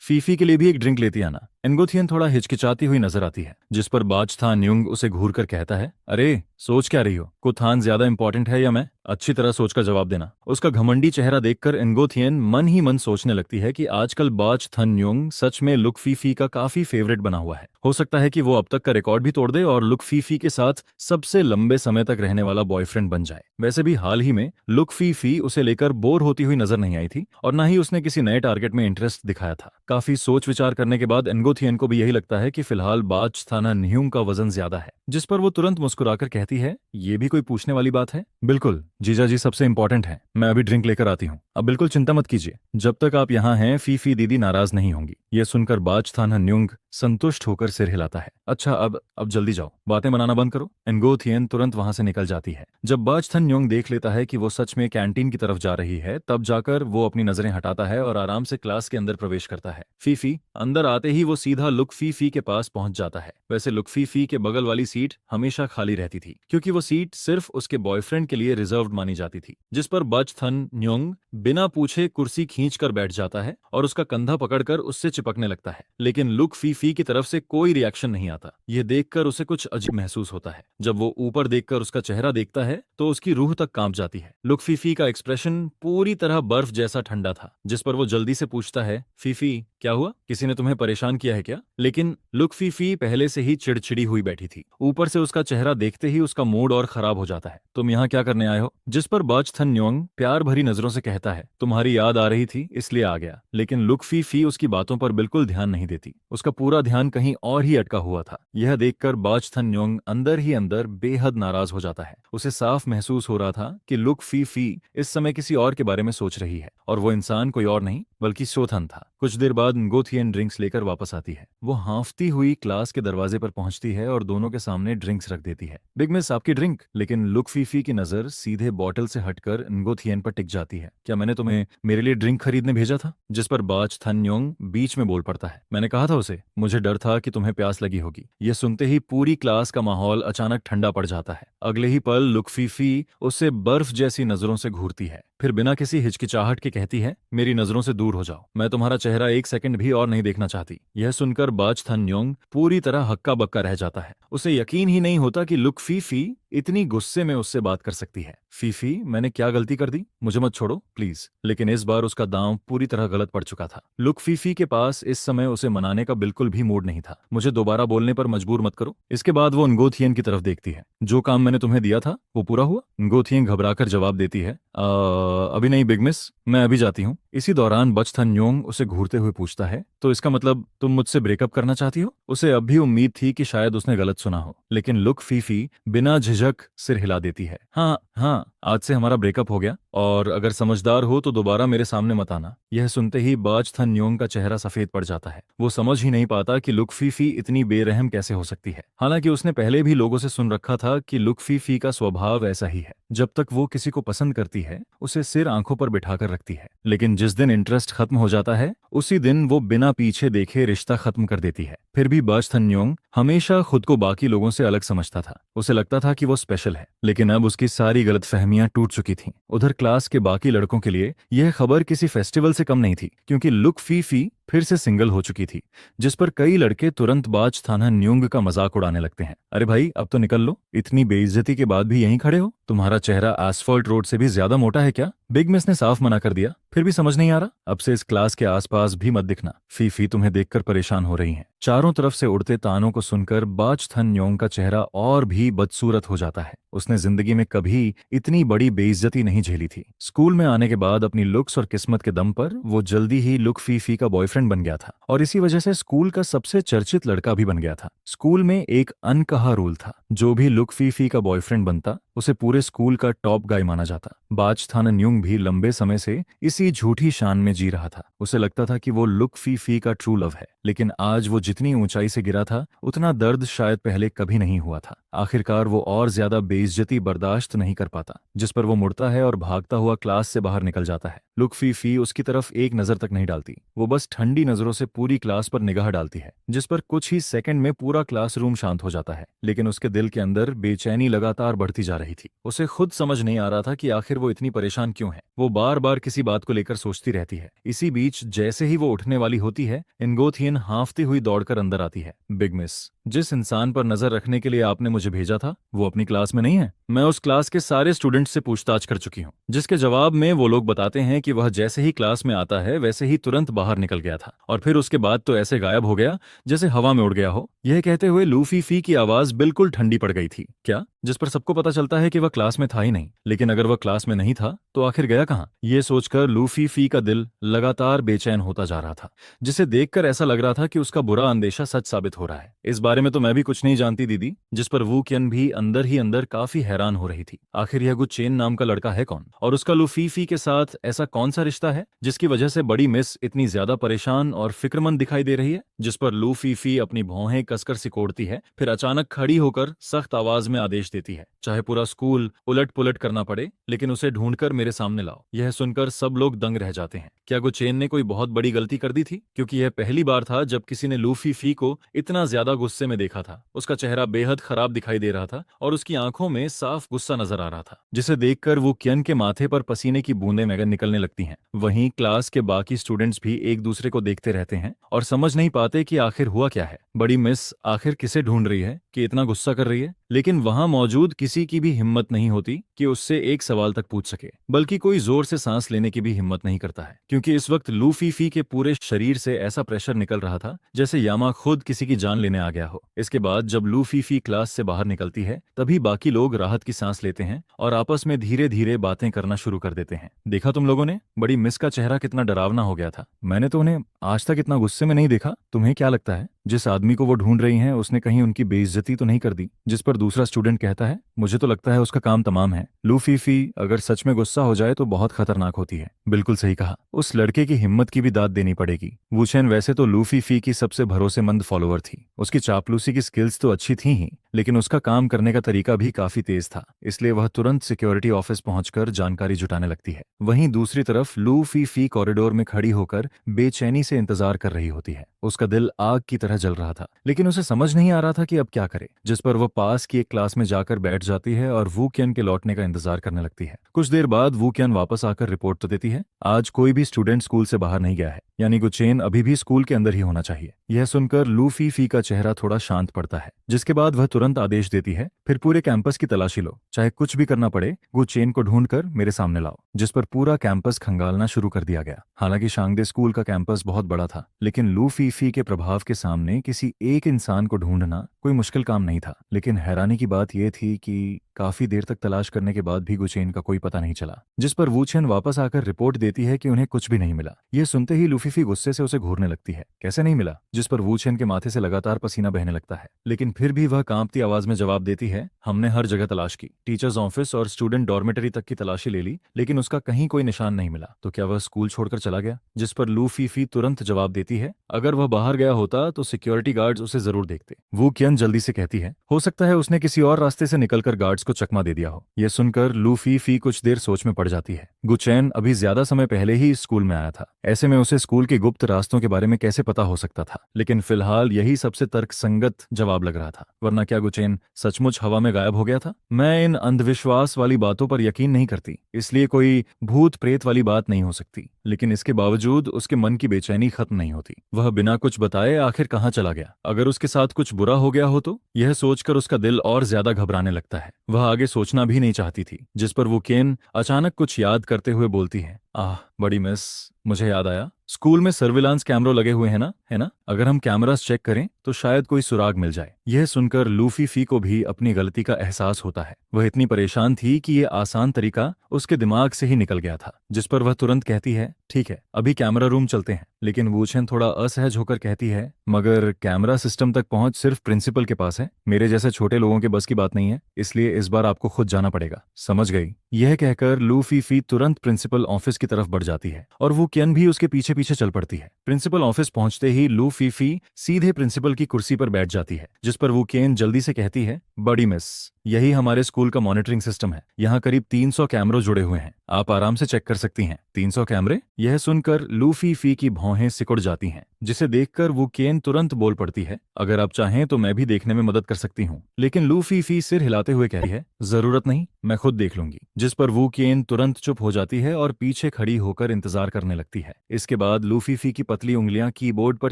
फीफी के लिए भी एक ड्रिंक लेती आना। एनगोथियन थोड़ा हिचकिचाती हुई नजर आती है, जिस पर बाच थान युंग उसे घूर कर कहता है, अरे सोच क्या रही हो? कुथान ज्यादा इंपॉर्टेंट है या मैं? अच्छी तरह सोचकर जवाब देना। उसका घमंडी चेहरा देखकर एनगोथियन मन ही मन सोचने लगती है कि आजकल बाच थन युंग सच में लुक फीफी का काफी फेवरेट बना हुआ है। हो सकता है कि वो अब तक का रिकॉर्ड भी तोड़ दे और लुक फीफी के साथ सबसे लंबे समय तक रहने वाला बॉयफ्रेंड बन जाए। वैसे भी हाल ही में लुक फीफी उसे लेकर बोर होती हुई नजर नहीं आई थी, और न ही उसने किसी नए टारगेट में इंटरेस्ट दिखाया था। काफी सोच विचार करने के बाद एनगोथियन को भी यही लगता है कि फिलहाल बाच थाना न्यूंग का वजन ज्यादा है, जिस पर वो तुरंत मुस्कुराकर कहती है, ये भी कोई पूछने वाली बात है? बिल्कुल, जीजा जी सबसे इम्पोर्टेंट है। मैं अभी ड्रिंक लेकर आती हूँ। अब बिल्कुल चिंता मत कीजिए, जब तक आप यहाँ हैं फीफी दीदी नाराज नहीं होंगी। यह सुनकर बाज थान न्योंग संतुष्ट होकर सिर हिलाता है। अच्छा, अब जल्दी जाओ, बातें बनाना बंद करो। एनगो थियन तुरंत वहां से निकल जाती है। जब बाज थन न्योंग देख लेता है कि वो सच में कैंटीन की तरफ जा रही है, तब जाकर वो अपनी नजरें हटाता है और आराम से क्लास के अंदर प्रवेश करता है। फीफी अंदर आते ही वो सीधा लुक फीफी के पास पहुंच जाता है। वैसे लुक फीफी के बगल वाली सीट हमेशा खाली रहती थी, क्योंकि वो सीट सिर्फ उसके बॉयफ्रेंड के लिए रिजर्व्ड मानी जाती थी, जिस पर बाज थन न्योंग बिना पूछे कुर्सी खींच कर बैठ जाता है और उसका कंधा पकड़कर उससे चिपकने लगता है। लेकिन लुक फीफी की तरफ से कोई रिएक्शन नहीं आता। यह देखकर उसे कुछ अजीब महसूस होता है। जब वो ऊपर देखकर उसका चेहरा देखता है तो उसकी रूह तक कांप जाती है। लुक फीफी का एक्सप्रेशन पूरी तरह बर्फ जैसा ठंडा था, जिस पर वो जल्दी से पूछता है, फीफी क्या हुआ? किसी ने तुम्हें परेशान किया है क्या? लेकिन लुक फीफी पहले से ही चिड़चिड़ी हुई बैठी थी। ऊपर से उसका चेहरा देखते ही उसका मूड और खराब हो जाता है। तुम यहाँ क्या करने आए हो? जिस पर बाज थन न्योंग प्यार भरी नजरों से कहता है, तुम्हारी याद आ रही थी इसलिए आ गया। लेकिन लुक फीफी उसकी बातों पर बिल्कुल ध्यान नहीं देती। उसका पूरा ध्यान कहीं और ही अटका हुआ था। यह देखकर बाज थन न्योंग अंदर ही अंदर बेहद नाराज हो जाता है। उसे साफ महसूस हो रहा था कि लुक फीफी इस समय किसी और के बारे में सोच रही है, और वो इंसान कोई और नहीं बल्कि सोथन था। कुछ देर बाद गोथियन ड्रिंक्स लेकर वापस आती है। वो हांफती हुई क्लास के दरवाजे पर पहुंचती है और दोनों के सामने ड्रिंक्स रख देती है। बिग मिस, आपकी ड्रिंक। लेकिन लुक फीफी की नजर सीधे बॉटल से हटकर गोथियन पर टिक जाती है। क्या मैंने तुम्हें मेरे लिए ड्रिंक खरीदने भेजा था? जिस पर बाज थन न्योंग बीच में बोल पड़ता है, मैंने कहा था उसे, मुझे डर था कि तुम्हें प्यास लगी होगी। यह सुनते ही पूरी क्लास का माहौल अचानक ठंडा पड़ जाता है। अगले ही पल लुक फीफी उससे बर्फ जैसी नजरों से घूरती है, फिर बिना किसी हिचकिचाहट के कहती है, मेरी नजरों से दूर हो जाओ, मैं तुम्हारा चेहरा एक सेकंड भी और नहीं देखना चाहती। यह सुनकर बाज थन न्योंग पूरी तरह हक्का बक्का रह जाता है। उसे यकीन ही नहीं होता कि लुक फीफी इतनी गुस्से में उससे बात कर सकती है। फीफी, मैंने क्या गलती कर दी? मुझे मत छोड़ो प्लीज। लेकिन इस बार उसका दांव पूरी तरह गलत पड़ चुका था। लुक फीफी के पास इस समय उसे मनाने का बिल्कुल भी मूड नहीं था। मुझे दोबारा बोलने पर मजबूर मत करो। इसके बाद वो गोथियन की तरफ देखती है। जो काम मैंने तुम्हें दिया था वो पूरा हुआ? गोथियन घबराकर जवाब देती है, अभी नहीं बिग मिस, मैं अभी जाती हूँ। इसी दौरान बच थन न्योंग उसे घूरते हुए पूछता है, तो इसका मतलब तुम मुझसे ब्रेकअप करना चाहती हो? उसे अब भी उम्मीद थी कि शायद उसने गलत सुना हो, लेकिन लुक फीफी बिना झिझक सिर हिला देती है। हाँ हाँ, आज से हमारा ब्रेकअप हो गया, और अगर समझदार हो तो दोबारा मेरे सामने मत आना। यह सुनते ही बाज थन न्योंग का चेहरा सफेद पड़ जाता है। वो समझ ही नहीं पाता कि लुक फीफी इतनी बेरहम कैसे हो सकती है। हालांकि उसने पहले भी लोगों से सुन रखा था कि लुक फीफी का स्वभाव ऐसा ही है। जब तक वो किसी को पसंद करती है उसे सिर आंखों पर बिठाकर रखती है, लेकिन जिस दिन इंटरेस्ट खत्म हो जाता है उसी दिन वो बिना पीछे देखे रिश्ता खत्म कर देती है। फिर भी बाज थन न्योंग हमेशा खुद को बाकी लोगों से अलग समझता था। उसे लगता था कि वो स्पेशल है, लेकिन अब उसकी सारी गलतफहमियां टूट चुकी थीं। उधर क्लास के बाकी लड़कों के लिए यह खबर किसी फेस्टिवल से कम नहीं थी, क्योंकि लुक फीफी फिर से सिंगल हो चुकी थी, जिस पर कई लड़के तुरंत बाज थाना न्योंग का मजाक उड़ाने लगते हैं। अरे भाई, अब तो निकल लो, इतनी बेइज्जती के बाद भी यहीं खड़े हो? तुम्हारा चेहरा एस्फॉल्ट रोड से भी ज्यादा मोटा है क्या? बिग मिस ने साफ मना कर दिया, फिर भी समझ नहीं आ रहा? अब से इस क्लास के आसपास भी मत दिखना। फीफी तुम्हें देखकर परेशान हो रही हैं। चारों तरफ से उड़ते तानों को सुनकर बाज थन न्योंग का चेहरा और भी बदसूरत हो जाता है। उसने जिंदगी में कभी इतनी बड़ी बेइज्जती नहीं झेली थी। स्कूल में आने के बाद अपनी लुक्स और किस्मत के दम पर वो जल्दी ही लुक फीफी का बॉयफ्रेंड बन गया था, और इसी वजह से स्कूल का सबसे चर्चित लड़का भी बन गया था। स्कूल में एक अनकहा रूल था, जो भी लुक फीफी का बॉयफ्रेंड बनता उसे पूरे स्कूल का टॉप गाय माना जाता। बाज थान न्योंग भी लंबे समय से इसी झूठी शान में जी रहा था। उसे लगता था कि वो लुक फीफी का ट्रू लव है, लेकिन आज वो जितनी ऊंचाई से गिरा था उतना दर्द शायद पहले कभी नहीं हुआ था। आखिरकार वो और ज्यादा बेइज्जती बर्दाश्त नहीं कर पाता, जिस पर वो मुड़ता है और भागता हुआ क्लास से बाहर निकल जाता है। लुक फीफी उसकी तरफ एक नजर तक नहीं डालती। वो बस ठंडी नजरों से पूरी क्लास पर निगाह डालती है, जिस पर कुछ ही सेकंड में पूरा क्लासरूम शांत हो जाता है। लेकिन उसके दिल के अंदर बेचैनी लगातार बढ़ती जा रही थी। उसे खुद समझ नहीं आ रहा था कि आखिर वो इतनी परेशान क्यों है। वो बार बार किसी बात को लेकर सोचती रहती है। इसी बीच जैसे ही वो उठने वाली होती है, इनगोथियन हांफती हुई दौड़कर अंदर आती है। बिग मिस, जिस इंसान पर नजर रखने के लिए आपने मुझे भेजा था वो अपनी क्लास में नहीं है। मैं उस क्लास के सारे स्टूडेंट्स से पूछताछ कर चुकी हूँ, जिसके जवाब में वो लोग बताते हैं कि वह जैसे ही क्लास में आता है वैसे ही तुरंत बाहर निकल गया था, और फिर उसके बाद तो ऐसे गायब हो गया जैसे हवा में उड़ गया हो। यह कहते हुए लू फीफी की आवाज बिल्कुल ठंडी पड़ गई थी। क्या? जिस पर सबको पता चलता है कि वह क्लास में था ही नहीं। लेकिन अगर वह क्लास में नहीं था तो आखिर गया कहाँ? ये सोचकर लू फीफी का दिल लगातार बेचैन होता जा रहा था, जिसे देखकर ऐसा लग रहा था कि उसका बुरा अंदेशा सच साबित हो रहा है। इस बारे में तो मैं भी कुछ नहीं जानती दीदी। जिस पर वू कियन भी अंदर ही अंदर काफी हैरान हो रही थी। आखिर यह गुचेन नाम का लड़का है कौन, और उसका लू फीफी के साथ ऐसा कौन सा रिश्ता है जिसकी वजह से बड़ी मिस इतनी ज्यादा परेशान और फिक्रमंद दिखाई दे रही है। जिस पर लू फीफी अपनी भौहें कसकर सिकोड़ती है, फिर अचानक खड़ी होकर सख्त आवाज में आदेश देती है, चाहे पूरा स्कूल उलट पुलट करना पड़े, लेकिन उसे ढूंढकर मेरे सामने लाओ। यह सुनकर सब लोग दंग रह जाते हैं। क्या गुचेन ने कोई बहुत बड़ी गलती कर दी थी? क्योंकि यह पहली बार था जब किसी ने लू फीफी को इतना ज्यादा गुस्से में देखा था। उसका चेहरा बेहद खराब दिखाई दे रहा था और उसकी आंखों में साफ गुस्सा नजर आ रहा था, जिसे देखकर वो कियन के माथे पर पसीने की बूंदें मगर निकलने लगती हैं। वहीं क्लास के बाकी स्टूडेंट्स भी एक दूसरे को देखते रहते हैं और समझ नहीं पाते कि आखिर हुआ क्या है। बड़ी मिस आखिर किसे ढूंढ रही है कि इतना गुस्सा कर रही है? लेकिन वहां मौजूद किसी की भी हिम्मत नहीं होती कि उससे एक सवाल तक पूछ सके, बल्कि कोई जोर से सांस लेने की भी हिम्मत नहीं करता है, क्योंकि इस वक्त लू फीफी के पूरे शरीर से ऐसा प्रेशर निकल रहा था जैसे यामा खुद किसी की जान लेने आ गया हो। इसके बाद जब लू फीफी क्लास से बाहर निकलती है, तभी बाकी लोग राहत की सांस लेते हैं और आपस में धीरे धीरे बातें करना शुरू कर देते हैं। देखा तुम लोगों ने, बड़ी मिस का चेहरा कितना डरावना हो गया था। मैंने तो उन्हें आज तक इतना गुस्से में नहीं देखा। तुम्हें क्या लगता है, जिस आदमी को वो ढूंढ रही हैं उसने कहीं उनकी बेइज्जती तो नहीं कर दी? जिस पर दूसरा स्टूडेंट कहता है, मुझे तो लगता है उसका काम तमाम है। लू फीफी अगर सच में गुस्सा हो जाए तो बहुत खतरनाक होती है। बिल्कुल सही कहा, उस लड़के की हिम्मत की भी दाद देनी पड़ेगी। वूचेन वैसे तो लू फीफी की सबसे भरोसेमंद फॉलोअर थी। उसकी चापलूसी की स्किल्स तो अच्छी थी ही, लेकिन उसका काम करने का तरीका भी काफी तेज था, इसलिए वह तुरंत सिक्योरिटी ऑफिस पहुंचकर जानकारी जुटाने लगती है। वहीं दूसरी तरफ लू फीफी कॉरिडोर में खड़ी होकर बेचैनी से इंतजार कर रही होती है। उसका दिल आग की तरह जल रहा था, लेकिन उसे समझ नहीं आ रहा था कि अब क्या करे। जिस पर वह पास की एक क्लास में जाकर बैठ जाती है और वू कियन के लौटने का इंतजार करने लगती है। कुछ देर बाद वू कियन वापस आकर रिपोर्ट तो देती है, आज कोई भी स्टूडेंट स्कूल से बाहर नहीं गया है, यानी गुचेन अभी भी स्कूल के अंदर ही होना चाहिए। यह सुनकर लू फीफी का चेहरा थोड़ा शांत पड़ता है, जिसके बाद वह तुरंत आदेश देती है, फिर पूरे कैंपस की तलाशी लो, चाहे कुछ भी करना पड़े, गुचेन को ढूंढकर मेरे सामने लाओ। जिस पर पूरा कैंपस खंगालना शुरू कर दिया गया। हालांकि शांगदे स्कूल का कैंपस बहुत बड़ा था, लेकिन लू फीफी के प्रभाव के सामने किसी एक इंसान को ढूंढना कोई मुश्किल काम नहीं था। लेकिन हैरानी की बात यह थी कि काफी देर तक तलाश करने के बाद भी गुचेन का कोई पता नहीं चला। जिस पर वूचेन वापस आकर रिपोर्ट देती है कि उन्हें कुछ भी नहीं मिला। यह सुनते ही लू फीफी गुस्से से उसे घूरने लगती है, कैसे नहीं मिला? जिस पर वूचेन के माथे से लगातार पसीना बहने लगता है, लेकिन फिर भी वह कांपती आवाज में जवाब देती है, हमने हर जगह तलाश की, टीचर्स ऑफिस और स्टूडेंट डॉर्मेटरी तक की तलाशी ले ली, लेकिन उसका कहीं कोई निशान नहीं मिला। तो क्या वह स्कूल छोड़कर चला गया? जिस पर लू फीफी तुरंत जवाब देती है, अगर वह बाहर गया होता तो सिक्योरिटी गार्ड्स उसे जरूर देखते। वू कियन जल्दी से कहती है, हो सकता है उसने किसी और रास्ते से निकलकर गार्ड्स को चकमा दे दिया हो। यह सुनकर लू फीफी कुछ देर सोच में पड़ जाती है। गुचैन अभी ज्यादा समय पहले ही स्कूल में आया था, ऐसे में उसे स्कूल के गुप्त रास्तों के बारे में कैसे पता हो सकता था? लेकिन फिलहाल यही सबसे तर्कसंगत जवाब लग रहा था, वरना क्या गुचैन सचमुच हवा में गायब हो गया था? मैं इन अंधविश्वास वाली बातों पर यकीन नहीं करती, इसलिए कोई भूत प्रेत वाली बात नहीं हो सकती, लेकिन इसके बावजूद उसके मन की बेचैनी खत्म नहीं होती। वह बिना कुछ बताए आखिर कहाँ चला गया? अगर उसके साथ कुछ बुरा हो गया हो तो? यह सोचकर उसका दिल और ज्यादा घबराने लगता है। वह आगे सोचना भी नहीं चाहती थी। जिस पर वो केन अचानक कुछ याद करते हुए बोलती है, आह बड़ी मिस, मुझे याद आया, स्कूल में सर्विलांस कैमरे लगे हुए हैं ना, है ना? अगर हम कैमरास चेक करें तो शायद कोई सुराग मिल जाए। यह सुनकर लू फीफी को भी अपनी गलती का एहसास होता है। वह इतनी परेशान थी कि यह आसान तरीका उसके दिमाग से ही निकल गया था। जिस पर वह तुरंत कहती है, ठीक है, अभी कैमरा रूम चलते हैं। लेकिन वूचेन थोड़ा असहज होकर कहती है, मगर कैमरा सिस्टम तक पहुंच सिर्फ प्रिंसिपल के पास है, मेरे जैसे छोटे लोगों के बस की बात नहीं है, इसलिए इस बार आपको खुद जाना पड़ेगा। समझ गई? यह कहकर लू फीफी तुरंत प्रिंसिपल ऑफिस की तरफ बढ़ जाती है और वो कियन भी उसके पीछे पीछे चल पड़ती है। प्रिंसिपल ऑफिस पहुंचते ही लू फीफी सीधे प्रिंसिपल की कुर्सी पर बैठ जाती है। जिस पर वो कियन जल्दी से कहती है, बड़ी मिस, यही हमारे स्कूल का मॉनिटरिंग सिस्टम है, यहाँ करीब 300 कैमरे जुड़े हुए हैं, आप आराम से चेक कर सकती हैं। 300 कैमरे? यह सुनकर लू फीफी की भौहें सिकुड़ जाती हैं, जिसे देखकर वो केन तुरंत बोल पड़ती है, अगर आप चाहें तो मैं भी देखने में मदद कर सकती हूँ। लेकिन लू फीफी सिर हिलाते हुए कहती है, जरूरत नहीं, मैं खुद देख लूंगी। जिस पर वो केन तुरंत चुप हो जाती है और पीछे खड़ी होकर इंतजार करने लगती है। इसके बाद लू फीफी की पतली उंगलियां कीबोर्ड पर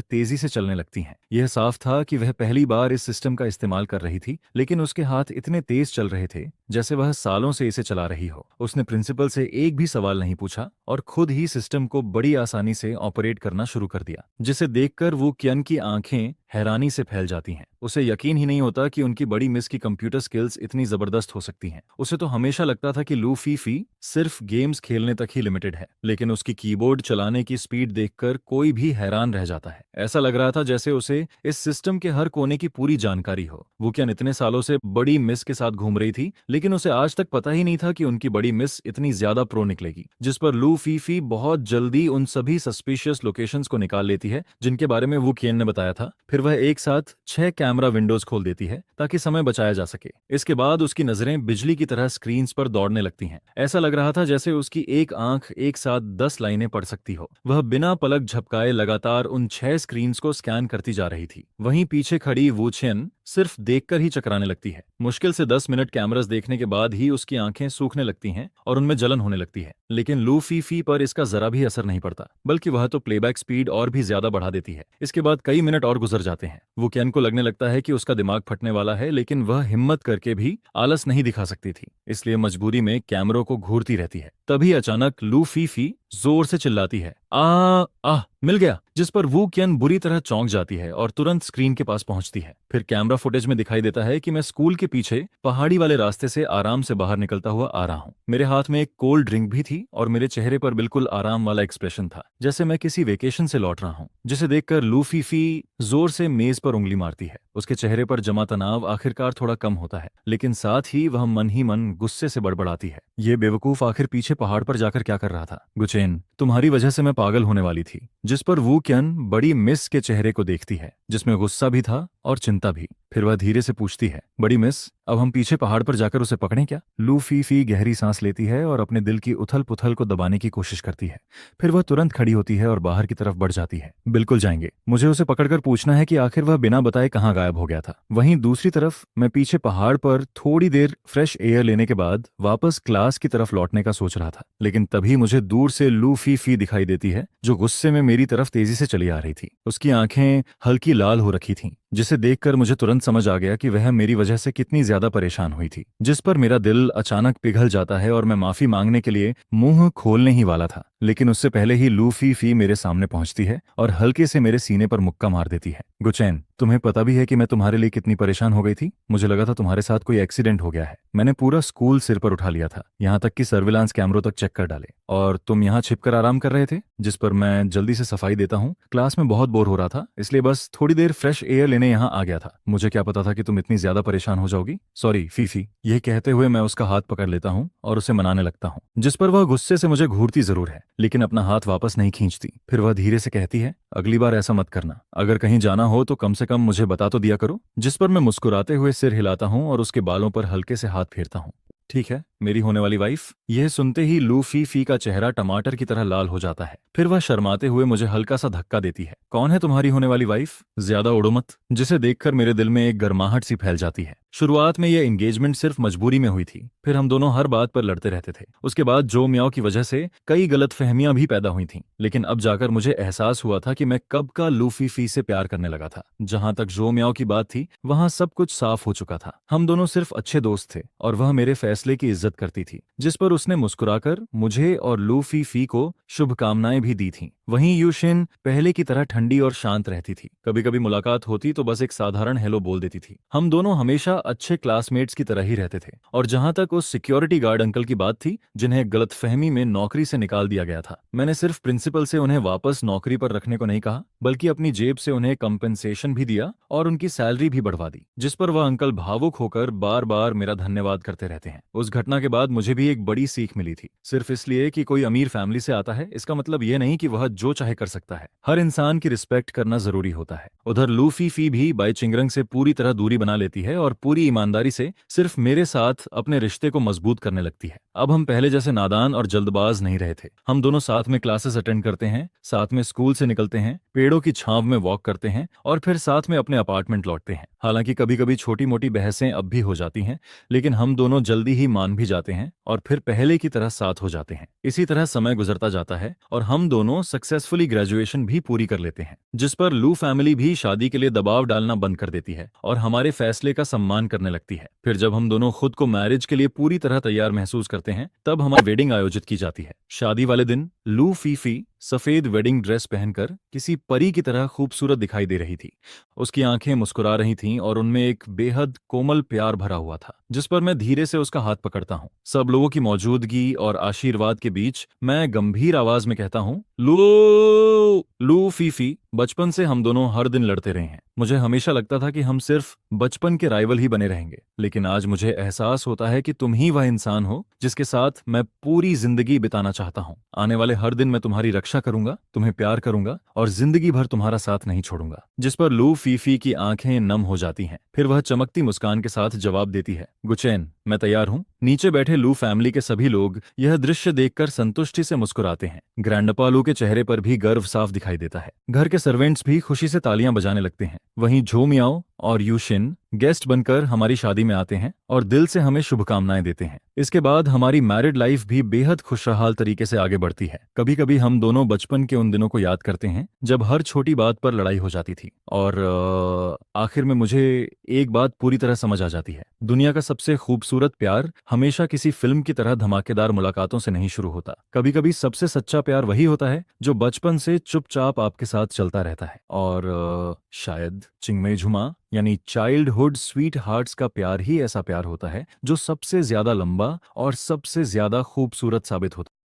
तेजी से चलने लगती हैं। यह साफ था कि वह पहली बार इस सिस्टम का इस्तेमाल कर रही थी, लेकिन उसके हाथ इतने तेज चल रहे थे जैसे वह सालों से इसे चला रही हो। उसने प्रिंसिपल से एक भी सवाल नहीं पूछा और खुद ही सिस्टम को बड़ी आसानी से ऑपरेट करना शुरू कर दिया, जिसे देखकर वो कियन की आंखें हैरानी से फैल जाती हैं। उसे यकीन ही नहीं होता कि उनकी बड़ी मिस की कंप्यूटर स्किल्स इतनी जबरदस्त हो सकती हैं। उसे तो हमेशा लगता था कि लू फीफी सिर्फ गेम्स खेलने तक ही लिमिटेड है, लेकिन उसकी कीबोर्ड चलाने की स्पीड देखकर कोई भी हैरान रह जाता है। ऐसा लग रहा था जैसे उसे इस सिस्टम के हर कोने की पूरी जानकारी हो। वो क्या इतने सालों से बड़ी मिस के साथ घूम रही थी, लेकिन उसे आज तक पता ही नहीं था कि उनकी बड़ी मिस इतनी ज्यादा प्रो निकलेगी, जिस पर लू फीफी बहुत जल्दी उन सभी सस्पिशियस लोकेशंस को निकाल लेती है जिनके बारे में वू कियन ने बताया था। फिर वह एक साथ 6 कैमरा विंडोज खोल देती है ताकि समय बचाया जा सके। इसके बाद उसकी नजरें बिजली की तरह स्क्रीन्स पर दौड़ने लगती हैं। ऐसा लग रहा था जैसे उसकी एक आंख एक साथ 10 लाइनें पढ़ सकती हो। वह बिना पलक झपकाए लगातार उन 6 स्क्रीन्स को स्कैन करती जा रही थी। वहीं पीछे खड़ी वू चेन सिर्फ देखकर ही चकराने लगती है। मुश्किल से 10 मिनट कैमरास देखने के बाद ही उसकी आंखें सूखने लगती हैं और उनमें जलन होने लगती है। लेकिन लू फीफी पर इसका जरा भी असर नहीं पड़ता, बल्कि वह तो प्लेबैक स्पीड और भी ज्यादा बढ़ा देती है। इसके बाद कई मिनट और गुजर जाते हैं। वो केन को लगने लगता है कि उसका दिमाग फटने वाला है, लेकिन वह हिम्मत करके भी आलस नहीं दिखा सकती थी, इसलिए मजबूरी में कैमरों को घूरती रहती है। तभी अचानक लू फीफी जोर से चिल्लाती है, आ मिल गया, जिस पर वू कियन बुरी तरह चौंक जाती है और तुरंत स्क्रीन के पास पहुंचती है। फिर कैमरा फुटेज में दिखाई देता है कि मैं स्कूल के पीछे पहाड़ी वाले रास्ते से आराम से बाहर निकलता हुआ आ रहा हूँ। मेरे हाथ में एक कोल्ड ड्रिंक भी थी और मेरे चेहरे पर बिल्कुल आराम वाला एक्सप्रेशन था, जैसे मैं किसी वेकेशन से लौट रहा हूँ। जिसे देखकर लू फीफी जोर से मेज पर उंगली मारती है। उसके चेहरे पर जमा तनाव आखिरकार थोड़ा कम होता है, लेकिन साथ ही वह मन ही मन गुस्से से बड़बड़ाती है, ये बेवकूफ आखिर पीछे पहाड़ पर जाकर क्या कर रहा था? गुचेन, तुम्हारी वजह से मैं पागल होने वाली थी। जिस पर वू कियन बड़ी मिस के चेहरे को देखती है, जिसमें गुस्सा भी था और चिंता भी। फिर वह धीरे से पूछती है, बड़ी मिस, अब हम पीछे पहाड़ पर जाकर उसे पकड़ें क्या? लू फीफी गहरी सांस लेती है और अपने दिल की उथल पुथल को दबाने की कोशिश करती है। फिर वह तुरंत खड़ी होती है और बाहर की तरफ बढ़ जाती है। बिल्कुल जाएंगे, मुझे उसे पकड़कर पूछना है कि आखिर वह बिना बताए कहाँ गायब हो गया था। वहीं दूसरी तरफ मैं पीछे पहाड़ पर थोड़ी देर फ्रेश एयर लेने के बाद वापस क्लास की तरफ लौटने का सोच रहा था, लेकिन तभी मुझे दूर से लू फीफी दिखाई देती है, जो गुस्से में मेरी तरफ तेजी से चली आ रही थी। उसकी आंखें हल्की लाल हो रखी थीं, जिसे देखकर मुझे तुरंत समझ आ गया कि वह मेरी वजह से कितनी ज्यादा परेशान हुई थी। जिस पर मेरा दिल अचानक पिघल जाता है और मैं माफी मांगने के लिए मुंह खोलने ही वाला था, लेकिन उससे पहले ही लू फीफी मेरे सामने पहुंचती है और हल्के से मेरे सीने पर मुक्का मार देती है। गुचैन, तुम्हें पता भी है कि मैं तुम्हारे लिए कितनी परेशान हो गई थी? मुझे लगा था तुम्हारे साथ कोई एक्सीडेंट हो गया है। मैंने पूरा स्कूल सिर पर उठा लिया था, यहाँ तक कि सर्विलांस कैमरों तक चेक कर डाले, और तुम यहाँ छिपकर आराम कर रहे थे। जिस पर मैं जल्दी से सफाई देता हूँ, क्लास में बहुत बोर हो रहा था, इसलिए बस थोड़ी देर फ्रेश एयर लेने यहाँ आ गया था। मुझे क्या पता था कि तुम इतनी ज्यादा परेशान हो जाओगी। Sorry Phi Phi. यह कहते हुए मैं उसका हाथ पकड़ लेता हूँ और उसे मनाने लगता हूँ, जिस पर वह गुस्से से मुझे घूरती जरूर है, लेकिन अपना हाथ वापस नहीं खींचती। फिर वह धीरे से कहती है, अगली बार ऐसा मत करना। अगर कहीं जाना हो तो कम से कम मुझे बता तो दिया करो। जिस पर मैं मुस्कुराते हुए सिर हिलाता हूँ और उसके बालों पर हल्के से हाथ फेरता हूँ। ठीक है, मेरी होने वाली वाइफ। यह सुनते ही लू फीफी का चेहरा टमाटर की तरह लाल हो जाता है। फिर वह शर्माते हुए मुझे हल्का सा धक्का देती है। कौन है तुम्हारी होने वाली वाइफ? ज्यादा उड़ो मत। जिसे देखकर मेरे दिल में एक गर्माहट सी फैल जाती है। शुरुआत में यह एंगेजमेंट सिर्फ मजबूरी में हुई थी, फिर हम दोनों हर बात पर लड़ते रहते थे। उसके बाद जो मियाओ की वजह से कई गलतफहमियां भी पैदा हुई थीं, लेकिन अब जाकर मुझे एहसास हुआ था कि मैं कब का लू फीफी से प्यार करने लगा था। जहां तक जो मियाओ की बात थी, वहां सब कुछ साफ हो चुका था। हम दोनों सिर्फ अच्छे दोस्त थे और वह मेरे फैसले की इज्जत करती थी। जिस पर उसने मुस्कुराकर मुझे और लू फीफी को शुभकामनाएं भी दी थीं। वहीं यूशिन पहले की तरह ठंडी और शांत रहती थी। कभी कभी मुलाकात होती तो बस एक साधारण हेलो बोल देती थी। हम दोनों हमेशा अच्छे क्लासमेट्स की तरह ही रहते थे। और जहां तक उस सिक्योरिटी गार्ड अंकल की बात थी, जिन्हें गलतफहमी में नौकरी से निकाल दिया गया था, मैंने सिर्फ प्रिंसिपल से उन्हें वापस नौकरी पर रखने को नहीं कहा, बल्कि अपनी जेब से उन्हें कंपेंसेशन भी दिया और उनकी सैलरी भी बढ़वा दी। जिस पर वह अंकल भावुक होकर बार बार मेरा धन्यवाद करते रहते हैं। उस घटना के बाद मुझे भी एक बड़ी सीख मिली थी। सिर्फ इसलिए कि कोई अमीर फैमिली से आता है, इसका मतलब यह नहीं कि वह जो चाहे कर सकता है। हर इंसान की रिस्पेक्ट करना जरूरी होता है। उधर लू फीफी भी बाई चिंगरंग से पूरी तरह दूरी बना लेती है और पूरी ईमानदारी से सिर्फ मेरे साथ अपने रिश्ते को मजबूत करने लगती है। अब हम पहले जैसे नादान और जल्दबाज नहीं रहे थे। हम दोनों साथ में क्लासेस अटेंड करते हैं, साथ में स्कूल से निकलते हैं, पेड़ों की छांव में वॉक करते हैं और फिर साथ में अपने अपार्टमेंट लौटते हैं। हालांकि कभी कभी छोटी मोटी बहसें अब भी हो जाती हैं, लेकिन हम दोनों जल्दी ही मान भी जाते हैं और फिर पहले की तरह साथ हो जाते हैं। इसी तरह समय गुजरता जाता है और हम दोनों सक्सेसफुली ग्रेजुएशन भी पूरी कर लेते हैं। जिस पर लू फैमिली भी शादी के लिए दबाव डालना बंद कर देती है और हमारे फैसले का सम्मान करने लगती है। फिर जब हम दोनों खुद को मैरिज के लिए पूरी तरह तैयार महसूस करते हैं, तब हमारी वेडिंग आयोजित की जाती है। शादी वाले दिन लू फीफी सफेद वेडिंग ड्रेस पहनकर किसी परी की तरह खूबसूरत दिखाई दे रही थी। उसकी आंखें मुस्कुरा रही थीं और उनमें एक बेहद कोमल प्यार भरा हुआ था, जिस पर मैं धीरे से उसका हाथ पकड़ता हूँ। सब लोगों की मौजूदगी और आशीर्वाद के बीच मैं गंभीर आवाज में कहता हूँ, लू लू फीफी, बचपन से हम दोनों हर दिन लड़ते रहे हैं। मुझे हमेशा लगता था कि हम सिर्फ बचपन के राइवल ही बने रहेंगे, लेकिन आज मुझे एहसास होता है कि तुम ही वह इंसान हो जिसके साथ मैं पूरी जिंदगी बिताना चाहता हूँ। आने वाले हर दिन मैं तुम्हारी रक्षा करूंगा, तुम्हें प्यार करूंगा और जिंदगी भर तुम्हारा साथ नहीं छोड़ूंगा। जिस पर लू फीफी की आंखें नम हो जाती हैं। फिर वह चमकती मुस्कान के साथ जवाब देती है, गुचैन, मैं तैयार हूँ। नीचे बैठे लू फैमिली के सभी लोग यह दृश्य देखकर संतुष्टि से मुस्कुराते हैं। ग्रैंडपा लू के चेहरे पर भी गर्व साफ दिखाई देता है। घर के सर्वेंट्स भी खुशी से तालियां बजाने लगते हैं। वहीं झो मियाओ और यूशिन गेस्ट बनकर हमारी शादी में आते हैं और दिल से हमें शुभकामनाएं देते हैं। इसके बाद हमारी मैरिड लाइफ भी बेहद खुशहाल तरीके से आगे बढ़ती है। कभी कभी हम दोनों बचपन के उन दिनों को याद करते हैं जब हर छोटी बात पर लड़ाई हो जाती थी, और आखिर में मुझे एक बात पूरी तरह समझ आ जाती है। दुनिया का सबसे खूबसूरत प्यार हमेशा किसी फिल्म की तरह धमाकेदार मुलाकातों से नहीं शुरू होता। कभी कभी सबसे सच्चा प्यार वही होता है जो बचपन से चुपचाप आपके साथ चलता रहता है। और शायद चिंगमय झुमा यानी चाइल्डहुड स्वीट हार्ट्स का प्यार ही ऐसा प्यार होता है जो सबसे ज्यादा लंबा और सबसे ज्यादा खूबसूरत साबित होता है।